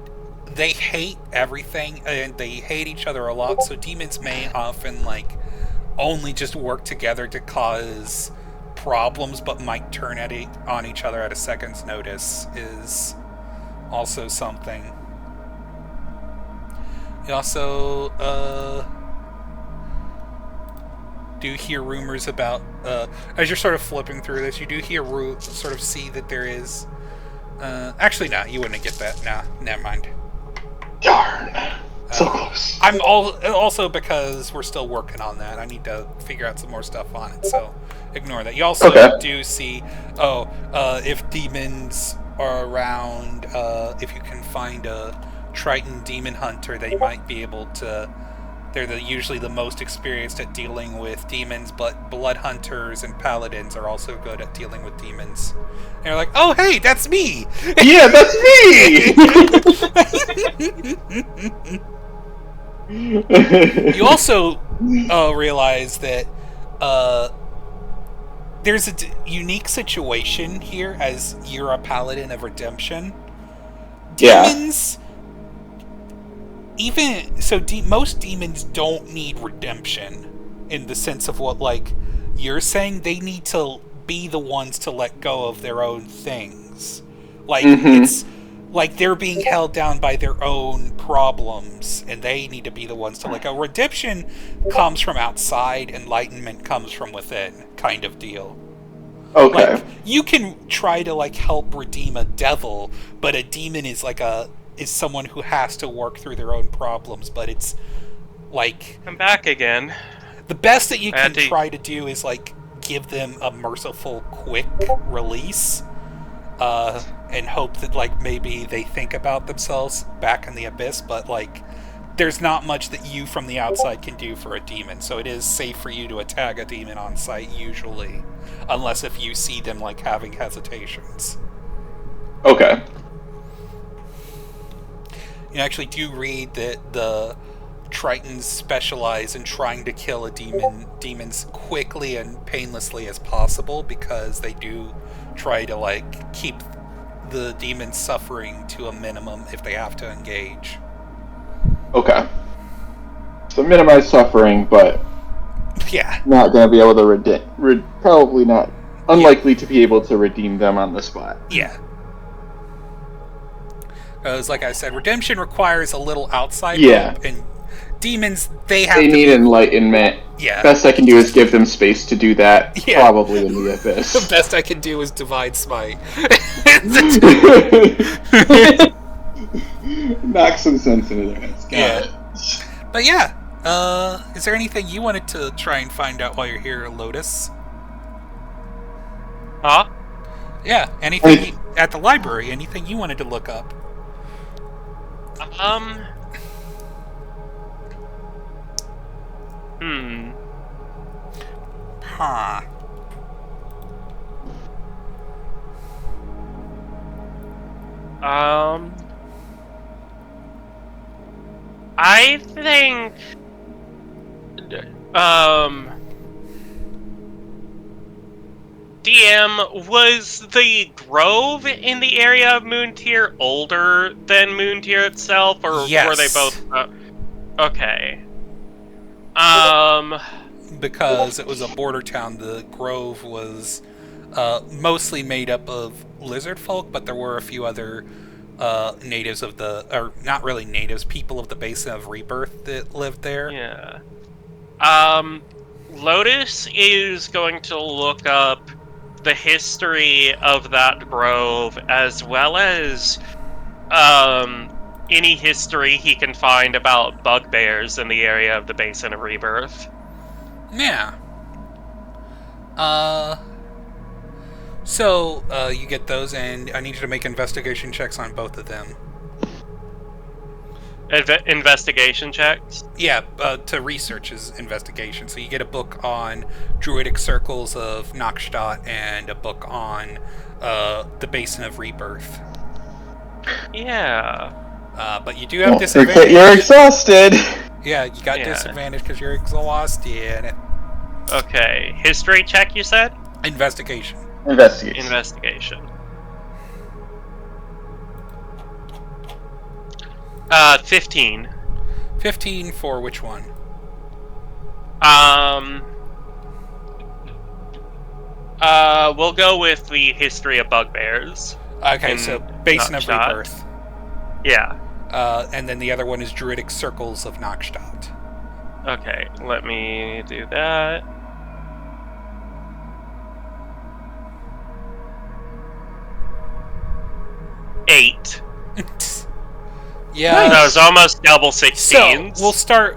they hate everything, and they hate each other a lot, so demons may often, like, only just work together to cause problems, but might turn on each other at a second's notice, is also something. You also, do hear rumors about, as you're sort of flipping through this, you do hear sort of see that there is, actually, no, you wouldn't get that. Nah, never mind. Darn. So close. I'm also, because we're still working on that, I need to figure out some more stuff on it, so ignore that. You also do see, if demons are around, if you can find a Triton demon hunter, they might be able to. They're usually the most experienced at dealing with demons, but blood hunters and paladins are also good at dealing with demons. And you're like, oh, hey, that's me! Yeah, that's me! You also realize that there's a unique situation here as you're a paladin of redemption. Demons... Even so, most demons don't need redemption in the sense of what, like, you're saying. They need to be the ones to let go of their own things. Like, it's like they're being held down by their own problems, and they need to be the ones to let go. Redemption comes from outside, enlightenment comes from within, kind of deal. Okay. Like, you can try to, like, help redeem a devil, but a demon is like is someone who has to work through their own problems, but it's like... I'm back again. The best that you can try to do is, like, give them a merciful, quick release, and hope that, like, maybe they think about themselves back in the abyss, but, like, there's not much that you from the outside can do for a demon, so it is safe for you to attack a demon on sight, usually, unless if you see them, like, having hesitations. Okay. You actually do read that the Tritons specialize in trying to kill demons quickly and painlessly as possible, because they do try to, like, keep the demon's suffering to a minimum if they have to engage. Okay. So minimize suffering, but yeah, not gonna be able to probably not unlikely to be able to redeem them on the spot. Yeah. Because, like I said, redemption requires a little outside help, and demons, they need enlightenment. Yeah. Best I can do is give them space to do that, probably in the abyss. The best I can do is divide smite. Knock some sense into their heads. Got it. But yeah, is there anything you wanted to try and find out while you're here, Lotus? Huh? Yeah, anything at the library, anything you wanted to look up? Huh. I think DM, was the grove in the area of Moontier older than Moontier itself, or were they both? Okay. Because it was a border town, the grove was mostly made up of lizard folk, but there were a few other natives of or not really natives, people of the Basin of Rebirth that lived there. Yeah. Lotus is going to look up the history of that grove, as well as any history he can find about bugbears in the area of the Basin of Rebirth. Yeah. So, you get those, and I need you to make investigation checks on both of them. Investigation checks? Yeah, to research is investigation. So you get a book on Druidic Circles of Noxstadt and a book on the Basin of Rebirth. Yeah. But you do have disadvantage. You're exhausted! Yeah, you got disadvantage because you're exhausted. Okay. History check, you said? Investigation. Investigation. 15. 15 for which one? We'll go with the history of bugbears. Okay, so Basin of Rebirth. Yeah. And then the other one is Druidic Circles of Nakstadt. Okay, let me do that. Eight. Yeah. That was almost double 16s. So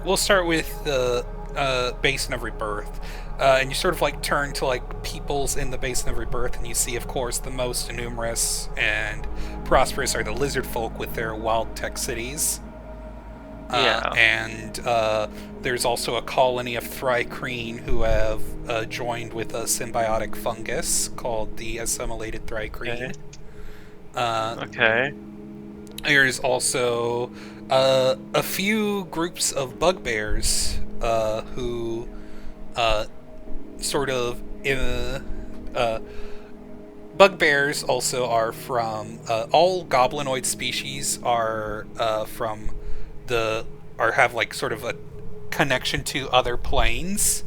we'll start with the Basin of Rebirth. And you sort of like turn to like peoples in the Basin of Rebirth, and you see, of course, the most numerous and prosperous are the lizard folk with their wild tech cities. And there's also a colony of Thrycreen who have joined with a symbiotic fungus called the assimilated Thrycreen. Okay. There's also a few groups of bugbears who sort of bugbears also are from all goblinoid species are from have like sort of a connection to other planes.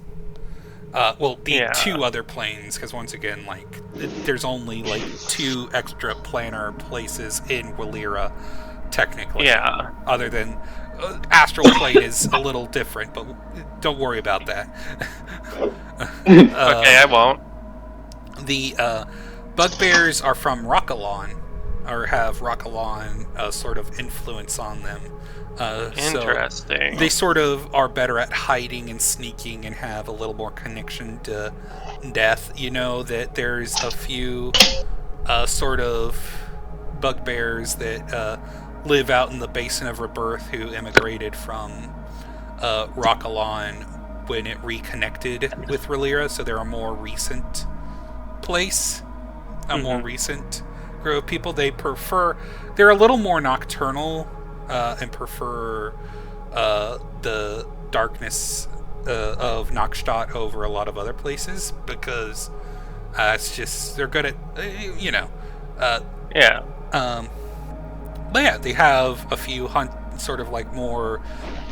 Two other planes, because once again, like there's only like 2 extra planar places in Walira, technically. Yeah. Other than astral plane is a little different, but don't worry about that. Okay, I won't. The bugbears are from Rockalon, or have Rockalon sort of influence on them. Interesting. So they sort of are better at hiding and sneaking and have a little more connection to death. You know that there's a few sort of bugbears that live out in the Basin of Rebirth who immigrated from Rockalon when it reconnected with Relira, so they're a more recent place, more recent group of people. They're a little more nocturnal and prefer the darkness of Nakstadt over a lot of other places, because it's just, they're good at, but yeah, they have a few sort of like more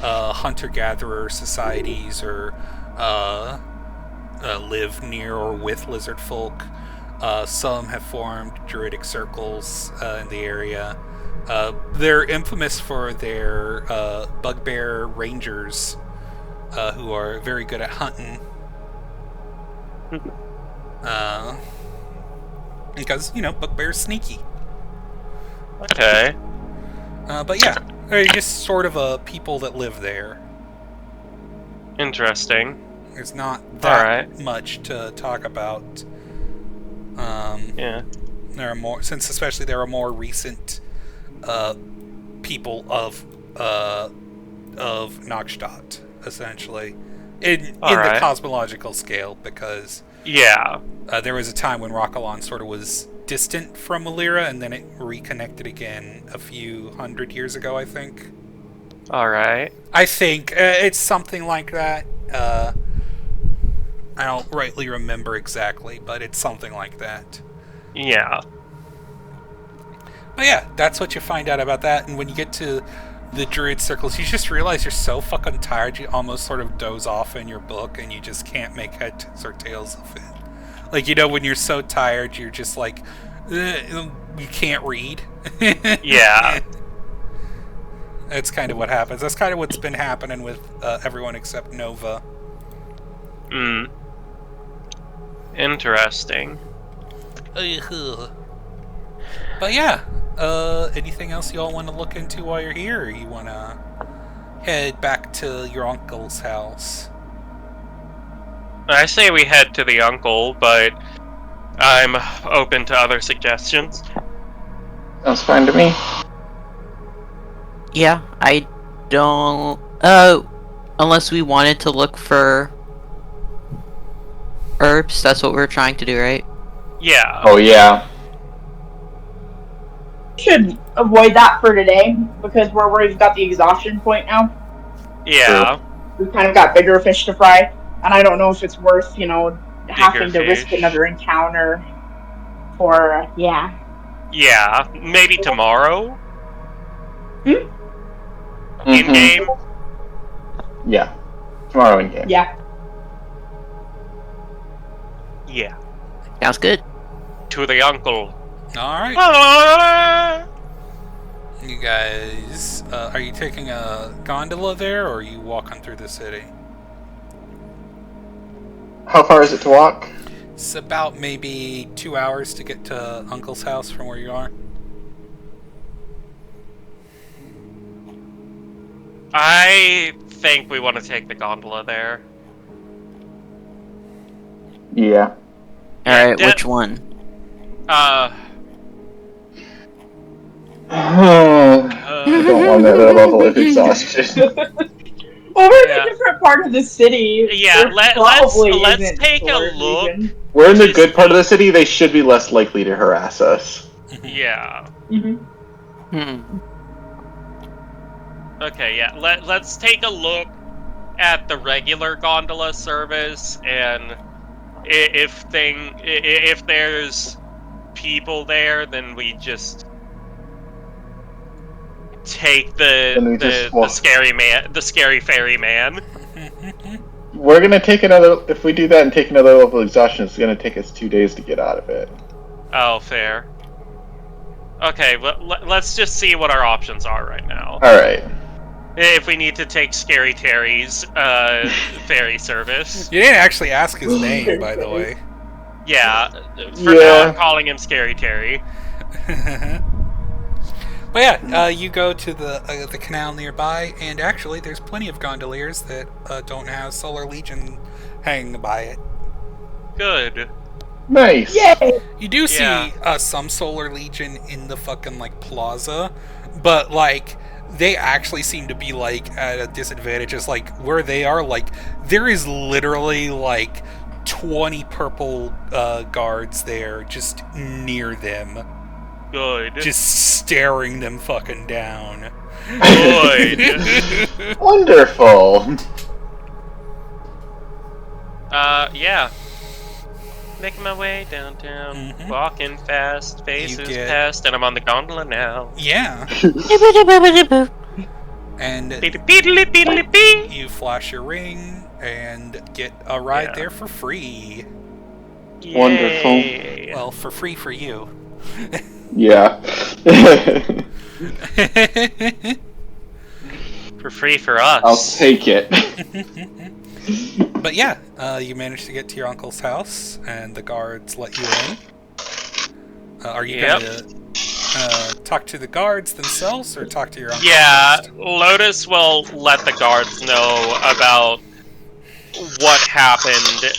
hunter-gatherer societies, or live near or with lizard folk. Some have formed druidic circles in the area. They're infamous for their bugbear rangers, who are very good at hunting. Because, bugbear's sneaky. Okay. But yeah, they're just sort of a people that live there. Interesting. There's not that much to talk about. Yeah. There are more, since especially there are more recent people of Nakstadt, essentially, in the cosmological scale, because there was a time when Rockalon sort of was distant from Walira, and then it reconnected again a few hundred years ago, I think. Alright. I think it's something like that. I don't rightly remember exactly, but it's something like that. Yeah. But yeah, that's what you find out about that, and when you get to the druid circles, you just realize you're so fucking tired, you almost sort of doze off in your book, and you just can't make heads or tails of it. Like, when you're so tired, you're just like, you can't read. Yeah. That's kind of what happens. That's kind of what's been happening with everyone except Nova. Interesting. But yeah, anything else you all want to look into while you're here, or you want to head back to your uncle's house? I say we head to the uncle, but I'm open to other suggestions. Sounds fine to me. Yeah, I don't... unless we wanted to look for herbs, that's what we're trying to do, right? Yeah. Oh, yeah. Should avoid that for today, because we've got the exhaustion point now. Yeah. We've kind of got bigger fish to fry, and I don't know if it's worth, having to risk another encounter for, Yeah, maybe tomorrow? In game? Yeah. Tomorrow in game. Yeah. Yeah. Sounds good. To the uncle. Alright. You guys, are you taking a gondola there, or are you walking through the city? How far is it to walk? It's about maybe 2 hours to get to Uncle's house from where you are. I think we want to take the gondola there. Yeah. Alright, which one? I don't want that level of exhaustion. Well, we're in a different part of the city. Yeah, let's take a look. We're in the good part of the city. They should be less likely to harass us. Yeah. Mm-hmm. Okay, yeah. Let's take a look at the regular gondola service, and if there's people there, then we just take the scary ferryman. We're gonna take another. If we do that and take another level of exhaustion, it's gonna take us 2 days to get out of it. Oh, fair. Okay, let's just see what our options are right now. All right. If we need to take Scary Terry's ferry service. You didn't actually ask his name, by the way. Yeah. For now, I'm calling him Scary Terry. But yeah, you go to the canal nearby, and actually, there's plenty of gondoliers that don't have Solar Legion hanging by it. Good. Nice. Yay! You do see some Solar Legion in the fucking plaza, but they actually seem to be at a disadvantage. It's where they are, there is literally 20 purple guards there just near them. Good. Just staring them fucking down. Good. Wonderful. Yeah. Making my way downtown, walking fast, faces past, and I'm on the gondola now. Yeah. And you flash your ring and get a ride there for free. Yay. Wonderful. Well, for free for you. Yeah. For free for us. I'll take it. But yeah, you manage to get to your uncle's house, and the guards let you in. Are you going to talk to the guards themselves, or talk to your uncle? Yeah, first? Lotus will let the guards know about what happened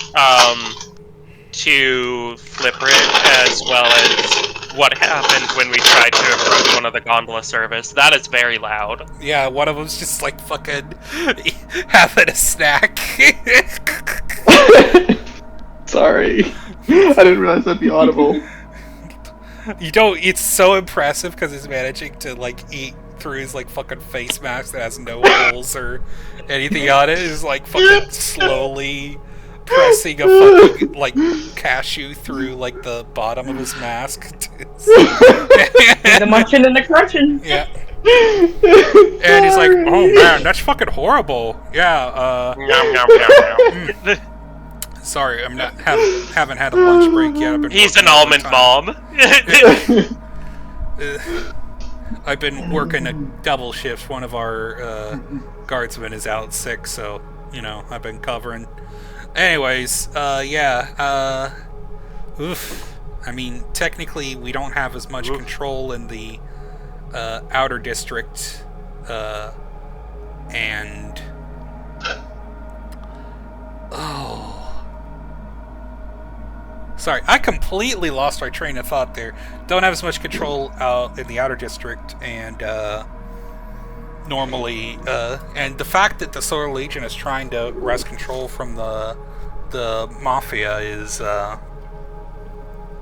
to Fliprit, as well as what happened when we tried to approach one of the gondola service. That is very loud. Yeah, one of them's just fucking having a snack. Sorry. I didn't realize that'd be audible. You don't. It's so impressive because he's managing to eat through his fucking face mask that has no holes or anything on it. Is fucking slowly pressing a fucking cashew through the bottom of his mask. The munching and the crunching. Yeah. And he's like, oh man, that's fucking horrible. Yeah. Sorry, I'm not haven't had a lunch break yet. I've been He's an almond bomb. I've been working a double shift. One of our guardsmen is out sick, so I've been covering. Anyways, oof. I mean, technically, we don't have as much control in the outer district, and sorry, I completely lost my train of thought there. Don't have as much control out in the outer district, and normally, and the fact that the Solar Legion is trying to wrest control from the Mafia is, or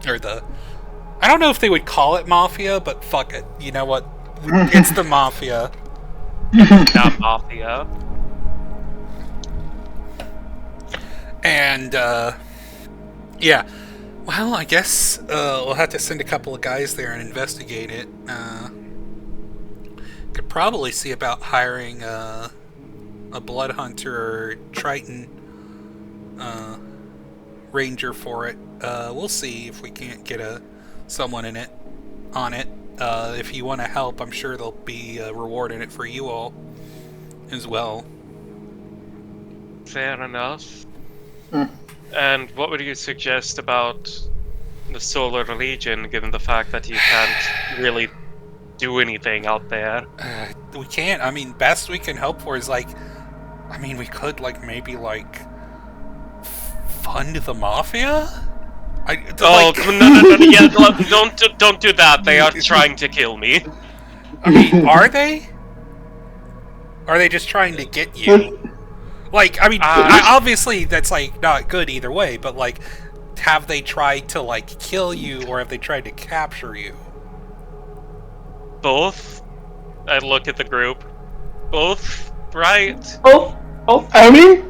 I don't know if they would call it Mafia, but fuck it. You know what? It's the Mafia. Not Mafia. And, yeah. Well, I guess we'll have to send a couple of guys there and investigate it. Could probably see about hiring a blood hunter or Triton ranger for it. We'll see if we can't get someone on it. If you want to help, I'm sure there'll be a reward in it for you all as well. Fair enough. And what would you suggest about the Solar Legion, given the fact that you can't really do anything out there? We can't. I mean, best we can hope for is we could maybe fund the mafia. No! Yeah, don't do that. They are trying to kill me. I mean, are they? Are they just trying to get you? Obviously that's not good either way. But have they tried to kill you, or have they tried to capture you? Both. I look at the group. Both, right? Both. I mean,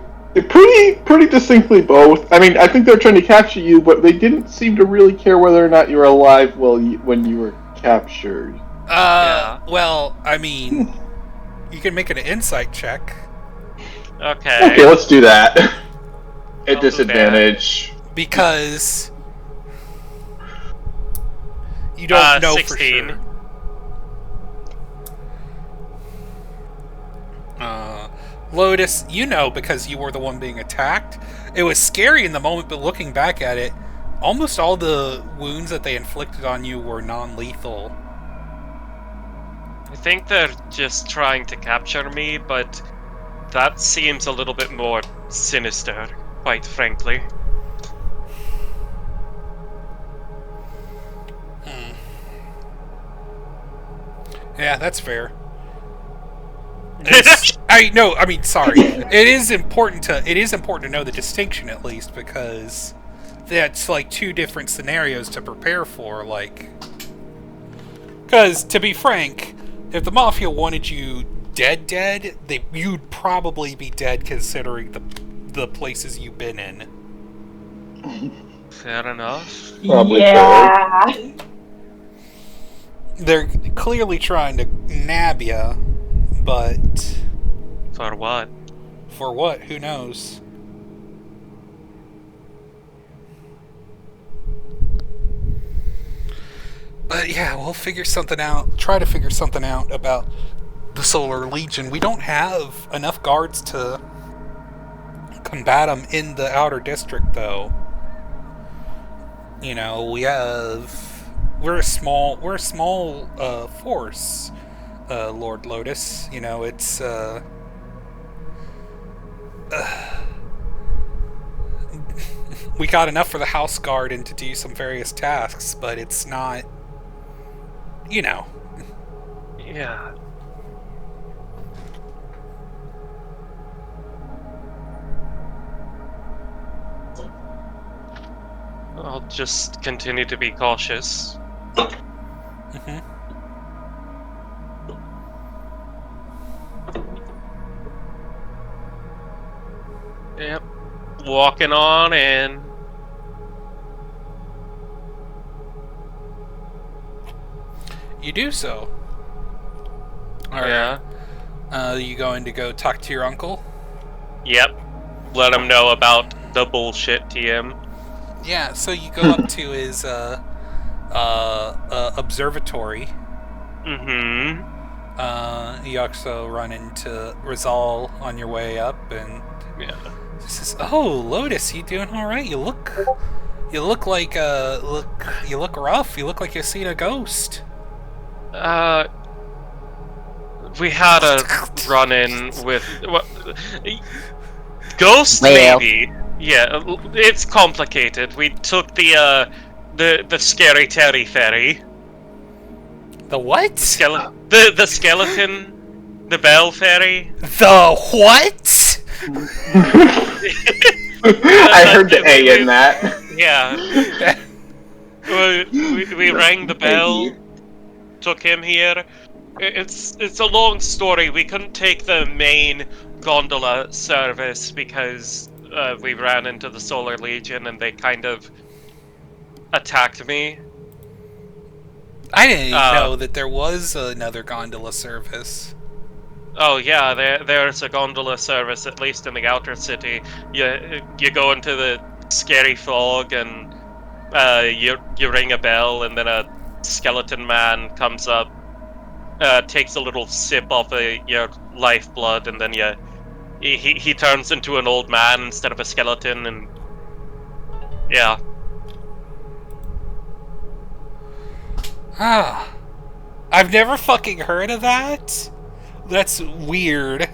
pretty distinctly both. I mean, I think they're trying to capture you, but they didn't seem to really care whether or not you were alive when you were captured. Yeah. Well, I mean, you can make an insight check. Okay, let's do that. At disadvantage. Because you don't know 16. for sure. Lotus, you know because you were the one being attacked. It was scary in the moment, but looking back at it, almost all the wounds that they inflicted on you were non-lethal. I think they're just trying to capture me, but that seems a little bit more sinister, quite frankly. Yeah, that's fair. Sorry. It is important to know the distinction at least, because that's two different scenarios to prepare for. Because to be frank, if the mafia wanted you dead, you'd probably be dead considering the places you've been in. Fair enough. Probably yeah. They're clearly trying to nab you, but For what? For what? Who knows? But yeah, we'll figure something out. Try to figure something out about the Solar Legion. We don't have enough guards to combat them in the outer district, though. You know, we're a small force, Lord Lotus. You know, it's we got enough for the house guard and to do some various tasks, but it's not, you know. Yeah. I'll just continue to be cautious. Mm-hmm. Yep. Walking on in. You do so. Alright. Yeah. You going to go talk to your uncle? Yep. Let him know about the bullshit TM. Yeah, so you go up to his observatory. Mm-hmm. You also run into Rizal on your way up, and Yeah. he says, "Oh, Lotus, you doing all right? You look like you look rough. You look like you've seen a ghost." We had a run-in with ghost, Well. maybe. Yeah, it's complicated. We took the Scary Terry ferry. The what? The skeleton, the Bell ferry. The what? I heard the A in that. Yeah. we rang the bell, took him here. It's a long story. We couldn't take the main gondola service because we ran into the Solar Legion and they kind of attacked me. I didn't even know that there was another gondola service. Oh yeah, there's a gondola service, at least in the outer city. You go into the scary fog and you ring a bell, and then a skeleton man comes up, takes a little sip off your lifeblood, and then he turns into an old man instead of a skeleton, and yeah. Ah, I've never fucking heard of that. That's weird.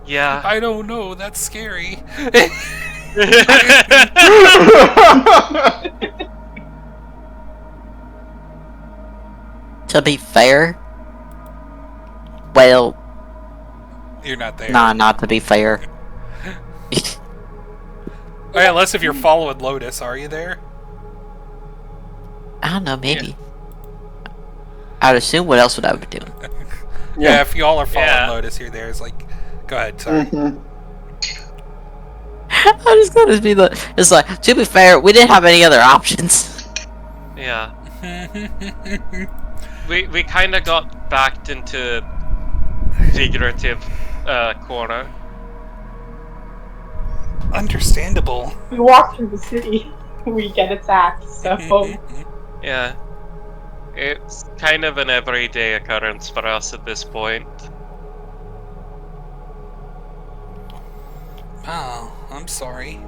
Yeah. I don't know. That's scary. To be fair, well, you're not there. Nah, not to be fair. Unless if you're following Lotus, are you there? I don't know, maybe. Yeah. I'd assume. What else would I be doing? Yeah, if y'all are following Lotus, you're there. It's like, go ahead, sorry. I just thought it'd be it's like, to be fair, we didn't have any other options. Yeah. we kind of got backed into figurative corner. Understandable. We walk through the city, we get attacked, so... Yeah. It's kind of an everyday occurrence for us at this point. Oh, I'm sorry.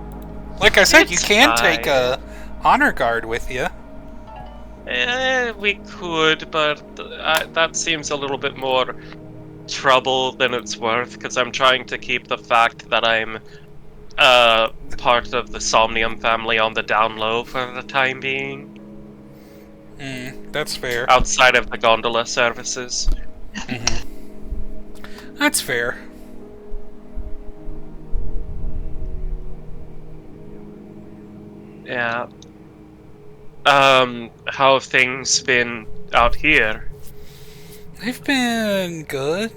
Like I said, you can take a honor guard with you. We could, but that seems a little bit more trouble than it's worth, because I'm trying to keep the fact that I'm part of the Somnium family on the down low for the time being. That's fair. Outside of the gondola services. That's fair. Yeah. How have things been out here? They've been good.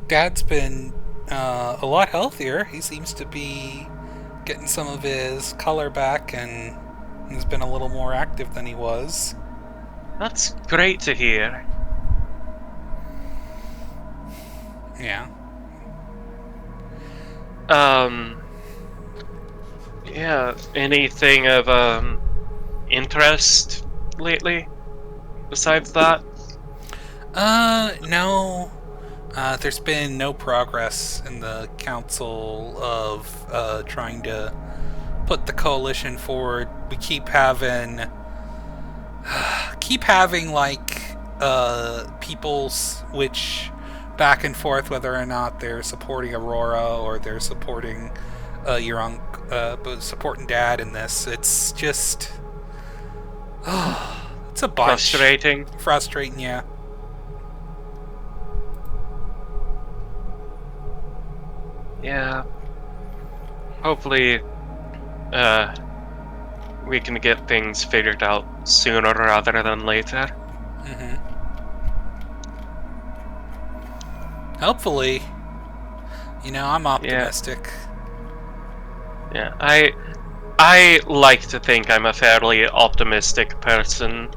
Dad's been a lot healthier. He seems to be getting some of his color back, and he's been a little more active than he was. That's great to hear. Yeah. Yeah, anything of interest lately besides that? No. There's been no progress in the council of trying to put the coalition forward. We keep having like people switch back and forth whether or not they're supporting Aurora or they're supporting your uncle, supporting Dad in this. It's just it's a bunch. Frustrating, yeah. Yeah. Hopefully we can get things figured out sooner rather than later. Hopefully. You know, I'm optimistic. Yeah, I like to think I'm a fairly optimistic person.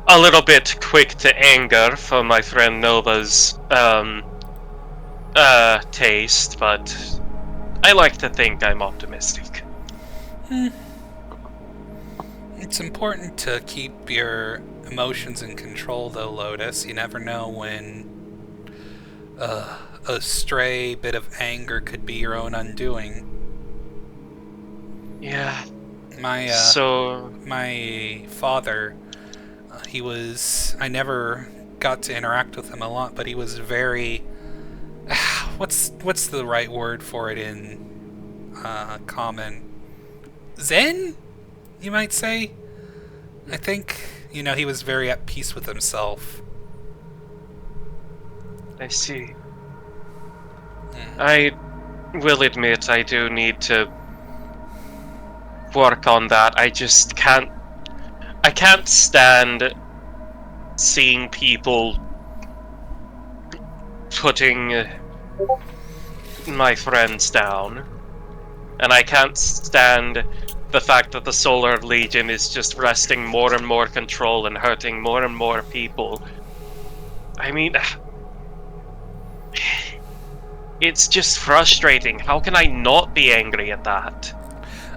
A little bit quick to anger for my friend Nova's taste, but I like to think I'm optimistic. It's important to keep your emotions in control, though, Lotus. You never know when a stray bit of anger could be your own undoing. Yeah. My father, I never got to interact with him a lot, but he was very... what's the right word for it in common? Zen, you might say? I think, he was very at peace with himself. I see. I will admit I do need to work on that. I just can't stand seeing people putting my friends down, and I can't stand the fact that the Solar Legion is just wresting more and more control and hurting more and more people. I mean, it's just frustrating. How can I not be angry at that?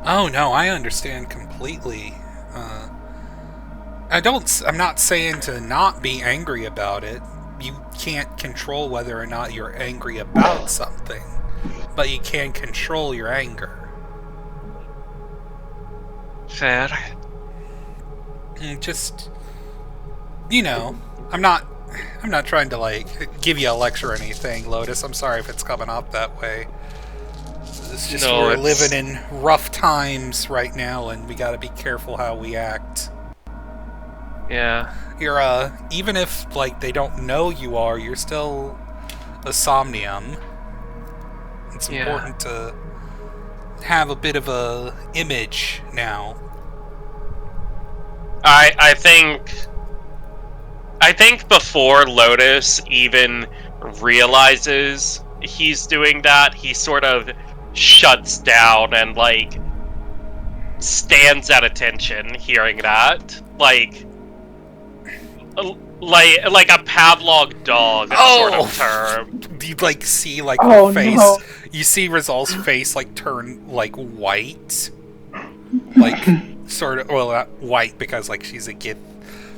Oh no, I understand completely. I'm not saying to not be angry about it. You can't control whether or not you're angry about something, but you can control your anger. Fair. Just, I'm not trying to, like, give you a lecture or anything, Lotus. I'm sorry if it's coming off that way. It's just we're living in rough times right now, and we gotta be careful how we act. Yeah. You're, even if, like, they don't know you are, you're still a Somnium. It's important to have a bit of a image now. I think before Lotus even realizes he's doing that, he sort of shuts down and, like, stands at attention hearing that. Like a Pavlov dog sort of term. You, like, see, like, her face... No. You see Rizal's face, like, turn, like, white. Like, sort of... Well, not white because, like, she's a kid.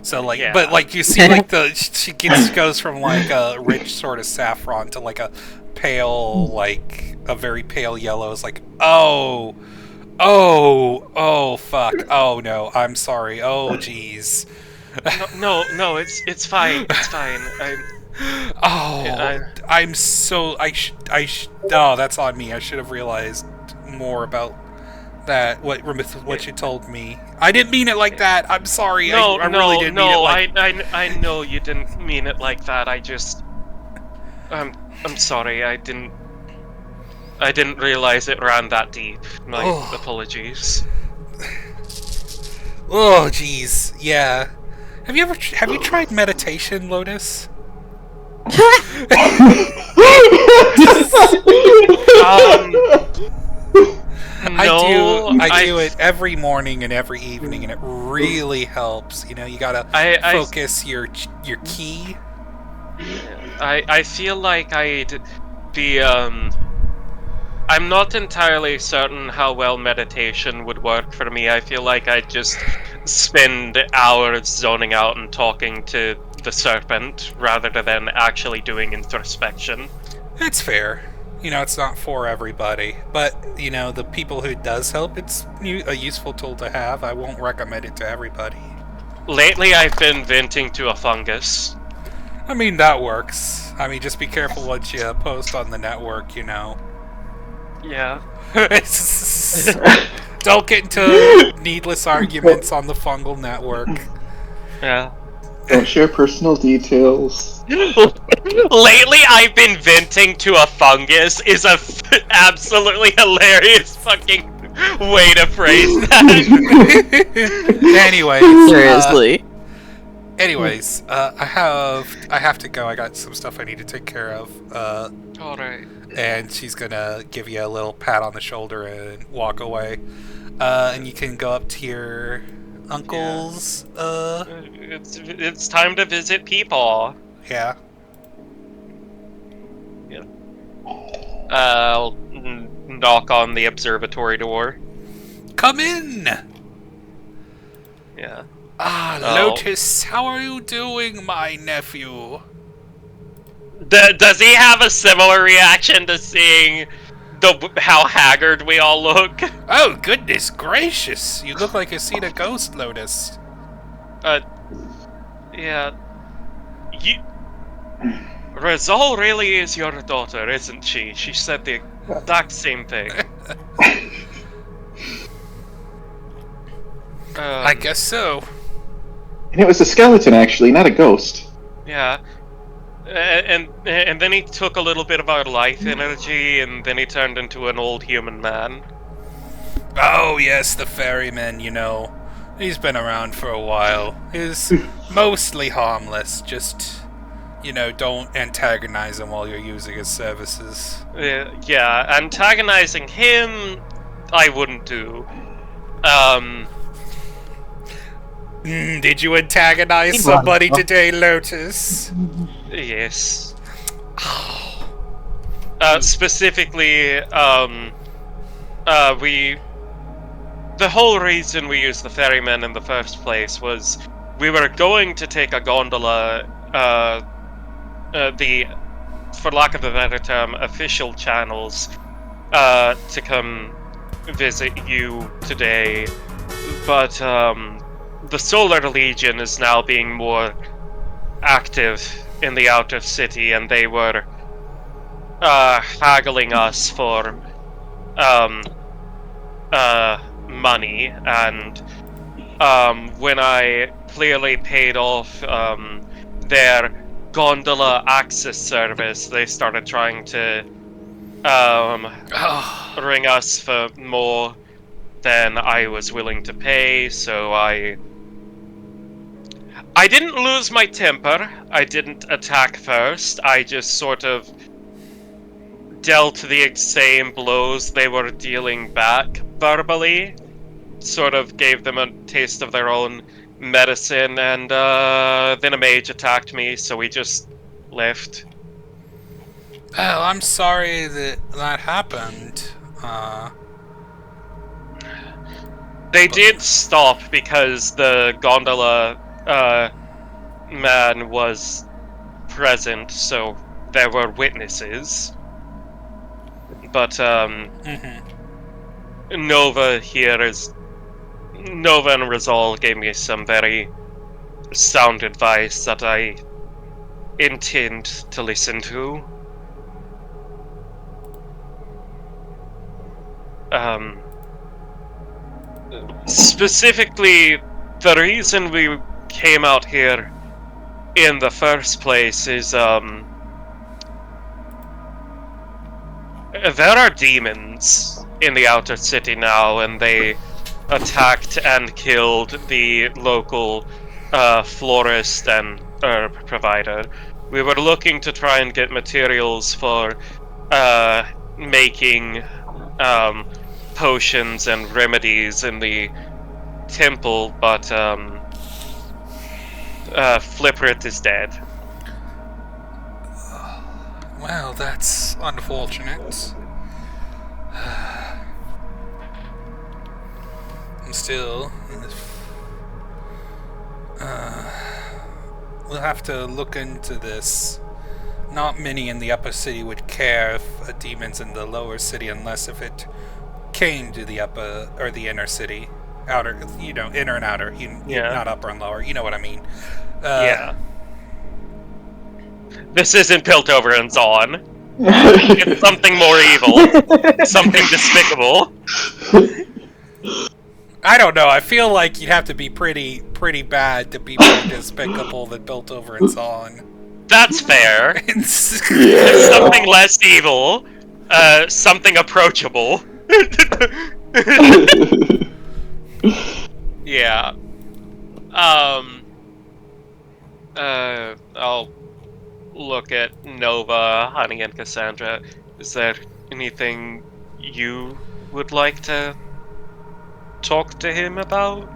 So, like... Yeah. But, like, you see, like, she goes from, like, a rich sort of saffron to, like, a pale, like... A very pale yellow. It's like, oh, fuck. Oh, no, I'm sorry. Oh, jeez. No, it's fine. It's fine. I'm so... Oh, that's on me. I should have realized more about that. What you told me. I didn't mean it like that. I'm sorry. I really didn't mean it like... I know you didn't mean it like that. I just... I'm sorry. I didn't realize it ran that deep. My apologies. Oh, jeez. Yeah. Have you tried meditation, Lotus? I do it every morning and every evening, and it really helps. You gotta focus your ki. I feel like I'd be I'm not entirely certain how well meditation would work for me. I feel like I'd just spend hours zoning out and talking to the serpent rather than actually doing introspection. That's fair. It's not for everybody. But, the people who it does help, it's a useful tool to have. I won't recommend it to everybody. Lately, I've been venting to a fungus. I mean, that works. I mean, just be careful what you post on the network, Yeah. Don't get into needless arguments on the fungal network. Yeah. Don't share personal details. Lately, I've been venting to a fungus is a absolutely hilarious fucking way to phrase that. Anyways, seriously. I have to go. I got some stuff I need to take care of. Alright. And she's gonna give you a little pat on the shoulder and walk away. And you can go up to your uncle's. It's time to visit people. Yeah. Yeah. I'll knock on the observatory door. Come in. Yeah. Lotus, how are you doing, my nephew? Does he have a similar reaction to seeing how haggard we all look? Oh, goodness gracious! You look like you've seen a ghost, Lotus. Yeah. Rizal really is your daughter, isn't she? She said the exact same thing. I guess so. And it was a skeleton, actually, not a ghost. Yeah. And then he took a little bit of our life energy, and then he turned into an old human man. Oh, yes, the ferryman, He's been around for a while. He's mostly harmless, just, don't antagonize him while you're using his services. Yeah, antagonizing him, I wouldn't do. Did you antagonize somebody today, Lotus? Yes. Specifically, the whole reason we used the ferryman in the first place was we were going to take a gondola, for lack of a better term, official channels, to come visit you today, but, the Solar Legion is now being more active in the outer city, and they were, haggling us for, money, and when I clearly paid off their gondola access service, they started trying to ring us for more than I was willing to pay, so I didn't lose my temper. I didn't attack first. I just sort of dealt the same blows they were dealing back verbally, sort of gave them a taste of their own medicine, and then a mage attacked me, so we just left. Oh, I'm sorry that happened. They did stop because the gondola man was present, so there were witnesses. But Nova and Rizal gave me some very sound advice that I intend to listen to. Specifically, the reason we came out here in the first place is, there are demons in the outer city now, and they attacked and killed the local florist and herb provider. We were looking to try and get materials for making potions and remedies in the temple, but Fliprit is dead. Well, that's unfortunate. And still, we'll have to look into this. Not many in the upper city would care if a demon's in the lower city, unless if it came to the upper or the inner city, outer, inner and outer. Not upper and lower. You know what I mean? Yeah. This isn't Piltover and Zon. It's something more evil. Something despicable. I don't know. I feel like you'd have to be pretty bad to be more despicable than Piltover and Zon. That's fair. Something less evil. Something approachable. Yeah. I'll look at Nova, Honey, and Cassandra. Is there anything you would like to talk to him about?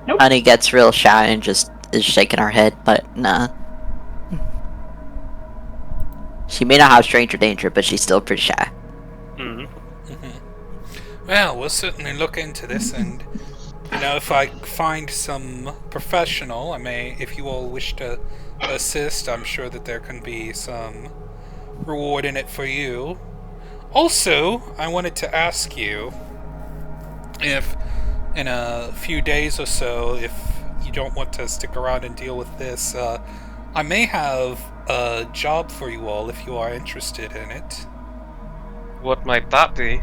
Nope. Honey gets real shy and just is shaking her head, but nah. She may not have stranger danger, but she's still pretty shy. Well, we'll certainly look into this, and if I find some professional, I may, if you all wish to assist, I'm sure that there can be some reward in it for you. Also, I wanted to ask you if in a few days or so, if you don't want to stick around and deal with this, I may have a job for you all if you are interested in it. What might that be?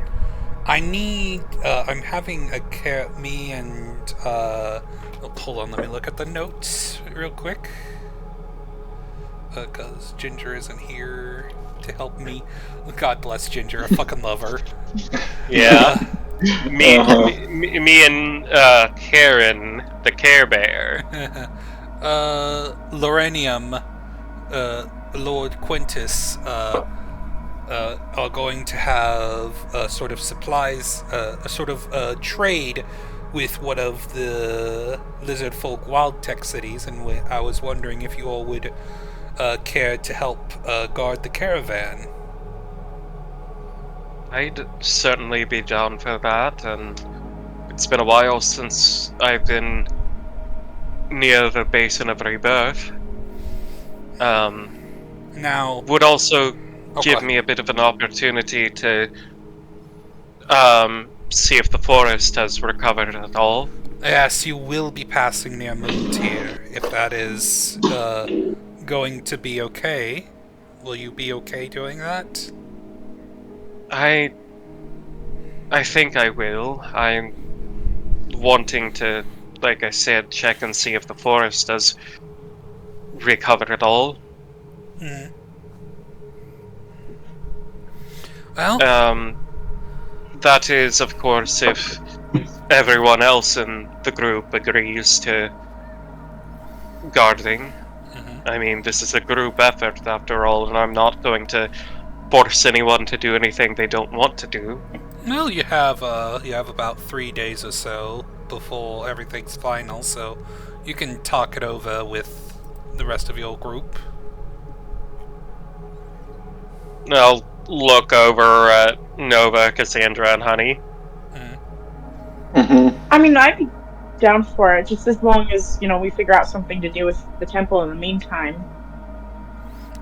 I'm having me and, hold on, let me look at the notes real quick. Cause Ginger isn't here to help me. God bless Ginger, I fucking love her. Yeah. Me and, Karen, the Care Bear. Lorenium, Lord Quintus, are going to have a sort of supplies, a sort of trade with one of the lizard folk wild tech cities, and I was wondering if you all would care to help guard the caravan. I'd certainly be down for that, and it's been a while since I've been near the Basin of Rebirth. Now, would also give me a bit of an opportunity to see if the forest has recovered at all. Yes, you will be passing near Moontier, if that is going to be okay. Will you be okay doing that? I think I will. I'm wanting to, like I said, check and see if the forest has recovered at all. Mm. Well, that is, of course, if everyone else in the group agrees to guarding. Mm-hmm. I mean, this is a group effort after all, and I'm not going to force anyone to do anything they don't want to do. Well, you have about 3 days or so before everything's final, so you can talk it over with the rest of your group. I'll look over at Nova, Cassandra, and Honey. I mean, I'd be down for it, just as long as, we figure out something to do with the temple in the meantime.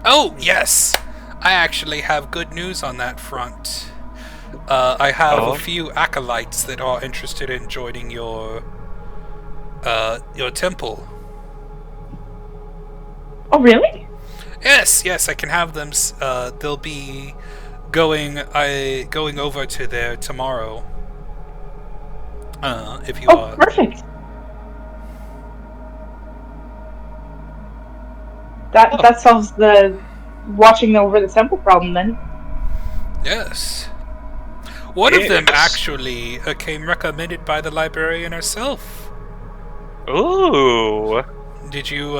Oh, yes! I actually have good news on that front. I have a few acolytes that are interested in joining your temple. Oh, really? Yes, I can have them. They'll be going over to there tomorrow. If you are. Perfect. That solves the watching over the temple problem then. Yes. One of them actually came recommended by the librarian herself. Ooh. Did you,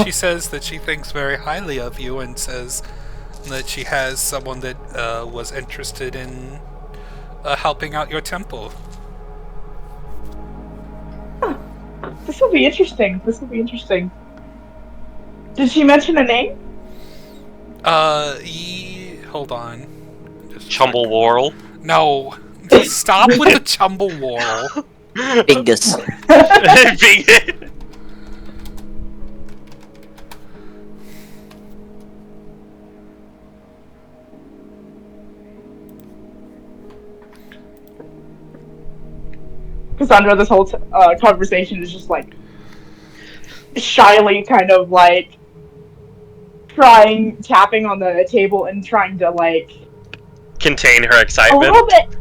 She says that she thinks very highly of you and says that she has someone that was interested in helping out your temple. Huh. This will be interesting. Did she mention a name? Hold on. Chumble-Worrell? No. Stop with the Chumble-Worrell. Bingus. Cassandra, this whole conversation is just like shyly kind of like tapping on the table and trying to like contain her excitement. A little bit.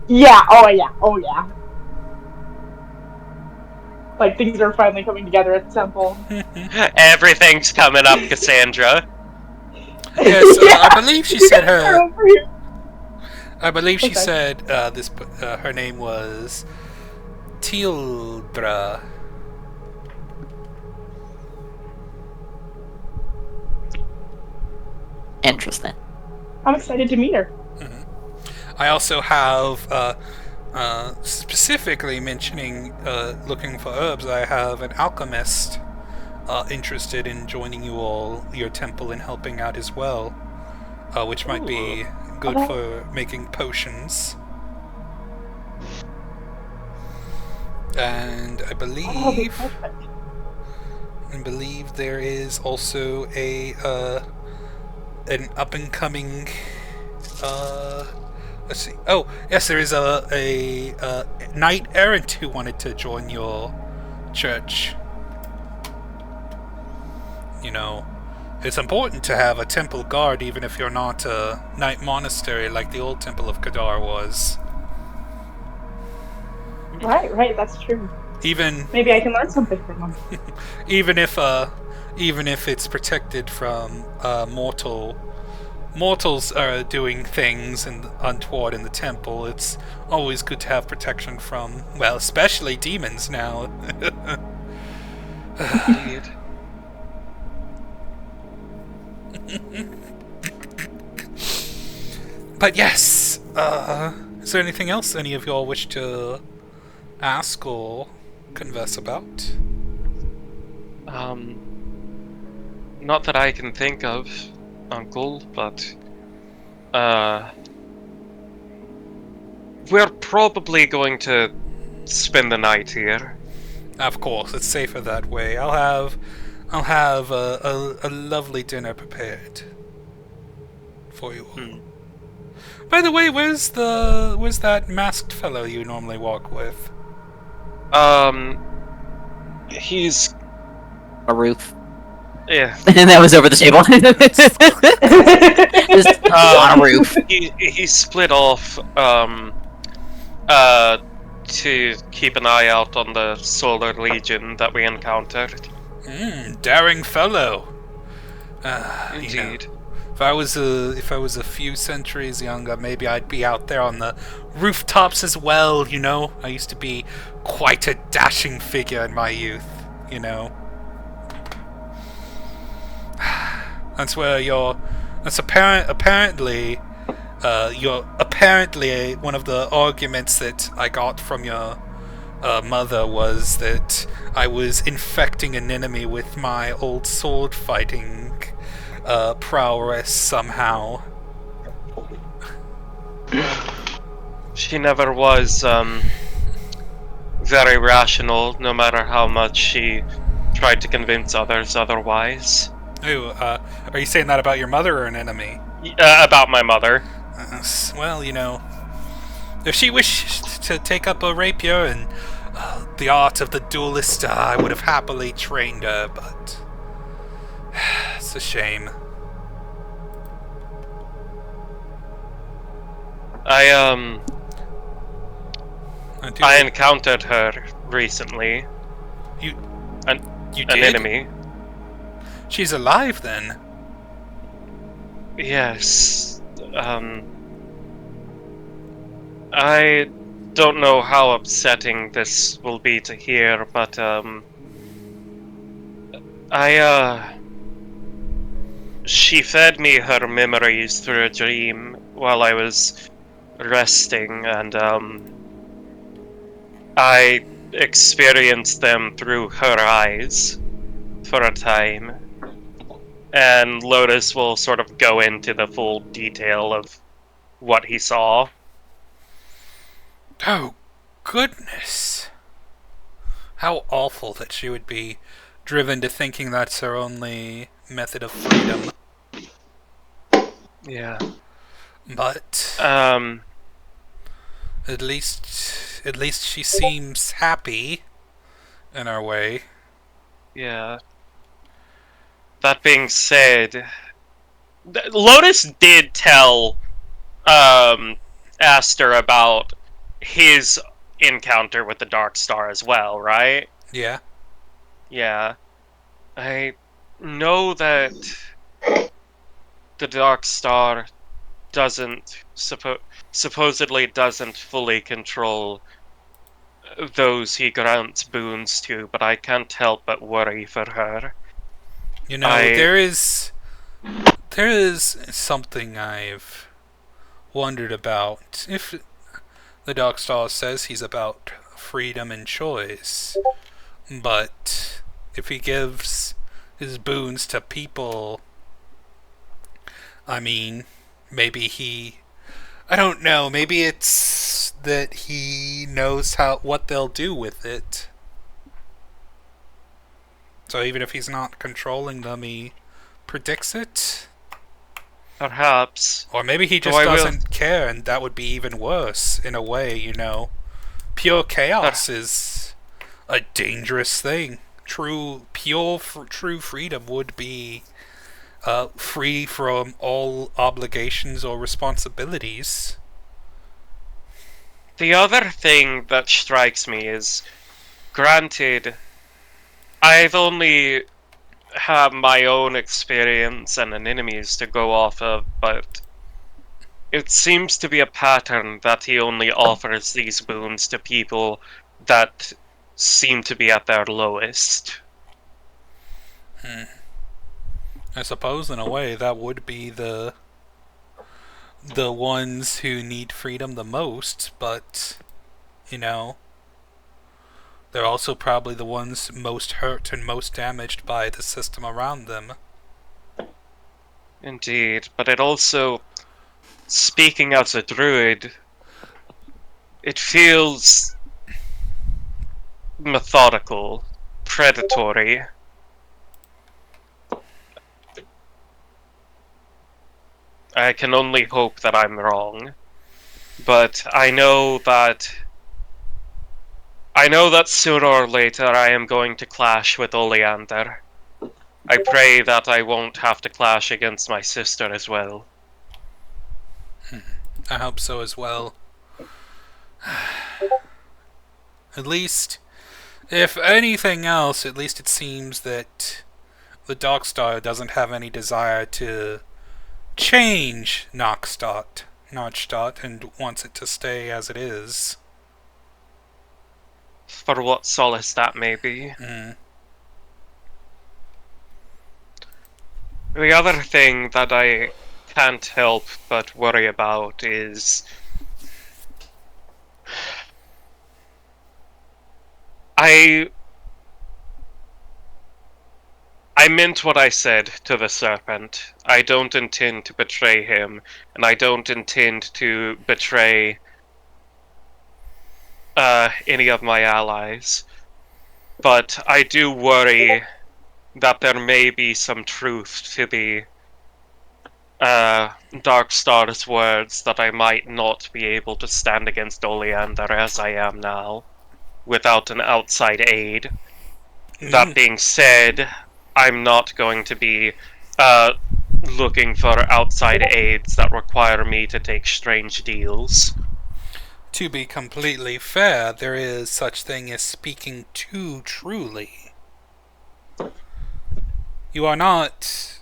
Yeah. Oh yeah. Like things are finally coming together at the temple. Everything's coming up, Cassandra. Yes, I believe she said her. I believe she said her name was Tildra. Interesting. I'm excited to meet her. I also have, specifically mentioning looking for herbs, I have an alchemist interested in joining your temple and helping out as well, which might be good for making potions. And I believe there is also an up-and-coming, let's see. Oh, yes, there is a knight errant who wanted to join your church. You know, it's important to have a temple guard, even if you're not a knight monastery like the old Temple of Kadar was. Right, that's true. Maybe I can learn something from them. even if it's protected from mortals are doing things untoward in the temple, it's always good to have protection from, well, especially demons now. Indeed. But yes, is there anything else any of y'all wish to ask or converse about? Not that I can think of, Uncle, but we're probably going to spend the night here. Of course, it's safer that way. I'll have a lovely dinner prepared for you all. By the way, where's that masked fellow you normally walk with? He's A roof. yeah. And that was over the table. Just on a roof. He split off to keep an eye out on the Solar Legion that we encountered. Daring fellow. Indeed. You know, if I was a few centuries younger, maybe I'd be out there on the rooftops as well. You know, I used to be quite a dashing figure in my youth. You know, that's where apparently one of the arguments that I got from your mother was that I was infecting an enemy with my old sword fighting prowess somehow. She never was very rational, no matter how much she tried to convince others otherwise. Ooh, are you saying that about your mother or an enemy? About my mother. Well, you know, if she wished to take up a rapier and the art of the duelist, I would have happily trained her, but it's a shame. I encountered her recently. You an did? enemy. She's alive then? Yes. I don't know how upsetting this will be to hear, but she fed me her memories through a dream while I was resting, and I experienced them through her eyes for a time. And Lotus will sort of go into the full detail of what he saw. Oh, goodness. How awful that she would be driven to thinking that's her only method of freedom. Yeah. But Um, at least she seems happy in her way. yeah. That being said, Lotus did tell Aster about his encounter with the Dark Star as well, right? Yeah. Yeah. I know that the Dark Star doesn't supposedly doesn't fully control those he grants boons to, but I can't help but worry for her. You know, there is something I've wondered about. If the Dark Star says he's about freedom and choice, but if he gives his boons to people, I mean, maybe I don't know, maybe it's that he knows what they'll do with it. So even if he's not controlling them, he predicts it? Perhaps. Or maybe he just doesn't care, and that would be even worse, in a way, you know. Pure chaos is a dangerous thing. True freedom would be free from all obligations or responsibilities. The other thing that strikes me is, granted, I've only had my own experience and enemies to go off of, but it seems to be a pattern that he only offers these boons to people that seem to be at their lowest. I suppose, in a way, that would be the the ones who need freedom the most, but, you know, they're also probably the ones most hurt and most damaged by the system around them. Indeed, but it also, speaking as a druid, it feels methodical, predatory. I can only hope that I'm wrong, but I know that sooner or later I am going to clash with Oleander. I pray that I won't have to clash against my sister as well. I hope so as well. At least, if anything else, at least it seems that the Darkstar doesn't have any desire to change Nocstadt, and wants it to stay as it is. For what solace that may be. The other thing that I can't help but worry about is I meant what I said to the serpent. I don't intend to betray him, and I don't intend to betray any of my allies. But I do worry that there may be some truth to the Darkstar's words, that I might not be able to stand against Oleander as I am now, without an outside aid. That being said, I'm not going to be looking for outside aids that require me to take strange deals. To be completely fair, there is such thing as speaking too truly. You are not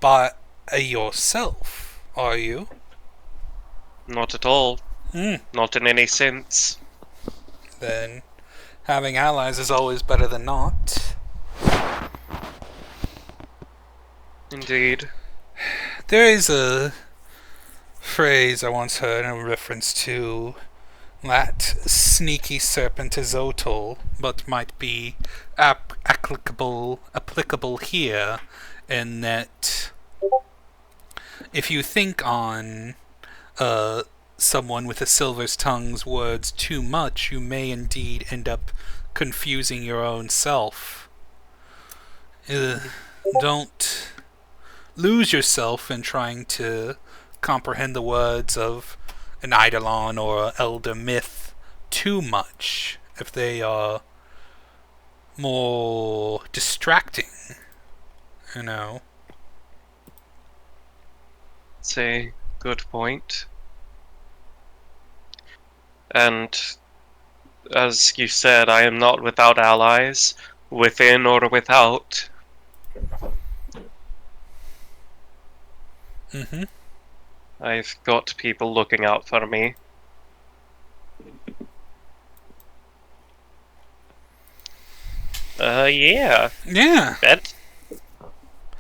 by yourself, are you? Not at all. Not in any sense. Then having allies is always better than not. Indeed. There is a phrase I once heard in reference to that sneaky serpent Azotl, but might be applicable here, in that if you think on someone with a silver's tongue's words too much, you may indeed end up confusing your own self. Don't lose yourself in trying to comprehend the words of an eidolon or elder myth too much, if they are more distracting, you know. That's a good point. And as you said, I am not without allies, within or without. I've got people looking out for me. Yeah. Yeah.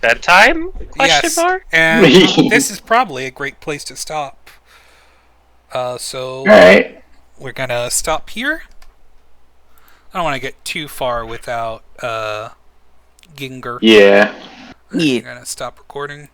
Bedtime? Question mark? And this is probably a great place to stop. So Alright. we're gonna stop here. I don't want to get too far without Ginger. Yeah. We're gonna stop recording.